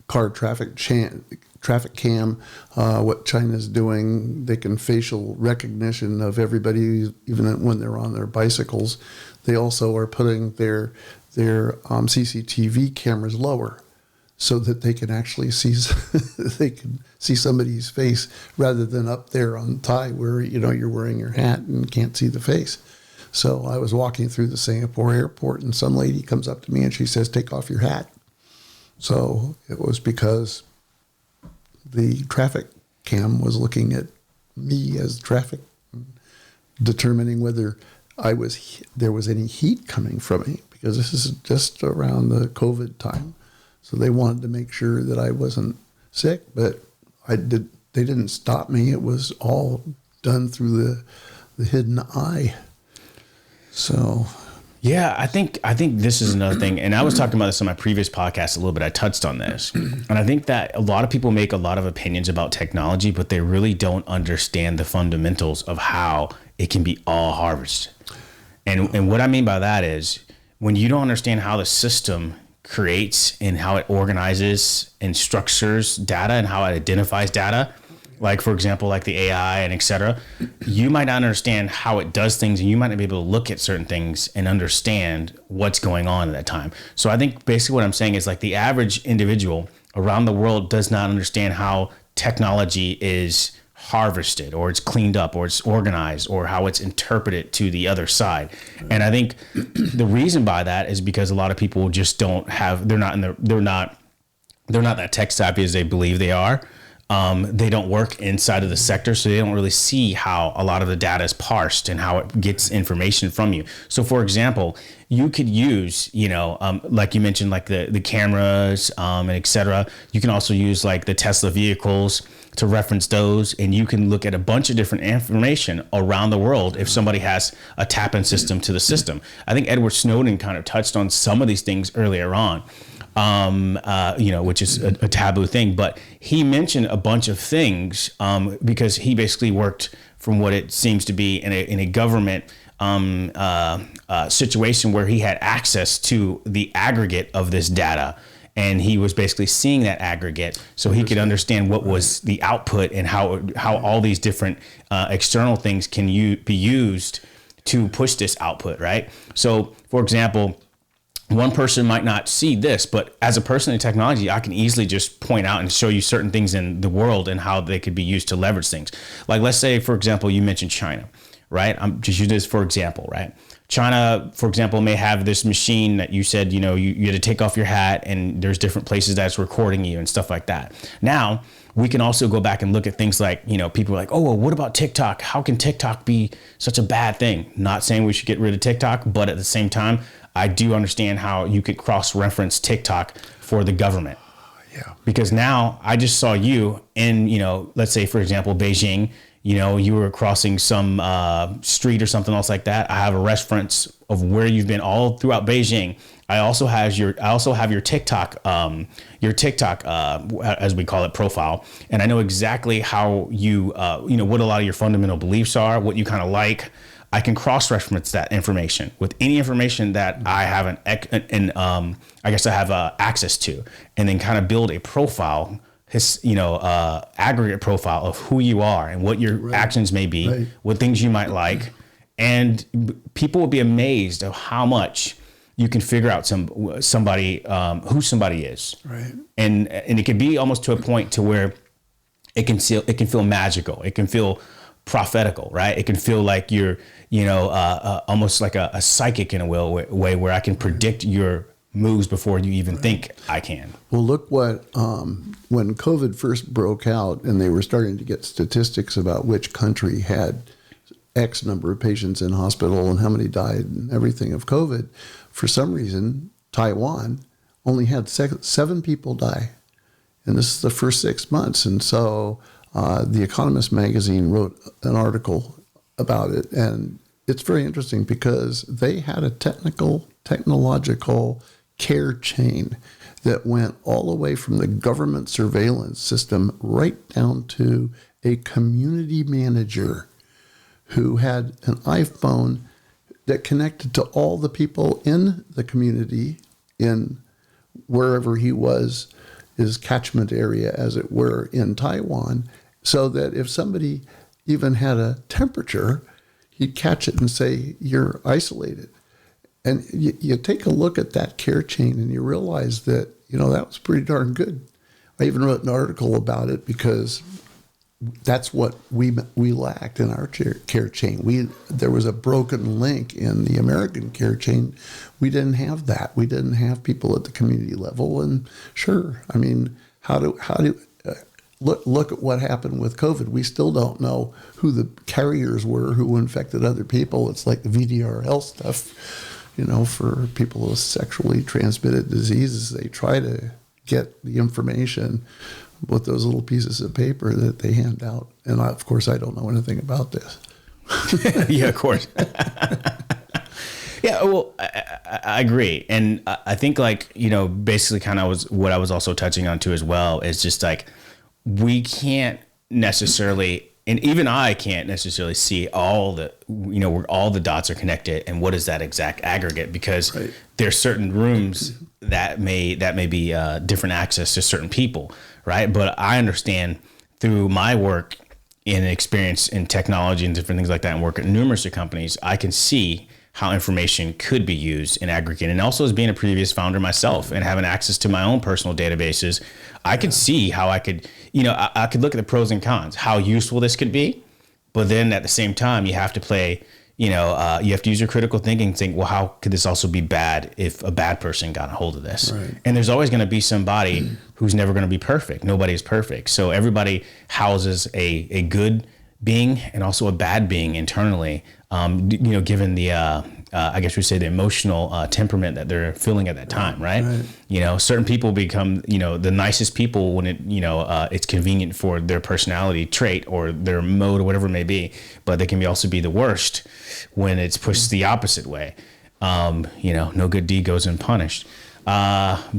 car traffic cam, what China's doing, they can facial recognition of everybody, even when they're on their bicycles. They also are putting their CCTV cameras lower, so that they can actually see somebody's face rather than up there on tie where you're wearing your hat and can't see the face. So I was walking through the Singapore airport, and some lady comes up to me and she says, "Take off your hat." So it was because the traffic cam was looking at me as traffic, determining whether there was any heat coming from me, because this is just around the COVID time. So they wanted to make sure that I wasn't sick, but they didn't stop me. It was all done through the hidden eye. So, yeah, I think this is another thing. And I was talking about this on my previous podcast a little bit. I touched on this. And I think that a lot of people make a lot of opinions about technology, but they really don't understand the fundamentals of how it can be all harvested. And what I mean by that is, when you don't understand how the system creates and how it organizes and structures data and how it identifies data, like, for example, like the AI and et cetera, you might not understand how it does things, and you might not be able to look at certain things and understand what's going on at that time. So I think basically what I'm saying is, like, the average individual around the world does not understand how technology is harvested, or it's cleaned up, or it's organized, or how it's interpreted to the other side. And I think the reason by that is because a lot of people just don't have, they're not that tech savvy as they believe they are. They don't work inside of the sector, so they don't really see how a lot of the data is parsed and how it gets information from you. So, for example, you could use, like you mentioned, like the cameras and et cetera. You can also use like the Tesla vehicles to reference those, and you can look at a bunch of different information around the world if somebody has a tap-in system to the system. I think Edward Snowden kind of touched on some of these things earlier on. Which is a taboo thing, but he mentioned a bunch of things because he basically worked, from what it seems to be, in a government situation where he had access to the aggregate of this data, and he was basically seeing that aggregate so he could understand what was the output and how all these different external things can be used to push this output, right? So, for example, one person might not see this, but as a person in technology, I can easily just point out and show you certain things in the world and how they could be used to leverage things. Like, let's say, for example, you mentioned China, right? I'm just using this for example, right? China, for example, may have this machine that you said, you had to take off your hat, and there's different places that's recording you and stuff like that. Now, we can also go back and look at things like, people are like, oh, well, what about TikTok? How can TikTok be such a bad thing? Not saying we should get rid of TikTok, but at the same time, I do understand how you could cross-reference TikTok for the government. Yeah. Because now I just saw you in, let's say, for example, Beijing, you were crossing some street or something else like that. I have a reference of where you've been all throughout Beijing. I also have your TikTok, as we call it, profile. And I know exactly how you, what a lot of your fundamental beliefs are, what you kind of like. I can cross-reference that information with any information that I have access to, and then kind of build a profile, aggregate profile of who you are and what your actions may be, what things you might like, and people will be amazed of how much you can figure out somebody who somebody is, right? And it can be almost to a point to where it can feel magical, it can feel prophetical, right? It can feel like you're, almost like a psychic in a way where I can predict your moves before you even think I can. Well, look what, when COVID first broke out and they were starting to get statistics about which country had X number of patients in hospital and how many died and everything of COVID, for some reason, Taiwan only had 7 people die. And this is the first 6 months. And so The Economist magazine wrote an article about it, and it's very interesting because they had a technological care chain that went all the way from the government surveillance system right down to a community manager who had an iPhone that connected to all the people in the community in wherever he was, his catchment area, as it were, in Taiwan, so that if somebody even had a temperature, he'd catch it and say, you're isolated. And you take a look at that care chain and you realize that, that was pretty darn good. I even wrote an article about it because that's what we lacked in our care chain. There was a broken link in the American care chain. We didn't have that. We didn't have people at the community level. And sure, I mean, how do look at what happened with COVID? We still don't know who the carriers were who infected other people. It's like the VDRL stuff, for people with sexually transmitted diseases. They try to get the information with those little pieces of paper that they hand out. And of course, I don't know anything about this. Yeah, of course. Yeah, well, I agree. And I think basically kind of what I was also touching on too as well is just like, we can't necessarily, and even I can't necessarily see all the, where all the dots are connected and what is that exact aggregate, because right. There's certain rooms that may be different access to certain people, right? But I understand through my work and experience in technology and different things like that and work at numerous companies, I can see how information could be used in aggregate. And also as being a previous founder myself and having access to my own personal databases, I could see how I could, I could look at the pros and cons, how useful this could be. But then at the same time, you have to play, you have to use your critical thinking and think, well, how could this also be bad if a bad person got a hold of this? Right. And there's always going to be somebody who's never going to be perfect. Nobody is perfect. So everybody houses a good being and also a bad being internally, given the, I guess we say the emotional temperament that they're feeling at that time, right? Certain people become, the nicest people when it's convenient for their personality trait or their mode or whatever it may be, but they can also be the worst when it's pushed the opposite way. No good deed goes unpunished. Let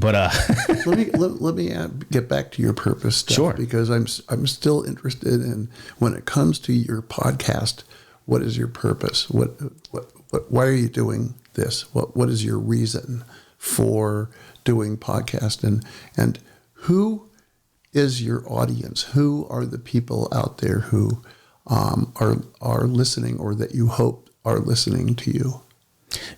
me get back to your purpose stuff, sure. Because I'm still interested in, when it comes to your podcast, what is your purpose? Why are you doing this? What is your reason for doing podcast? And who is your audience? Who are the people out there who are listening, or that you hope are listening to you?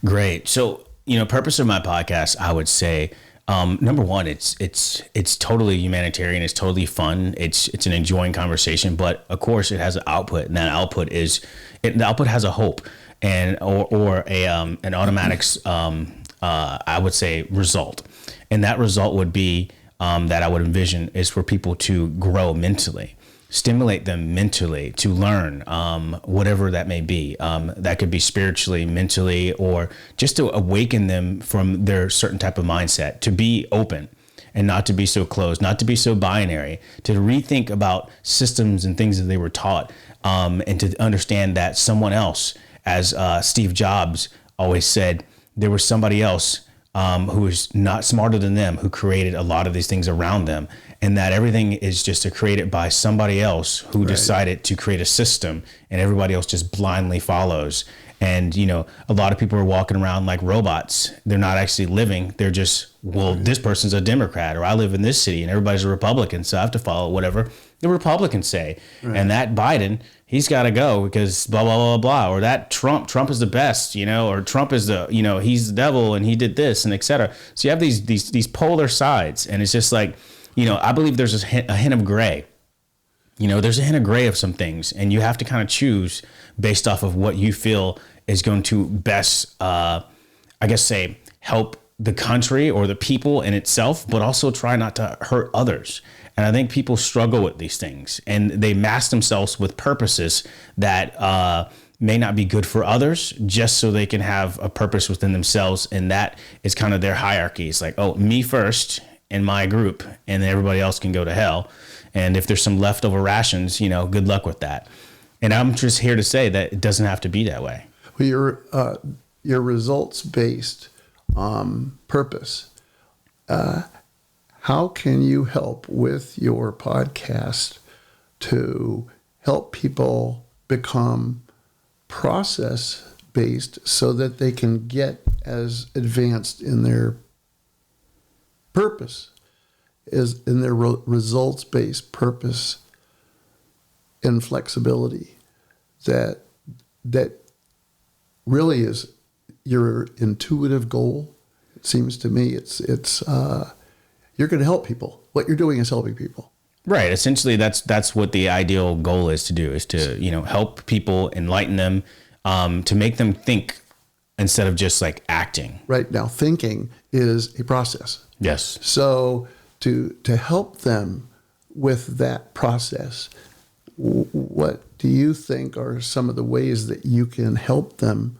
Great. So, purpose of my podcast, I would say, number one, it's totally humanitarian. It's totally fun. It's an enjoying conversation, but of course it has an output, and that output the output has a hope and, or an automatic, I would say, result. And that result would be, that I would envision is for people to grow mentally, stimulate them mentally to learn, whatever that may be. That could be spiritually, mentally, or just to awaken them from their certain type of mindset, to be open and not to be so closed, not to be so binary, to rethink about systems and things that they were taught, and to understand that someone else, as Steve Jobs always said, there was somebody else who is not smarter than them, who created a lot of these things around them, and that everything is just created by somebody else who decided to create a system, and everybody else just blindly follows. And, a lot of people are walking around like robots. They're not actually living. They're just, this person's a Democrat, or I live in this city and everybody's a Republican, so I have to follow whatever the Republicans say. Right. And that Biden, he's got to go because blah, blah, blah, blah. Or that Trump is the best, or Trump is the, he's the devil and he did this and et cetera. So you have these polar sides, and it's just like, I believe there's a hint of gray. There's a hint of gray of some things, and you have to kind of choose based off of what you feel is going to best, help the country or the people in itself, but also try not to hurt others. And I think people struggle with these things, and they mask themselves with purposes that may not be good for others, just so they can have a purpose within themselves. And that is kind of their hierarchy. It's like, oh, me first in my group, and then everybody else can go to hell. And if there's some leftover rations, good luck with that. And I'm just here to say that it doesn't have to be that way. Well, you're results based. purpose. How can you help with your podcast to help people become process-based so that they can get as advanced in their purpose, is in their results-based purpose and flexibility that really is your intuitive goal? It seems to me it's you're going to help people. What you're doing is helping people. Right. Essentially, that's what the ideal goal is to do, is to, help people, enlighten them, to make them think instead of just like acting. Right. Now, thinking is a process. Yes. So to help them with that process, what do you think are some of the ways that you can help them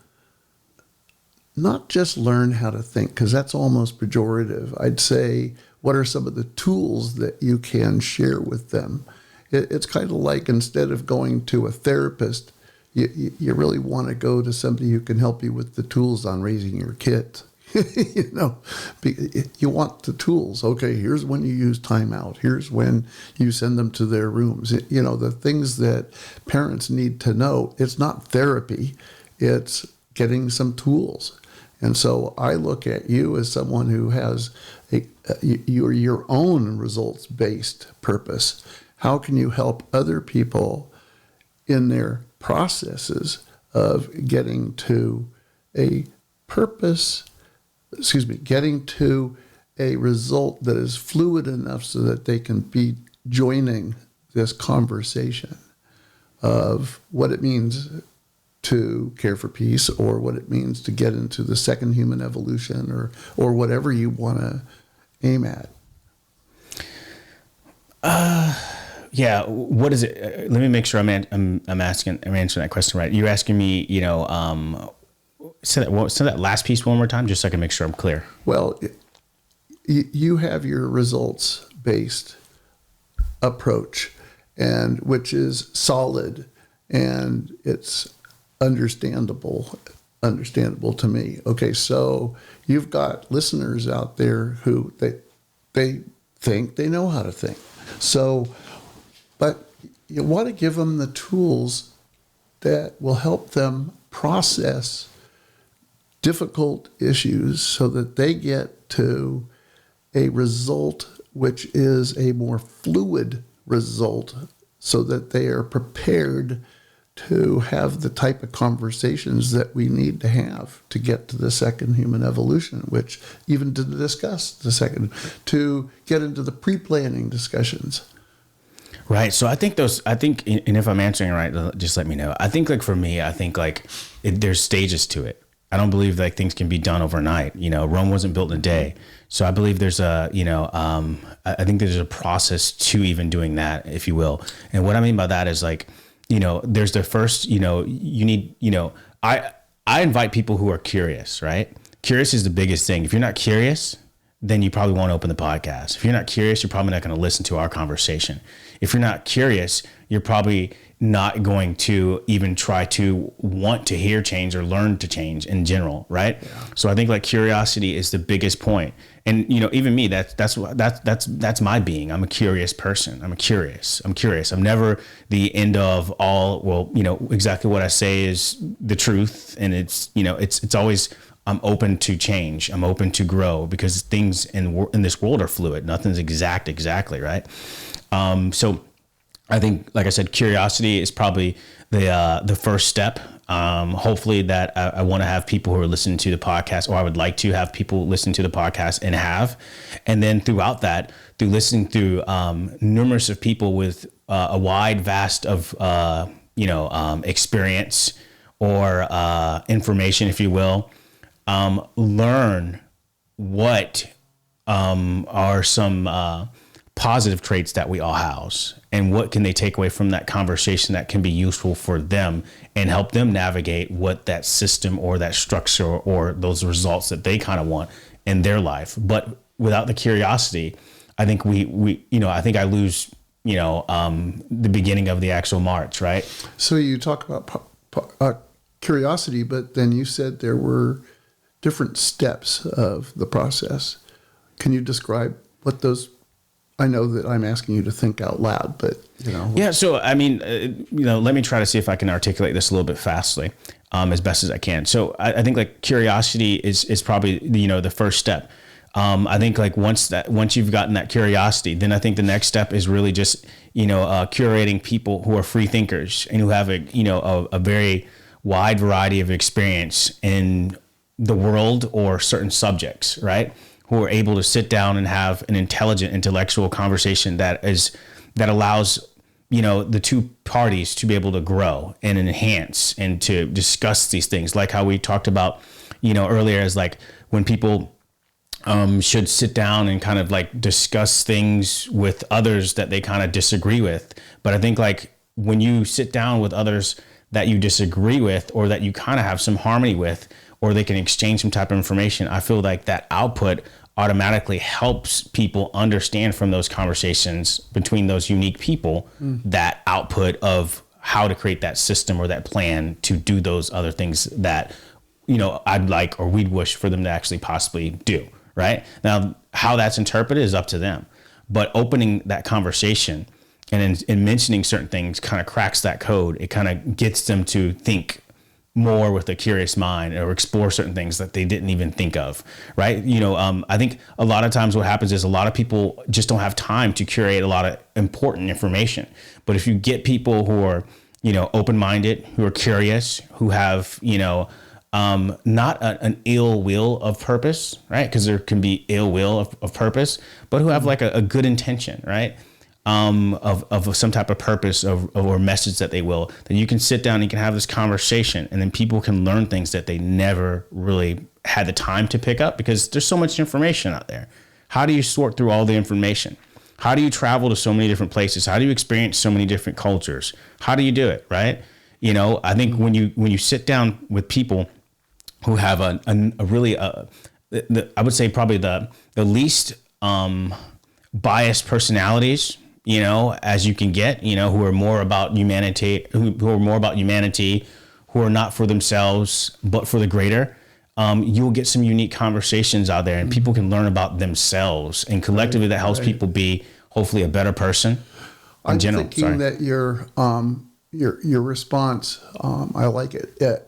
not just learn how to think, because that's almost pejorative. I'd say, what are some of the tools that you can share with them? It's kind of like, instead of going to a therapist, you really want to go to somebody who can help you with the tools on raising your kids. You want the tools. Okay, here's when you use timeout. Here's when you send them to their rooms. The things that parents need to know. It's not therapy. It's getting some tools. And so I look at you as someone who has your own results-based purpose. How can you help other people in their processes of getting to a purpose, getting to a result that is fluid enough so that they can be joining this conversation of what it means to care for peace, or what it means to get into the second human evolution, or whatever you want to aim at. Yeah. What is it? Let me make sure I'm answering that question right. You're asking me, say that last piece one more time, just so I can make sure I'm clear. Well, you have your results-based approach, and which is solid, and it's understandable to me. Okay, so you've got listeners out there who they think they know how to think. So, but you want to give them the tools that will help them process difficult issues so that they get to a result which is a more fluid result, so that they are prepared to have the type of conversations that we need to have to get to the second human evolution, which even to discuss the second, to get into the pre-planning discussions. Right. So I think, and if I'm answering right, just let me know. I think, like, for me, there's stages to it. I don't believe like things can be done overnight. Rome wasn't built in a day. So I believe there's I think there's a process to even doing that, if you will. And what I mean by that is, like, there's the first, you need, I invite people who are curious, right? Curious is the biggest thing. If you're not curious, then you probably won't open the podcast. If you're not curious, you're probably not going to listen to our conversation. If you're not curious, you're probably not going to even try to want to hear change or learn to change in general, right? Yeah. So I think, like, curiosity is the biggest point. And even me, that's my being. I'm a curious person. I'm curious. I'm never the end of all. Well, exactly what I say is the truth, and it's always, I'm open to change. I'm open to grow, because things in this world are fluid. Nothing's exactly right. So I think, like I said, curiosity is probably the first step. Hopefully that I want to have people who are listening to the podcast, or I would like to have people listen to the podcast and then throughout that, through listening to numerous of people with a wide vast of experience or information, if you will, learn what are some positive traits that we all house, and what can they take away from that conversation that can be useful for them and help them navigate what that system or that structure or those results that they kind of want in their life. But without the curiosity, I think I think I lose, the beginning of the actual march, right? So you talk about curiosity, but then you said there were different steps of the process. Can you describe what those? I know that I'm asking you to think out loud, but Yeah. So I mean, let me try to see if I can articulate this a little bit fastly, as best as I can. So I think like curiosity is probably the first step. I think like once you've gotten that curiosity, then I think the next step is really just curating people who are free thinkers and who have a very wide variety of experience in the world or certain subjects, right? Who are able to sit down and have an intelligent, intellectual conversation that allows the two parties to be able to grow and enhance and to discuss these things, like how we talked about earlier, as like when people should sit down and kind of like discuss things with others that they kind of disagree with. But I think like when you sit down with others that you disagree with, or that you kind of have some harmony with, or they can exchange some type of information, I feel like that output automatically helps people understand from those conversations between those unique people, that output of how to create that system or that plan to do those other things that, I'd like, or we'd wish for them to actually possibly do. Right now, how that's interpreted is up to them, but opening that conversation and in mentioning certain things kind of cracks that code. It kind of gets them to think more with a curious mind, or explore certain things that they didn't even think of, right? I think a lot of times what happens is a lot of people just don't have time to curate a lot of important information. But if you get people who are, open-minded, who are curious, who have, not an ill will of purpose, right? Because there can be ill will of purpose, but who have like a good intention, right? Of some type of purpose or message that they will, then you can sit down and you can have this conversation, and then people can learn things that they never really had the time to pick up, because there's so much information out there. How do you sort through all the information? How do you travel to so many different places? How do you experience so many different cultures? How do you do it, right? I think when you sit down with people who have a really, I would say probably the least biased personalities, as you can get, who are more about humanity, who are not for themselves, but for the greater, you'll get some unique conversations out there, and people can learn about themselves, and collectively that helps people be hopefully a better person in general. I'm thinking that your response, I like it.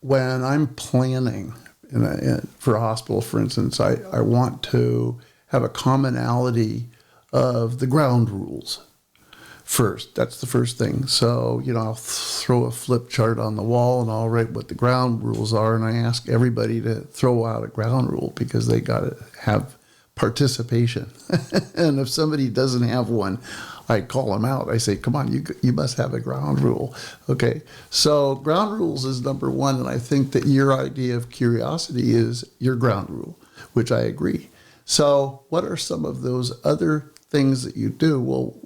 When I'm planning for a hospital, for instance, I want to have a commonality of the ground rules first. That's the first thing. So, I'll throw a flip chart on the wall and I'll write what the ground rules are. And I ask everybody to throw out a ground rule, because they got to have participation. And if somebody doesn't have one, I call them out. I say, come on, you must have a ground rule. Okay. So ground rules is number one. And I think that your idea of curiosity is your ground rule, which I agree. So what are some of those other things that you do? Well,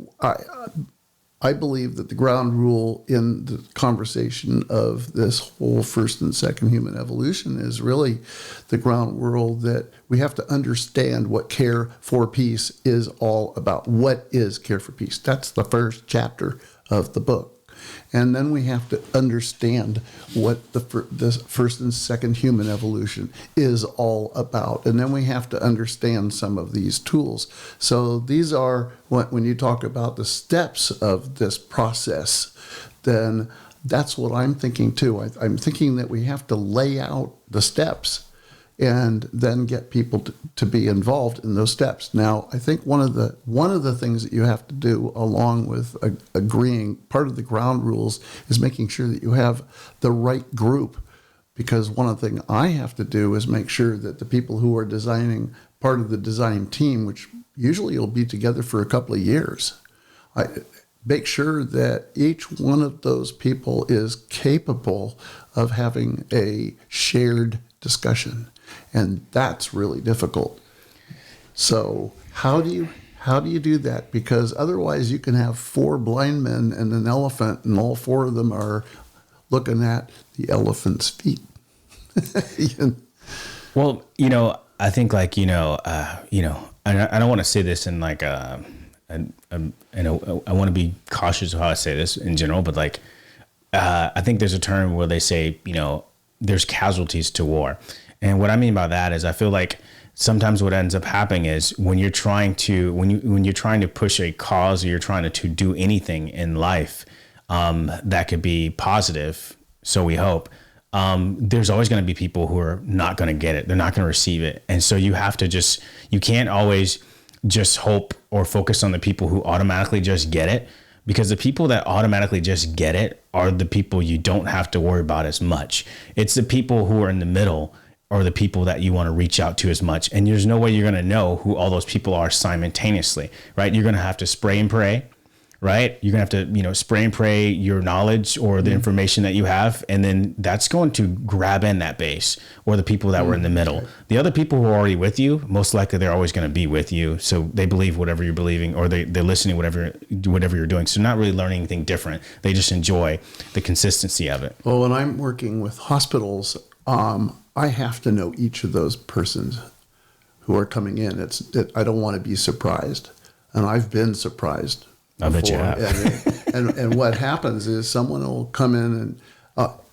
I believe that the ground rule in the conversation of this whole first and second human evolution is really the ground rule that we have to understand what care for peace is all about. What is care for peace? That's the first chapter of the book. And then we have to understand what the first and second human evolution is all about. And then we have to understand some of these tools. So these are, when you talk about the steps of this process, then that's what I'm thinking too. I'm thinking that we have to lay out the steps and then get people to be involved in those steps. Now, I think one of the things that you have to do, along with agreeing, part of the ground rules is making sure that you have the right group, because one of the things I have to do is make sure that the people who are designing, part of the design team, which usually will be together for a couple of years, I make sure that each one of those people is capable of having a shared discussion. And that's really difficult. So how do you do that? Because otherwise you can have 4 blind men and an elephant, and all 4 of them are looking at the elephant's feet. Well, I think like, I don't want to say this in like, I want to be cautious of how I say this in general, but like, I think there's a term where they say, there's casualties to war. And what I mean by that is I feel like sometimes what ends up happening is when you're trying to push a cause, or you're trying to do anything in life that could be positive, so we hope, there's always going to be people who are not going to get it. They're not going to receive it. And so you can't always just hope or focus on the people who automatically just get it, because the people that automatically just get it are the people you don't have to worry about as much. It's the people who are in the middle or the people that you want to reach out to as much. And there's no way you're going to know who all those people are simultaneously, right? You're going to have to spray and pray, right? You're going to have to, spray and pray your knowledge or the information that you have. And then that's going to grab in that base, or the people that were in the middle. Okay. The other people who are already with you, most likely they're always going to be with you. So they believe whatever you're believing, or they're listening whatever you're doing. So not really learning anything different. They just enjoy the consistency of it. Well, when I'm working with hospitals, I have to know each of those persons who are coming in. I don't want to be surprised. And I've been surprised. I bet you have. And what happens is someone will come in and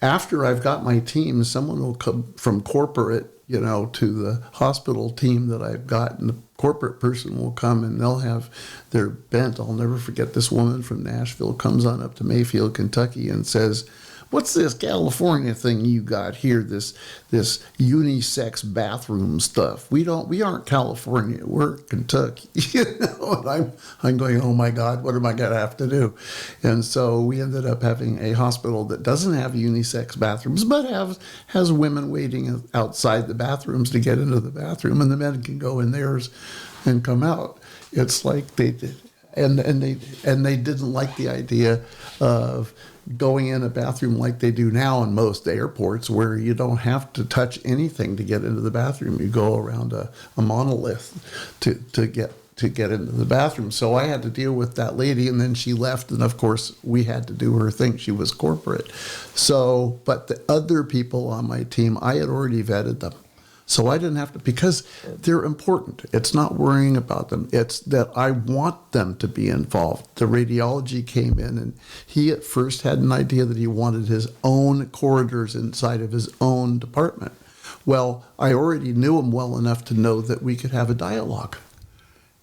after I've got my team, someone will come from corporate, to the hospital team that I've got, and the corporate person will come and they'll have their bent. I'll never forget this woman from Nashville comes on up to Mayfield, Kentucky and says, "What's this California thing you got here? This unisex bathroom stuff. We aren't California. We're Kentucky." And I'm going, "Oh my God, what am I gonna have to do?" And so we ended up having a hospital that doesn't have unisex bathrooms, but has women waiting outside the bathrooms to get into the bathroom, and the men can go in theirs and come out. It's like they did, and they didn't like the idea of going in a bathroom like they do now in most airports, where you don't have to touch anything to get into the bathroom. You go around a monolith to get into the bathroom. So I had to deal with that lady, and then she left, and of course we had to do her thing. She was corporate. So, but the other people on my team, I had already vetted them. So I didn't have to, because they're important. It's not worrying about them. It's that I want them to be involved. The radiology came in, and he at first had an idea that he wanted his own corridors inside of his own department. Well, I already knew him well enough to know that we could have a dialogue.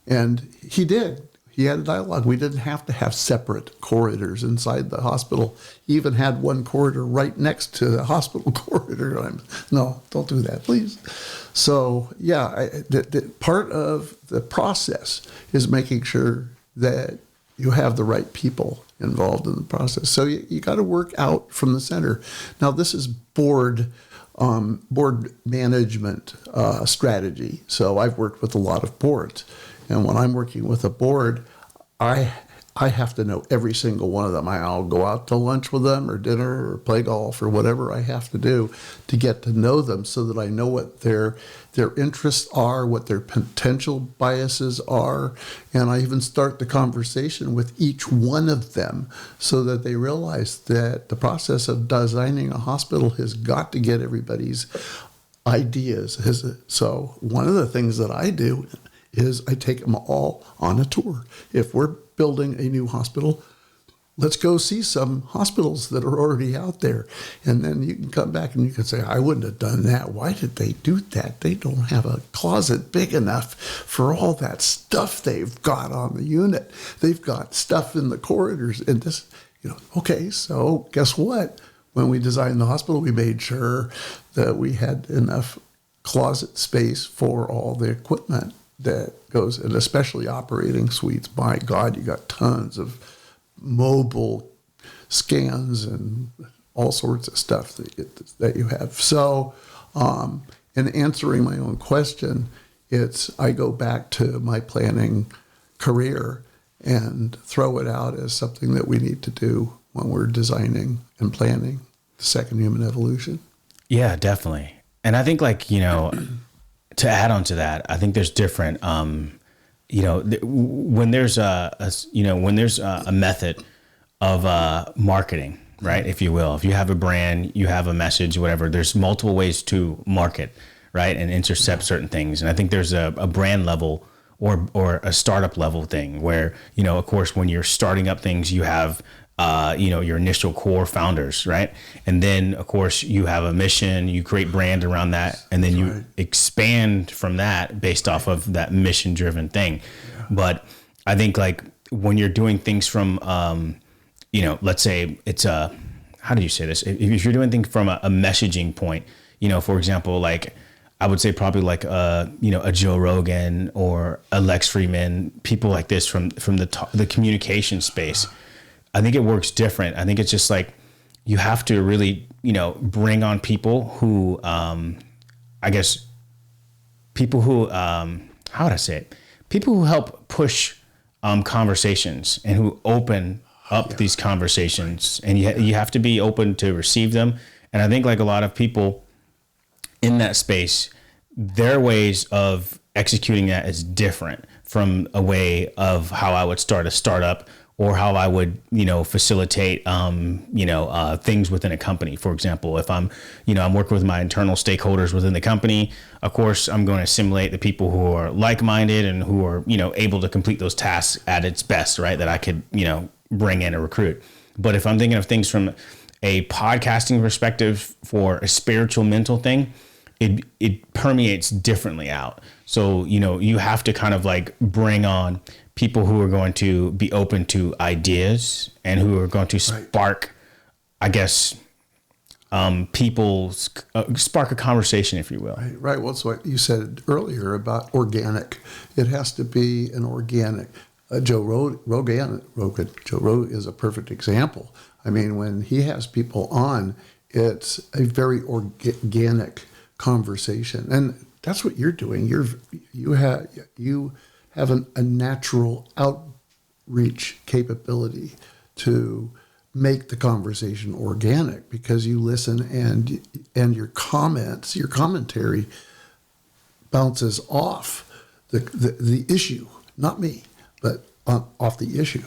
And he did. He had a dialogue. We didn't have to have separate corridors inside the hospital. He even had one corridor right next to the hospital corridor. No, don't do that, please. So, yeah, part of the process is making sure that you have the right people involved in the process. So you got to work out from the center. Now, this is board management strategy. So I've worked with a lot of boards. And when I'm working with a board, I have to know every single one of them. I'll go out to lunch with them or dinner or play golf or whatever I have to do to get to know them, so that I know what their interests are, what their potential biases are. And I even start the conversation with each one of them, so that they realize that the process of designing a hospital has got to get everybody's ideas. So one of the things that I do is I take them all on a tour. If we're building a new hospital, let's go see some hospitals that are already out there. And then you can come back and you can say, "I wouldn't have done that. Why did they do that? They don't have a closet big enough for all that stuff they've got on the unit. They've got stuff in the corridors." And this, okay, so guess what? When we designed the hospital, we made sure that we had enough closet space for all the equipment that goes, and especially operating suites. My God, you got tons of mobile scans and all sorts of stuff that you have. So, in answering my own question, I go back to my planning career and throw it out as something that we need to do when we're designing and planning the second human evolution. Yeah, definitely. And I think, to add on to that, I think there's different, when there's a method of marketing, right? If you will, if you have a brand, you have a message, whatever, there's multiple ways to market, right? And intercept certain things. And I think there's a brand level or a startup level thing where, of course, when you're starting up things, you have your initial core founders, right? And then, of course, you have a mission, you create brand around that, and then you expand from that based off of that mission-driven thing. Yeah. But I think, like, when you're doing things from, let's say it's how do you say this? If you're doing things from a messaging point, for example, like, I would say probably like a Joe Rogan or a Lex Fridman, people like this from the communication space. I think it works different. I think it's just like you have to really, bring on people who, how would I say it? People who help push conversations and who open up these conversations, and you have to be open to receive them. And I think, like, a lot of people in that space, their ways of executing that is different from a way of how I would start a startup or how I would, facilitate, things within a company. For example, if I'm working with my internal stakeholders within the company, of course, I'm going to assimilate the people who are like-minded and who are, able to complete those tasks at its best, right? That I could, bring in a recruit. But if I'm thinking of things from a podcasting perspective for a spiritual mental thing, it permeates differently out. So, you have to kind of like bring on people who are going to be open to ideas and who are going to spark, I guess, spark a conversation, if you will. Right. Well, it's what you said earlier about organic. It has to be an organic. Joe Rogan is a perfect example. I mean, when he has people on, it's a very organic conversation, and that's what you're doing. You have a natural outreach capability to make the conversation organic because you listen and your commentary bounces off the issue, not me, but off the issue,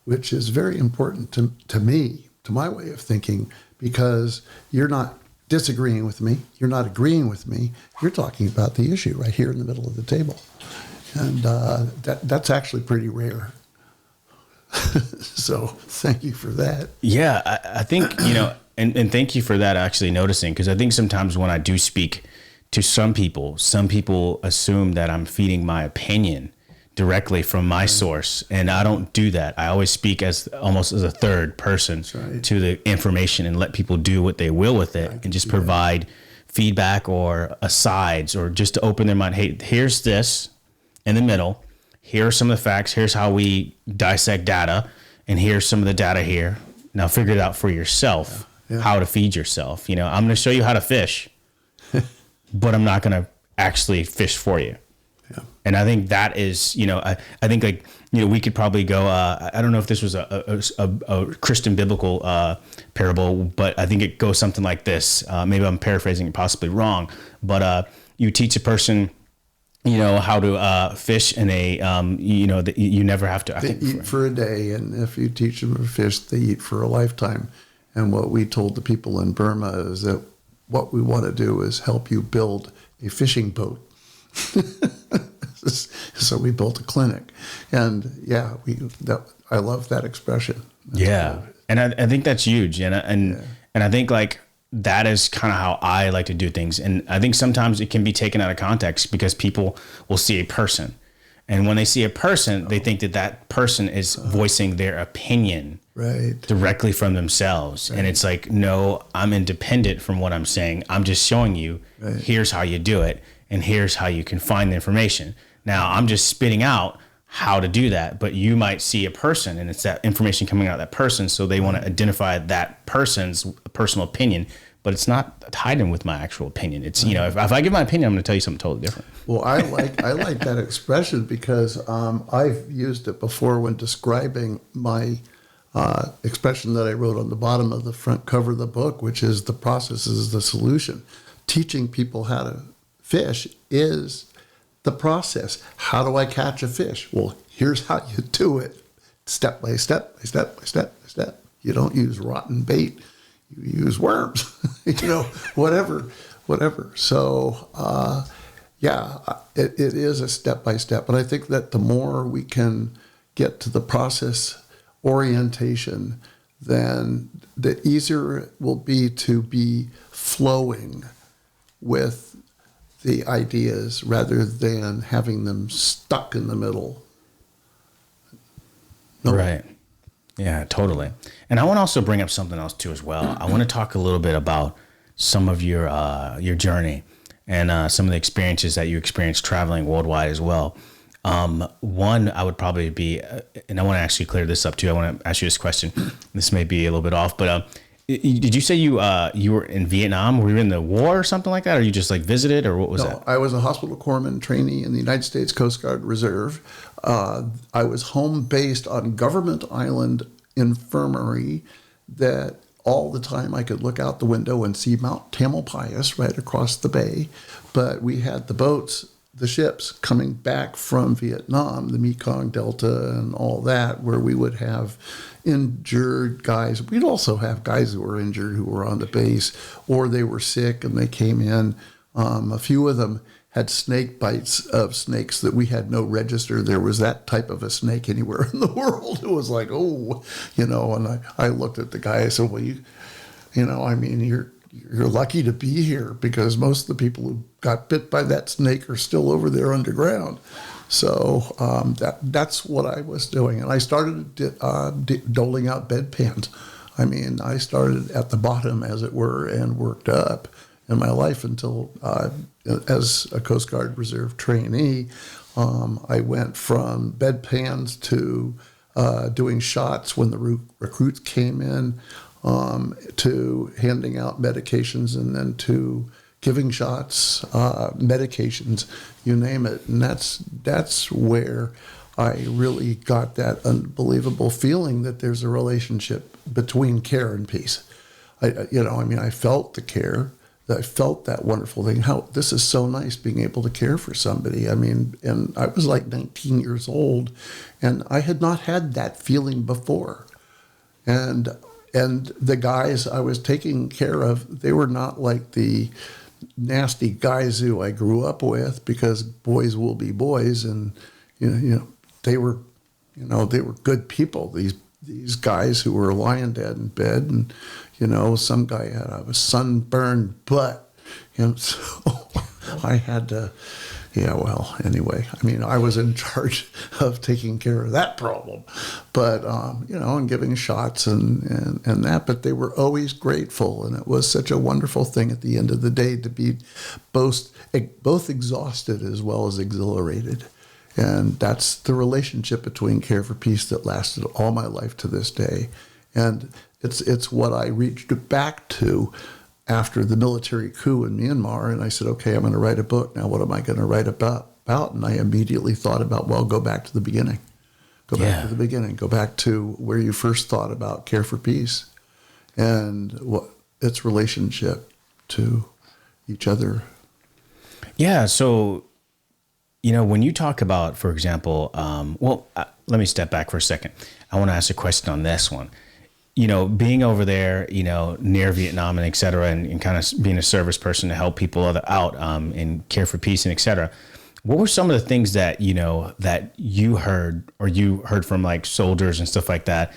which is very important to me, to my way of thinking, because you're not disagreeing with me, you're not agreeing with me, you're talking about the issue right here in the middle of the table. And that's actually pretty rare. So thank you for that. Yeah, I think, and thank you for that, actually noticing, because I think sometimes when I do speak to some people assume that I'm feeding my opinion directly from my source, and I don't do that. I always speak almost as a third person to the information and let people do what they will with it, and just provide feedback or asides, or just to open their mind. Hey, here's this in the middle. Here are some of the facts. Here's how we dissect data, and here's some of the data here. Now figure it out for yourself, how to feed yourself. I'm going to show you how to fish, but I'm not going to actually fish for you. Yeah. And I think that is, I think, like, we could probably go, I don't know if this was a Christian biblical parable, but I think it goes something like this. Maybe I'm paraphrasing it possibly wrong, but you teach a person, how to fish in you never have to. They eat for a day, and if you teach them to fish, they eat for a lifetime. And what we told the people in Burma is that what we want to do is help you build a fishing boat. So we built a clinic, and I love that expression. And I think that's huge, and I think, like, that is kind of how I like to do things. And I think sometimes it can be taken out of context because people will see a person, and when they see a person, they think that person is voicing their opinion directly from themselves. And it's like, no, I'm independent from what I'm saying. I'm just showing you, here's how you do it, and here's how you can find the information. Now, I'm just spitting out how to do that, but you might see a person, and it's that information coming out of that person, so they want to identify that person's personal opinion, but it's not tied in with my actual opinion. It's, if I give my opinion, I'm going to tell you something totally different. Well, I like that expression because I've used it before when describing my expression that I wrote on the bottom of the front cover of the book, which is the process is the solution. Teaching people how to fish is the process. How do I catch a fish? Well, here's how you do it. Step by step, by step, by step, by step. You don't use rotten bait. You use worms, whatever. So, it is a step by step. But I think that the more we can get to the process orientation, then the easier it will be to be flowing with the ideas rather than having them stuck in the middle. No. Right. Yeah, totally. And I want to also bring up something else too as well. I want to talk a little bit about some of your journey and some of the experiences that you experienced traveling worldwide as well. One, I would probably be, and I want to actually clear this up too. I want to ask you this question. This may be a little bit off, but did you say you were in Vietnam? Were you in the war or something like that, or you just like visited, or what was that? I was a hospital corpsman trainee in the United States Coast Guard Reserve. I was home based on Government Island Infirmary that all the time I could look out the window and see Mount Tamalpais right across the bay. But we had the boats, the ships coming back from Vietnam, the Mekong Delta and all that, where we would have injured guys. We'd also have guys who were injured who were on the base, or they were sick and they came in. A few of them had snake bites of snakes that we had no register. There was that type of a snake anywhere in the world. It was like, oh, and I looked at the guy. I said, well, you're lucky to be here because most of the people who got bit by that snake are still over there underground. So that's what I was doing. And I started doling out bedpans. I mean, I started at the bottom, as it were, and worked up in my life until, as a Coast Guard Reserve trainee, I went from bedpans to doing shots when the recruits came in, to handing out medications, and then to giving shots, medications, you name it. And that's where I really got that unbelievable feeling that there's a relationship between care and peace. I felt the care. I felt that wonderful thing. How this is so nice being able to care for somebody. I mean, and I was like 19 years old, and I had not had that feeling before. And the guys I was taking care of, they were not like the nasty guys who I grew up with, because boys will be boys, and they were good people. These guys who were lying dead in bed, and some guy had a sunburned butt, so I had to. Yeah, well, anyway, I was in charge of taking care of that problem, but, and giving shots and that, but they were always grateful, and it was such a wonderful thing at the end of the day to be both exhausted as well as exhilarated. And that's the relationship between Care for Peace that lasted all my life to this day. And it's what I reached back to after the military coup in Myanmar, and I said, okay, I'm going to write a book. Now, what am I going to write about? And I immediately thought about, well, go back to the beginning. Go back to the beginning. Go back to where you first thought about Care for Peace and what its relationship to each other. Yeah, so, when you talk about, for example, let me step back for a second. I want to ask a question on this one. Being over there, near Vietnam and et cetera, and kind of being a service person to help people out and Care for Peace and et cetera. What were some of the things that, that you heard or you heard from like soldiers and stuff like that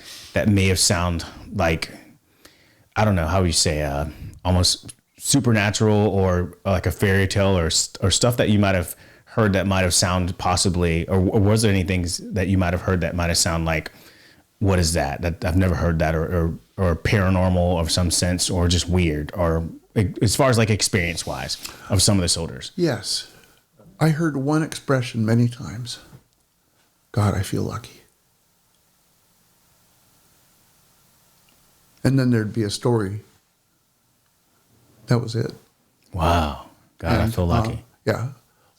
may have sound like, I don't know, how you say, almost supernatural or like a fairy tale or stuff that you might have heard that might have sound possibly, or was there any things that you might have heard that might have sound like, what is that? That I've never heard that, or paranormal of some sense, or just weird, or as far as like experience wise of some of the soldiers? Yes. I heard one expression many times. God, I feel lucky. And then there'd be a story. That was it. Wow. God, I feel lucky. Yeah.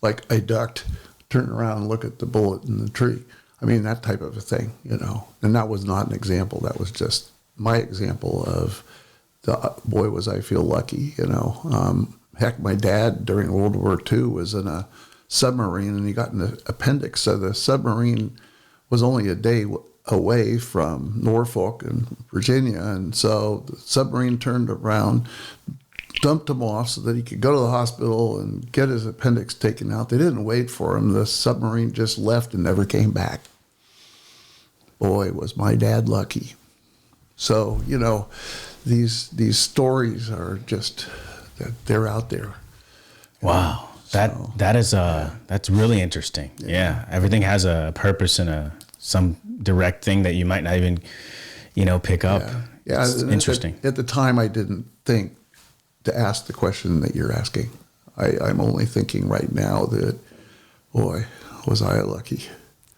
Like I ducked, turn around and look at the bullet in the tree. That type of a thing, and that was not an example. That was just my example of boy, was I feel lucky, Heck, my dad during World War II was in a submarine and he got an appendix. So the submarine was only a day away from Norfolk and Virginia. And so the submarine turned around, dumped him off so that he could go to the hospital and get his appendix taken out. They didn't wait for him. The submarine just left and never came back. Boy, was my dad lucky. So, these stories are just, they're out there. Wow. That's really interesting. Yeah. Everything has a purpose and some direct thing that you might not even, pick up. Yeah. It's interesting. At the time, I didn't think to ask the question that you're asking. I'm only thinking right now that, boy, was I lucky.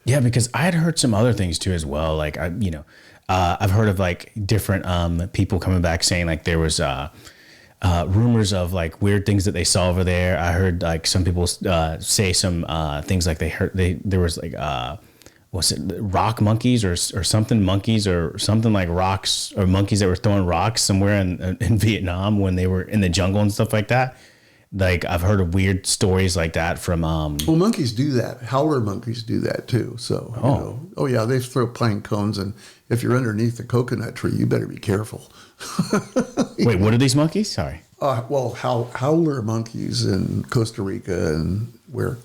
Yeah, because I had heard some other things too as well. Like I've heard of like different people coming back saying like there was rumors of like weird things that they saw over there. I heard like some people say some things like there was like was it rock monkeys or something, monkeys or something like rocks or monkeys that were throwing rocks somewhere in Vietnam when they were in the jungle and stuff like that. Like I've heard of weird stories like that from. Well, monkeys do that. Howler monkeys do that too. So, yeah, they throw pine cones, and if you're underneath a coconut tree, you better be careful. Wait, what are these monkeys? Sorry. Howler monkeys in Costa Rica and where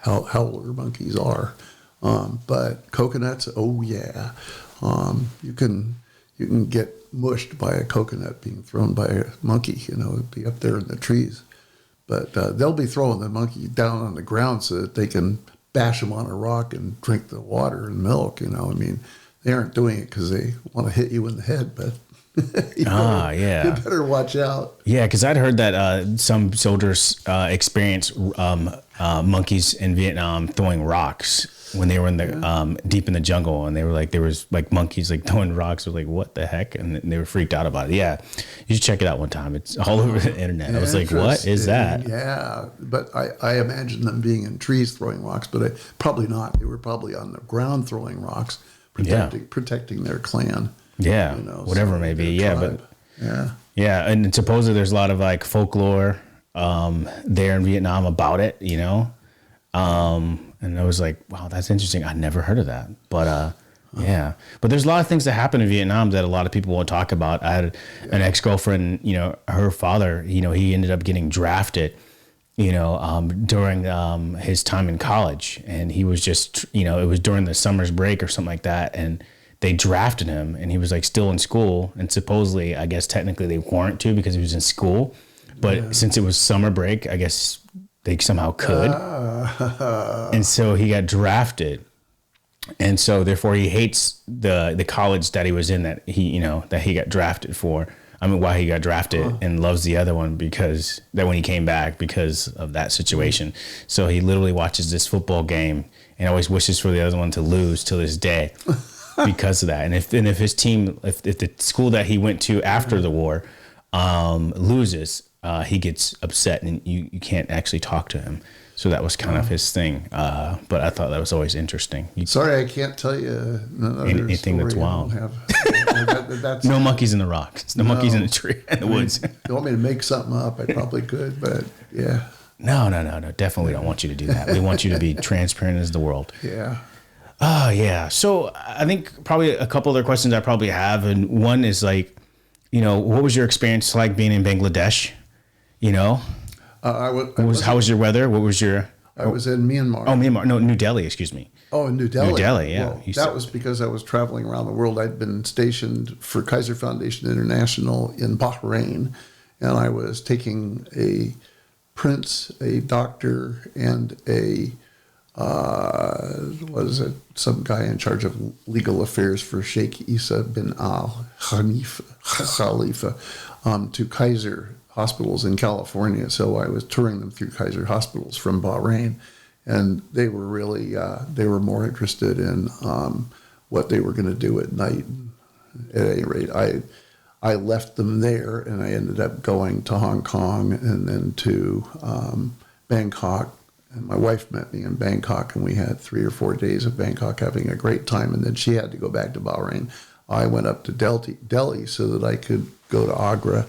howler monkeys are. But coconuts, oh yeah, you can get mushed by a coconut being thrown by a monkey. It'd be up there in the trees. But they'll be throwing the monkey down on the ground so that they can bash them on a rock and drink the water and milk. They aren't doing it because they want to hit you in the head, but you better watch out. Yeah, because I'd heard that some soldiers experienced monkeys in Vietnam throwing rocks when they were in the deep in the jungle, and they were like, there was like monkeys like throwing rocks. They're like, what the heck? And they were freaked out about it. Yeah, you should check it out one time. It's all over the internet. I was like, what is that? Yeah, but I imagine them being in trees throwing rocks, but probably not. They were probably on the ground throwing rocks, protecting their clan. Yeah, whatever it may be. Yeah, tribe. but yeah, and supposedly there's a lot of like folklore there in Vietnam about it. And I was like, wow, that's interesting. I never heard of that. But yeah. But there's a lot of things that happen in Vietnam that a lot of people won't talk about. I had an ex-girlfriend, her father, he ended up getting drafted, during his time in college. And he was just, it was during the summer's break or something like that. And they drafted him and he was like still in school. And supposedly, I guess technically they weren't to because he was in school. But since it was summer break, I guess they somehow could. And so he got drafted. And so therefore he hates the college that he was in that he got drafted for. Why he got drafted and loves the other one because that when he came back because of that situation. So he literally watches this football game and always wishes for the other one to lose till this day because of that. And if his team, if the school that he went to after the war loses, he gets upset and you can't actually talk to him. So that was kind of his thing. But I thought that was always interesting. Sorry, I can't tell you anything that's wild. That's no monkeys in the rocks. No monkeys in the tree in the woods. You want me to make something up? I probably could, but yeah. No. Definitely don't want you to do that. We want you to be transparent as the world. Yeah. Oh, yeah. So I think probably a couple other questions I probably have. And one is like, what was your experience like being in Bangladesh? How was your weather? What was your? I was in Myanmar. Oh, Myanmar. No, New Delhi. Excuse me. Oh, in New Delhi. New Delhi. Yeah. Well, that was because I was traveling around the world. I'd been stationed for Kaiser Foundation International in Bahrain, and I was taking a prince, a doctor, and some guy in charge of legal affairs for Sheikh Isa bin Al Khalifa to Kaiser hospitals in California. So I was touring them through Kaiser hospitals from Bahrain, and they were really they were more interested in what they were going to do at night. At any rate, I left them there, and I ended up going to Hong Kong and then to Bangkok. And my wife met me in Bangkok, and we had 3 or 4 days of Bangkok having a great time. And then she had to go back to Bahrain. I went up to Delhi so that I could go to Agra.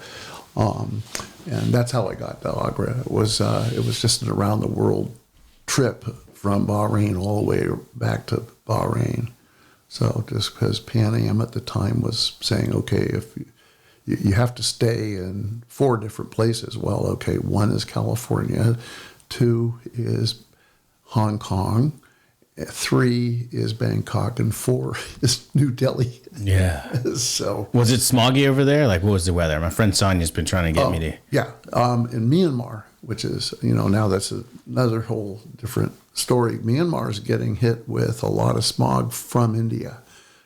And that's how I got to Agra. It was just an around the world trip from Bahrain all the way back to Bahrain. So just because Pan Am at the time was saying, okay, if you have to stay in 4 different places. Well, okay, 1 is California, 2 is Hong Kong, 3 is Bangkok, and 4 is New Delhi. Yeah. So Was it smoggy over there? Like, what was the weather? My friend Sonia's been trying to get me to. yeah, in Myanmar, which is, now that's another whole different story. Myanmar is getting hit with a lot of smog from India,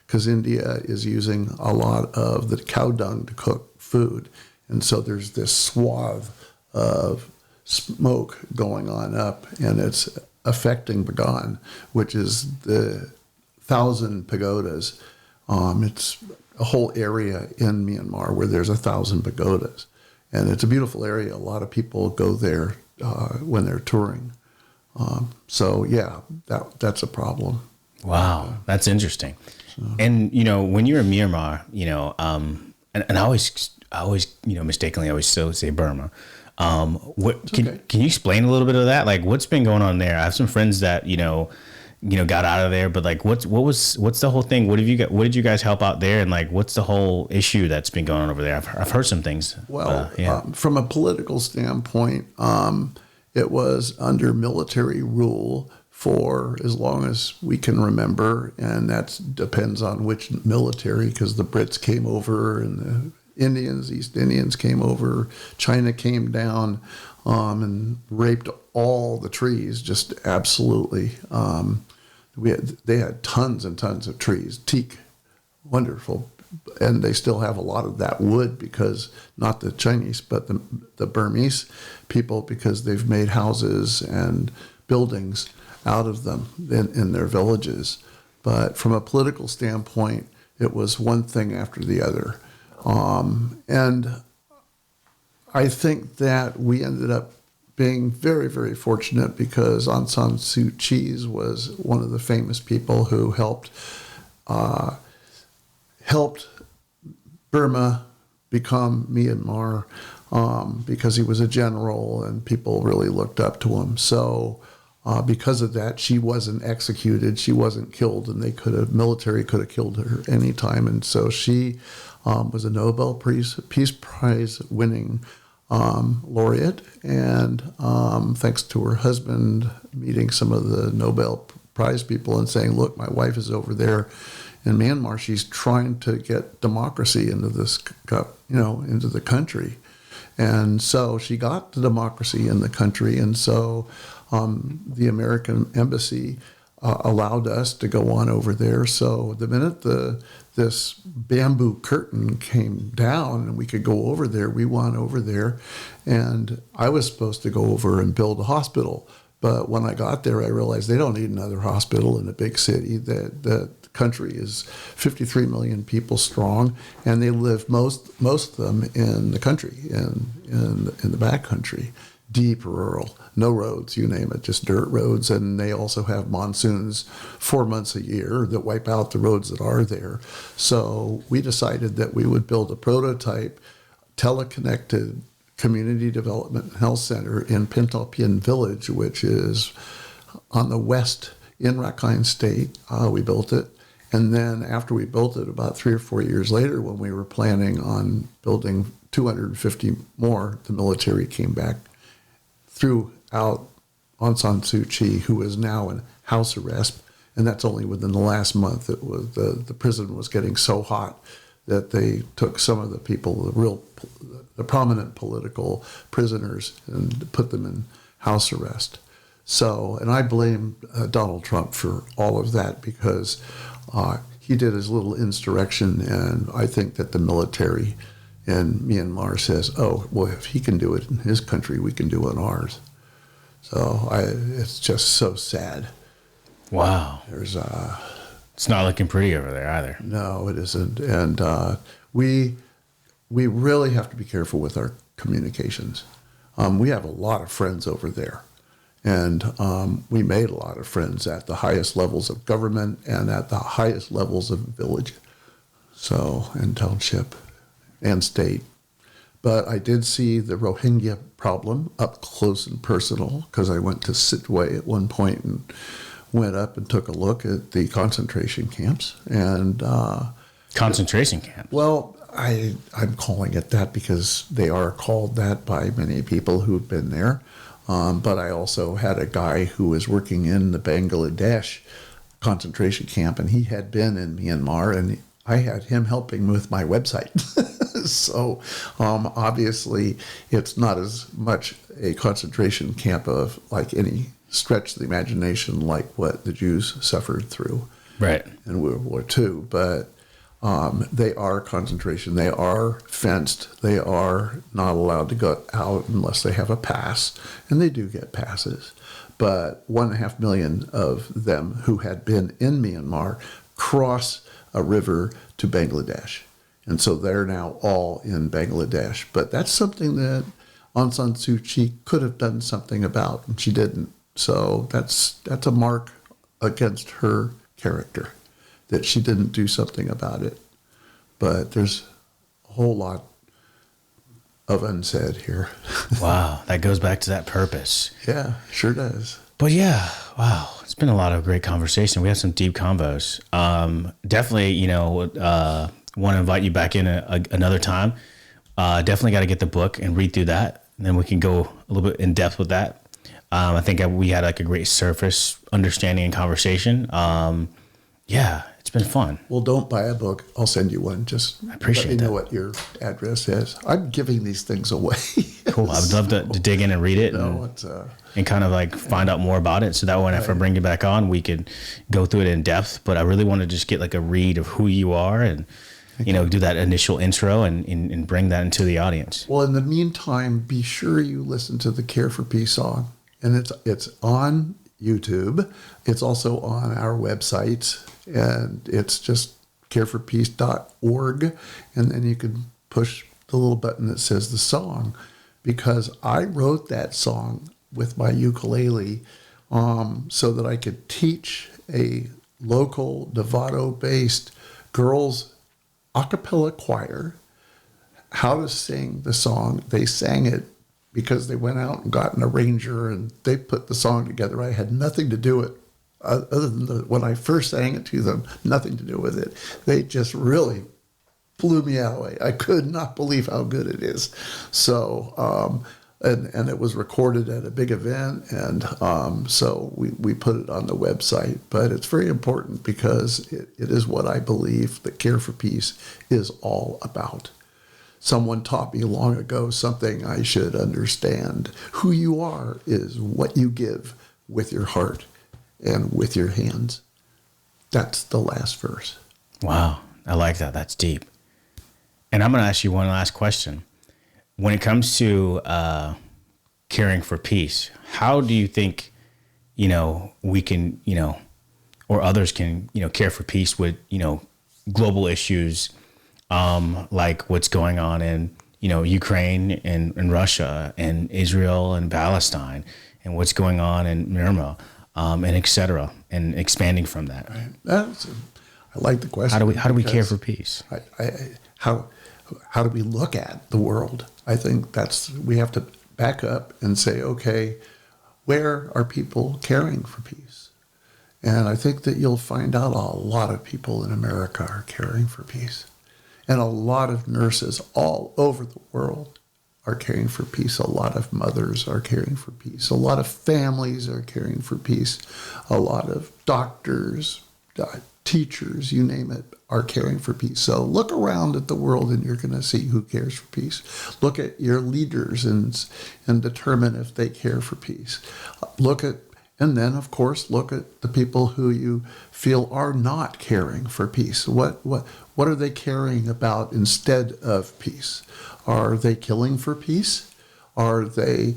because India is using a lot of the cow dung to cook food. And so there's this swath of smoke going on up, and it's affecting Bagan, which is the 1,000 pagodas. It's a whole area in Myanmar where there's 1,000 pagodas. And it's a beautiful area. A lot of people go there when they're touring. So, yeah, that's a problem. Wow, that's interesting. So. And, when you're in Myanmar, and I always, mistakenly always still say Burma. Can you explain a little bit of that? Like, what's been going on there? I have some friends that, got out of there, but like, what's the whole thing? What did you guys help out there? And like, what's the whole issue that's been going on over there? I've heard some things. Well, from a political standpoint, it was under military rule for as long as we can remember, and that depends on which military, because the Brits came over and the East Indians came over, China came down and raped all the trees, just absolutely. They had tons and tons of trees, teak, wonderful, and they still have a lot of that wood, because not the Chinese, but the Burmese people, because they've made houses and buildings out of them in their villages. But from a political standpoint, it was one thing after the other. And I think that we ended up being very, very fortunate, because Aung San Suu Kyi was one of the famous people who helped Burma become Myanmar, because he was a general and people really looked up to him. So because of that, she wasn't executed, she wasn't killed, and military could have killed her anytime. And so she was a Nobel Peace Prize winning laureate, and thanks to her husband meeting some of the Nobel Prize people and saying, look, my wife is over there in Myanmar, she's trying to get democracy into into the country. And so she got the democracy in the country, and so the American embassy allowed us to go on over there. So the minute this bamboo curtain came down and we could go over there, we went over there, and I was supposed to go over and build a hospital. But when I got there, I realized they don't need another hospital in a big city. The country is 53 million people strong, and they live most of them in the country, in the back country, deep rural, no roads, you name it, just dirt roads. And they also have monsoons 4 months a year that wipe out the roads that are there. So we decided that we would build a prototype teleconnected community development and health center in Pentalpian Village, which is on the west in Rakhine State. We built it. And then after we built it, about 3 or 4 years later, when we were planning on building 250 more, the military came back, threw out Aung San Suu Kyi, who is now in house arrest. And that's only within the last month. It was the prison was getting so hot that they took some of the people, the prominent political prisoners, and put them in house arrest. So, and I blame Donald Trump for all of that, because he did his little insurrection, and I think that the military in Myanmar says, oh, well, if he can do it in his country, we can do it in ours. So it's just so sad. Wow. It's not looking pretty over there either. No, it isn't. And we really have to be careful with our communications. We have a lot of friends over there. And we made a lot of friends at the highest levels of government and at the highest levels of village, and township and state. But I did see the Rohingya problem up close and personal, because I went to Sitwe at one point and went up and took a look at the concentration camps. And concentration camps? Well, I'm calling it that because they are called that by many people who've been there. But I also had a guy who was working in the Bangladesh concentration camp, and he had been in Myanmar, and I had him helping with my website. So obviously it's not as much a concentration camp of like any stretch of the imagination like what the Jews suffered through Right. in World War II, but they are concentration. They are fenced. They are not allowed to go out unless they have a pass, and they do get passes. But 1.5 million of them who had been in Myanmar cross a river to Bangladesh. And so they're now all in Bangladesh. But that's something that Aung San Suu Kyi could have done something about, and she didn't. So that's a mark against her character, that she didn't do something about it. But there's a whole lot of unsaid here. Wow. That goes back to that purpose. Yeah, sure does. But yeah, wow. It's been a lot of great conversation. We had some deep convos. Definitely, want to invite you back in another time. Definitely got to get the book and read through that. And then we can go a little bit in depth with that. I think we had like a great surface understanding and conversation. Yeah, it's been fun. Well, don't buy a book. I'll send you one. Just I appreciate let me that. know what your address is. I'm giving these things away. Cool. I would love to dig in and read it and kind of like find out more about it. So that when if I bring you back on, we could go through it in depth. But I really want to just get like a read of who you are and, do that initial intro and bring that into the audience. Well, in the meantime, be sure you listen to the Care for Peace song. And it's on YouTube. It's also on our website. And it's just careforpeace.org. And then you can push the little button that says the song. Because I wrote that song with my ukulele so that I could teach a local Novato-based girls a cappella choir how to sing the song. They sang it because they went out and got an arranger and they put the song together. I had nothing to do with it other than when I first sang it to them, nothing to do with it. They just really blew me away. I could not believe how good it is. So, and it was recorded at a big event, and so we put it on the website. But it's very important because it is what I believe that Care for Peace is all about. Someone taught me long ago something I should understand. Who you are is what you give with your heart and with your hands. That's the last verse. Wow. I like that. That's deep. And I'm going to ask you one last question. When it comes to caring for peace, how do you think, we can, or others can, care for peace with, global issues, like what's going on in, Ukraine and Russia and Israel and Palestine and what's going on in Myanmar, and et cetera, and expanding from that. Right. I like the question. How do we care for peace? How do we look at the world? I think we have to back up and say, okay, where are people caring for peace? And I think that you'll find out a lot of people in America are caring for peace. And a lot of nurses all over the world are caring for peace. A lot of mothers are caring for peace. A lot of families are caring for peace. A lot of doctors, teachers, you name it, are caring for peace. So look around at the world and you're going to see who cares for peace. Look at your leaders and determine if they care for peace. And then, of course, look at the people who you feel are not caring for peace. What are they caring about instead of peace? Are they killing for peace? Are they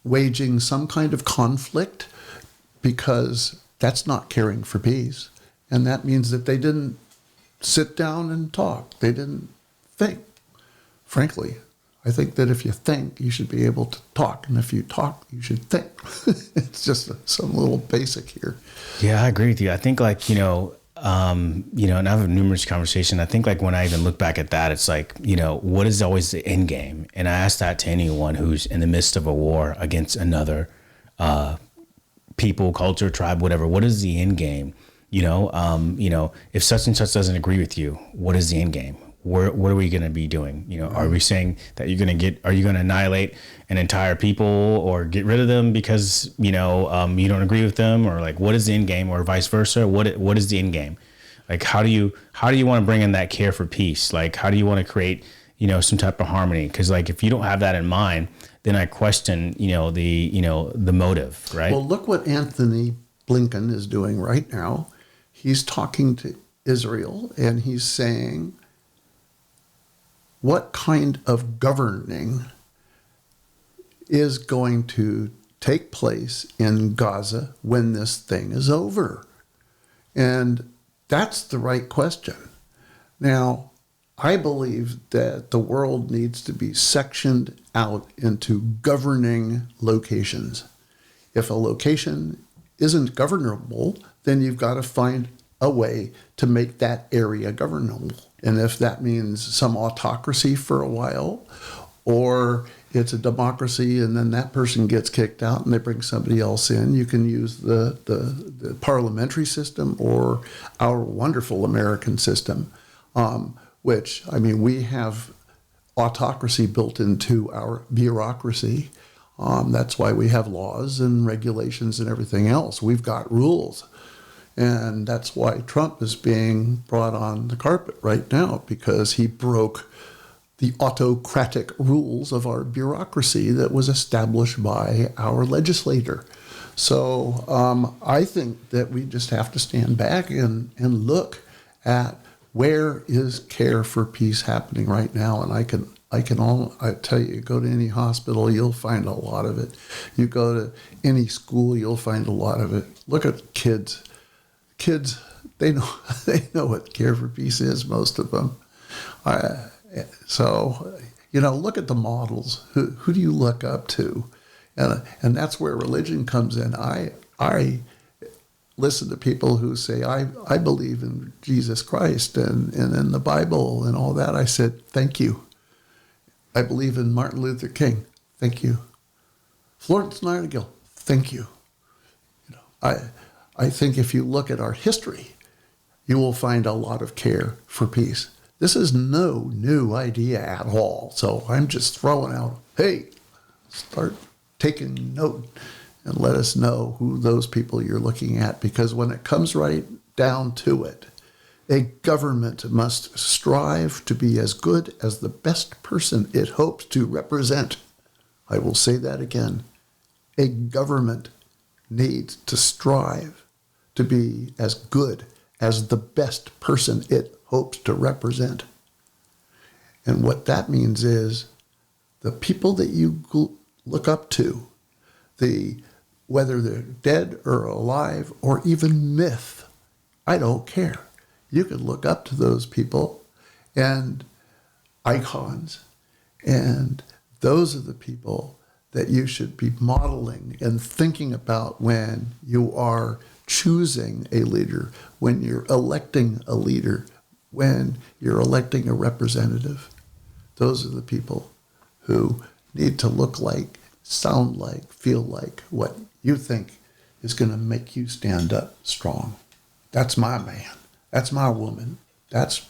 waging some kind of conflict? Because that's not caring for peace. And that means that they didn't sit down and talk. They didn't think. Frankly, I think that if you think, you should be able to talk. And if you talk, you should think. It's just some little basic here. Yeah, I agree with you. I think and I have numerous conversations. I think when I even look back at that, it's what is always the end game? And I ask that to anyone who's in the midst of a war against another people, culture, tribe, whatever. What is the end game? If such and such doesn't agree with you, what is the end game? what are we going to be doing? Are we saying that are you going to annihilate an entire people or get rid of them because, you don't agree with them, or like, what is the end game, or vice versa? What is the end game? Like, how do you want to bring in that care for peace? Like, how do you want to create, some type of harmony? Cause like, if you don't have that in mind, then I question, the motive, right? Well, look what Anthony Blinken is doing right now. He's talking to Israel and he's saying, what kind of governing is going to take place in Gaza when this thing is over? And that's the right question. Now, I believe that the world needs to be sectioned out into governing locations. If a location isn't governable, then you've got to find a way to make that area governable. And if that means some autocracy for a while, or it's a democracy and then that person gets kicked out and they bring somebody else in, you can use the parliamentary system or our wonderful American system, which, I mean, we have autocracy built into our bureaucracy. That's why we have laws and regulations and everything else. We've got rules. And that's why Trump is being brought on the carpet right now, because he broke the autocratic rules of our bureaucracy that was established by our legislator. So I think that we just have to stand back and look at where is care for peace happening right now. And I tell you, go to any hospital, you'll find a lot of it. You go to any school, you'll find a lot of it. Look at kids. Kids, they know what care for peace is, most of them. So, look at the models. Who do you look up to? And that's where religion comes in. I listen to people who say, I believe in Jesus Christ and in the Bible and all that. I said, thank you. I believe in Martin Luther King. Thank you. Florence Nightingale. Thank you. I think if you look at our history, you will find a lot of care for peace. This is no new idea at all. So I'm just throwing out, hey, start taking note and let us know who those people you're looking at. Because when it comes right down to it, a government must strive to be as good as the best person it hopes to represent. I will say that again. A government needs to strive to be as good as the best person it hopes to represent. And what that means is the people that you look up to, whether they're dead or alive or even myth, I don't care. You can look up to those people and icons, and those are the people that you should be modeling and thinking about when you are choosing a leader, when you're electing a leader, when you're electing a representative. Those are the people who need to look like, sound like, feel like what you think is going to make you stand up strong. That's my man. That's my woman. That's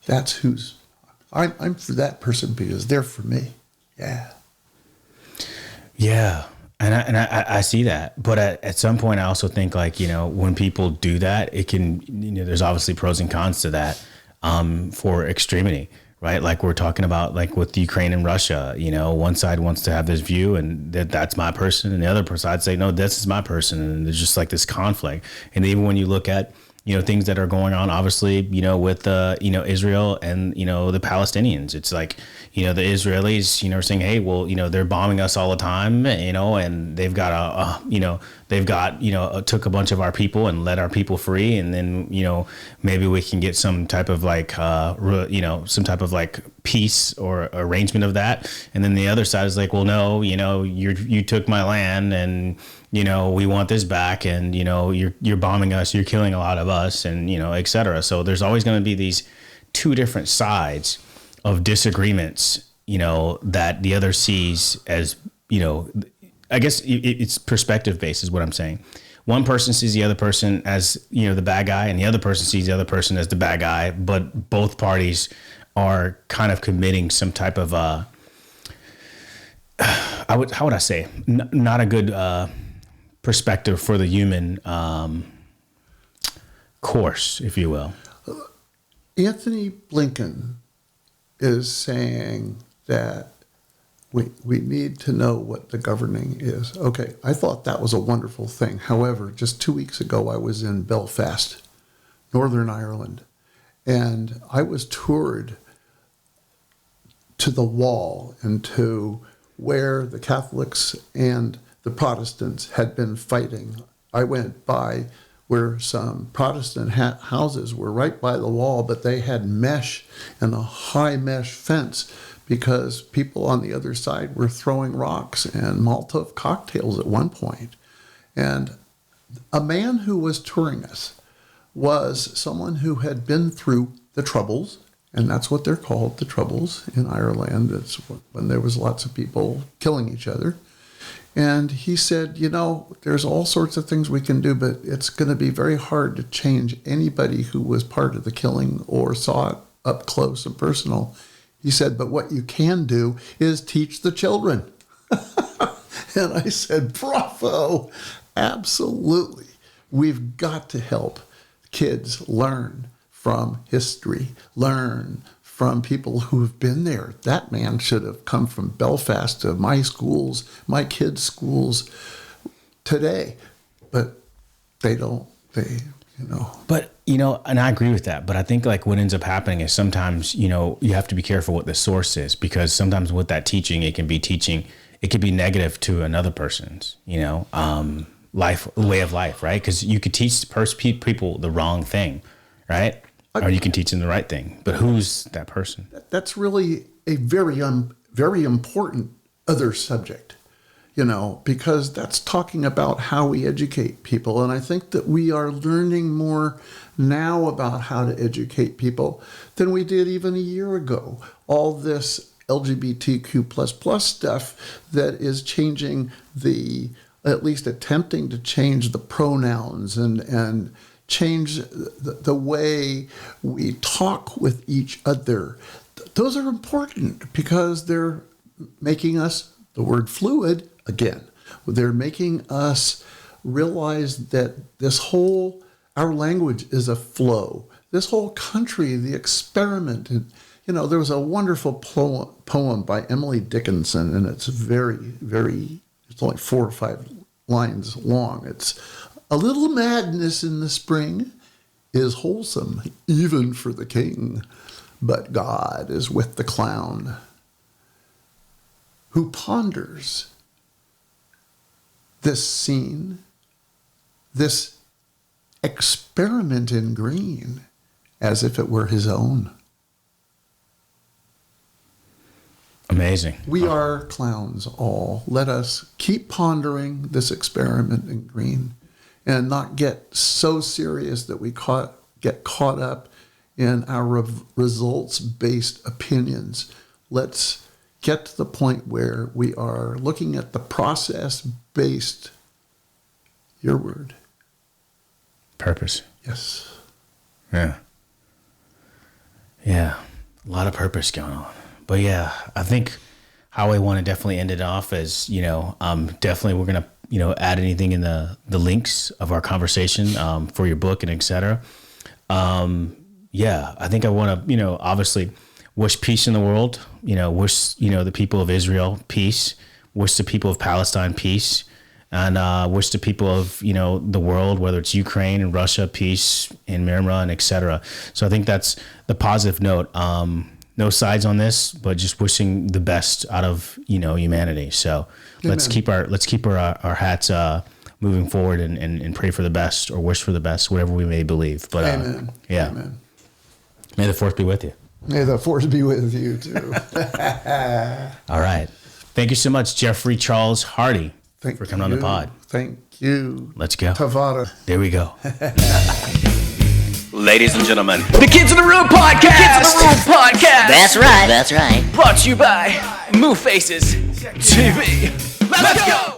who's, I'm for that person because they're for me. Yeah. Yeah. And I see that, but at some point I also think, like, when people do that, it can, there's obviously pros and cons to that, for extremity, right? Like we're talking about, like with Ukraine and Russia, one side wants to have this view and that's my person, and the other side say, no, this is my person. And there's just like this conflict. And even when you look at, things that are going on, obviously, with, Israel and, the Palestinians, it's like, the Israelis, are saying, hey, well, they're bombing us all the time, and they've got took a bunch of our people and let our people free. And then, maybe we can get some type of like, peace or arrangement of that. And then the other side is like, well, no, you took my land and, we want this back, and, you're bombing us, you're killing a lot of us, and, et cetera. So there's always going to be these two different sides of disagreements, that the other sees as, I guess it's perspective based is what I'm saying. One person sees the other person as, the bad guy, and the other person sees the other person as the bad guy, but both parties are kind of committing some type of how would I say, not a good perspective for the human course, if you will. Anthony Blinken is saying that we need to know what the governing is. Okay, I thought that was a wonderful thing. However, just 2 weeks ago, I was in Belfast, Northern Ireland, and I was toured to the wall and to where the Catholics and the Protestants had been fighting. I went by where some Protestant houses were right by the wall, but they had mesh and a high mesh fence because people on the other side were throwing rocks and Molotov cocktails at one point. And a man who was touring us was someone who had been through the Troubles, and that's what they're called, the Troubles in Ireland. It's when there was lots of people killing each other. And he said, you know, there's all sorts of things we can do, but it's going to be very hard to change anybody who was part of the killing or saw it up close and personal. He said, but what you can do is teach the children. And I said, bravo, absolutely. We've got to help kids learn from history, learn from people who have been there. That man should have come from Belfast to my schools, my kids' schools today. But they don't, But, and I agree with that. But I think like what ends up happening is sometimes, you have to be careful what the source is, because sometimes with that teaching, it could be negative to another person's, way of life, right? Because you could teach people the wrong thing, right? Or you can teach them the right thing. But who's that person? That's really a very important other subject, because that's talking about how we educate people. And I think that we are learning more now about how to educate people than we did even a year ago. All this LGBTQ++ stuff that is changing at least attempting to change the pronouns and change the way we talk with each other. Those are important because they're making us, the word fluid, again, they're making us realize that our language is a flow. This whole country, the experiment, and there was a wonderful poem by Emily Dickinson, and it's very, very, it's only 4 or 5 lines long. It's a little madness in the spring is wholesome, even for the king, but God is with the clown who ponders this scene, this experiment in green, as if it were his own. Amazing. We are clowns all. Let us keep pondering this experiment in green and not get so serious that we get caught up in our results-based opinions. Let's get to the point where we are looking at the process-based, your word. Purpose. Yes. Yeah. Yeah. A lot of purpose going on. But yeah, I think how I want to definitely end it off is, definitely we're going to, add anything in the links of our conversation for your book and et cetera. I think I want to, obviously wish peace in the world, wish, the people of Israel peace, wish the people of Palestine peace, and wish the people of, the world, whether it's Ukraine and Russia, peace in Myanmar and et cetera. So I think that's the positive note. No sides on this, but just wishing the best out of, humanity. So Amen. let's keep our hats moving forward and pray for the best or wish for the best, whatever we may believe. But Amen. yeah. Amen. May the force be with you. May the force be with you too. All right. Thank you so much, Jeffrey Charles Hardy, Thank for coming on you. the pod. Thank you. Let's go. Tavada. There we go. Ladies and gentlemen, the Kids in the Room Podcast! Kids in the Room Podcast! That's right. Brought to you by Move Faces TV. Let's go!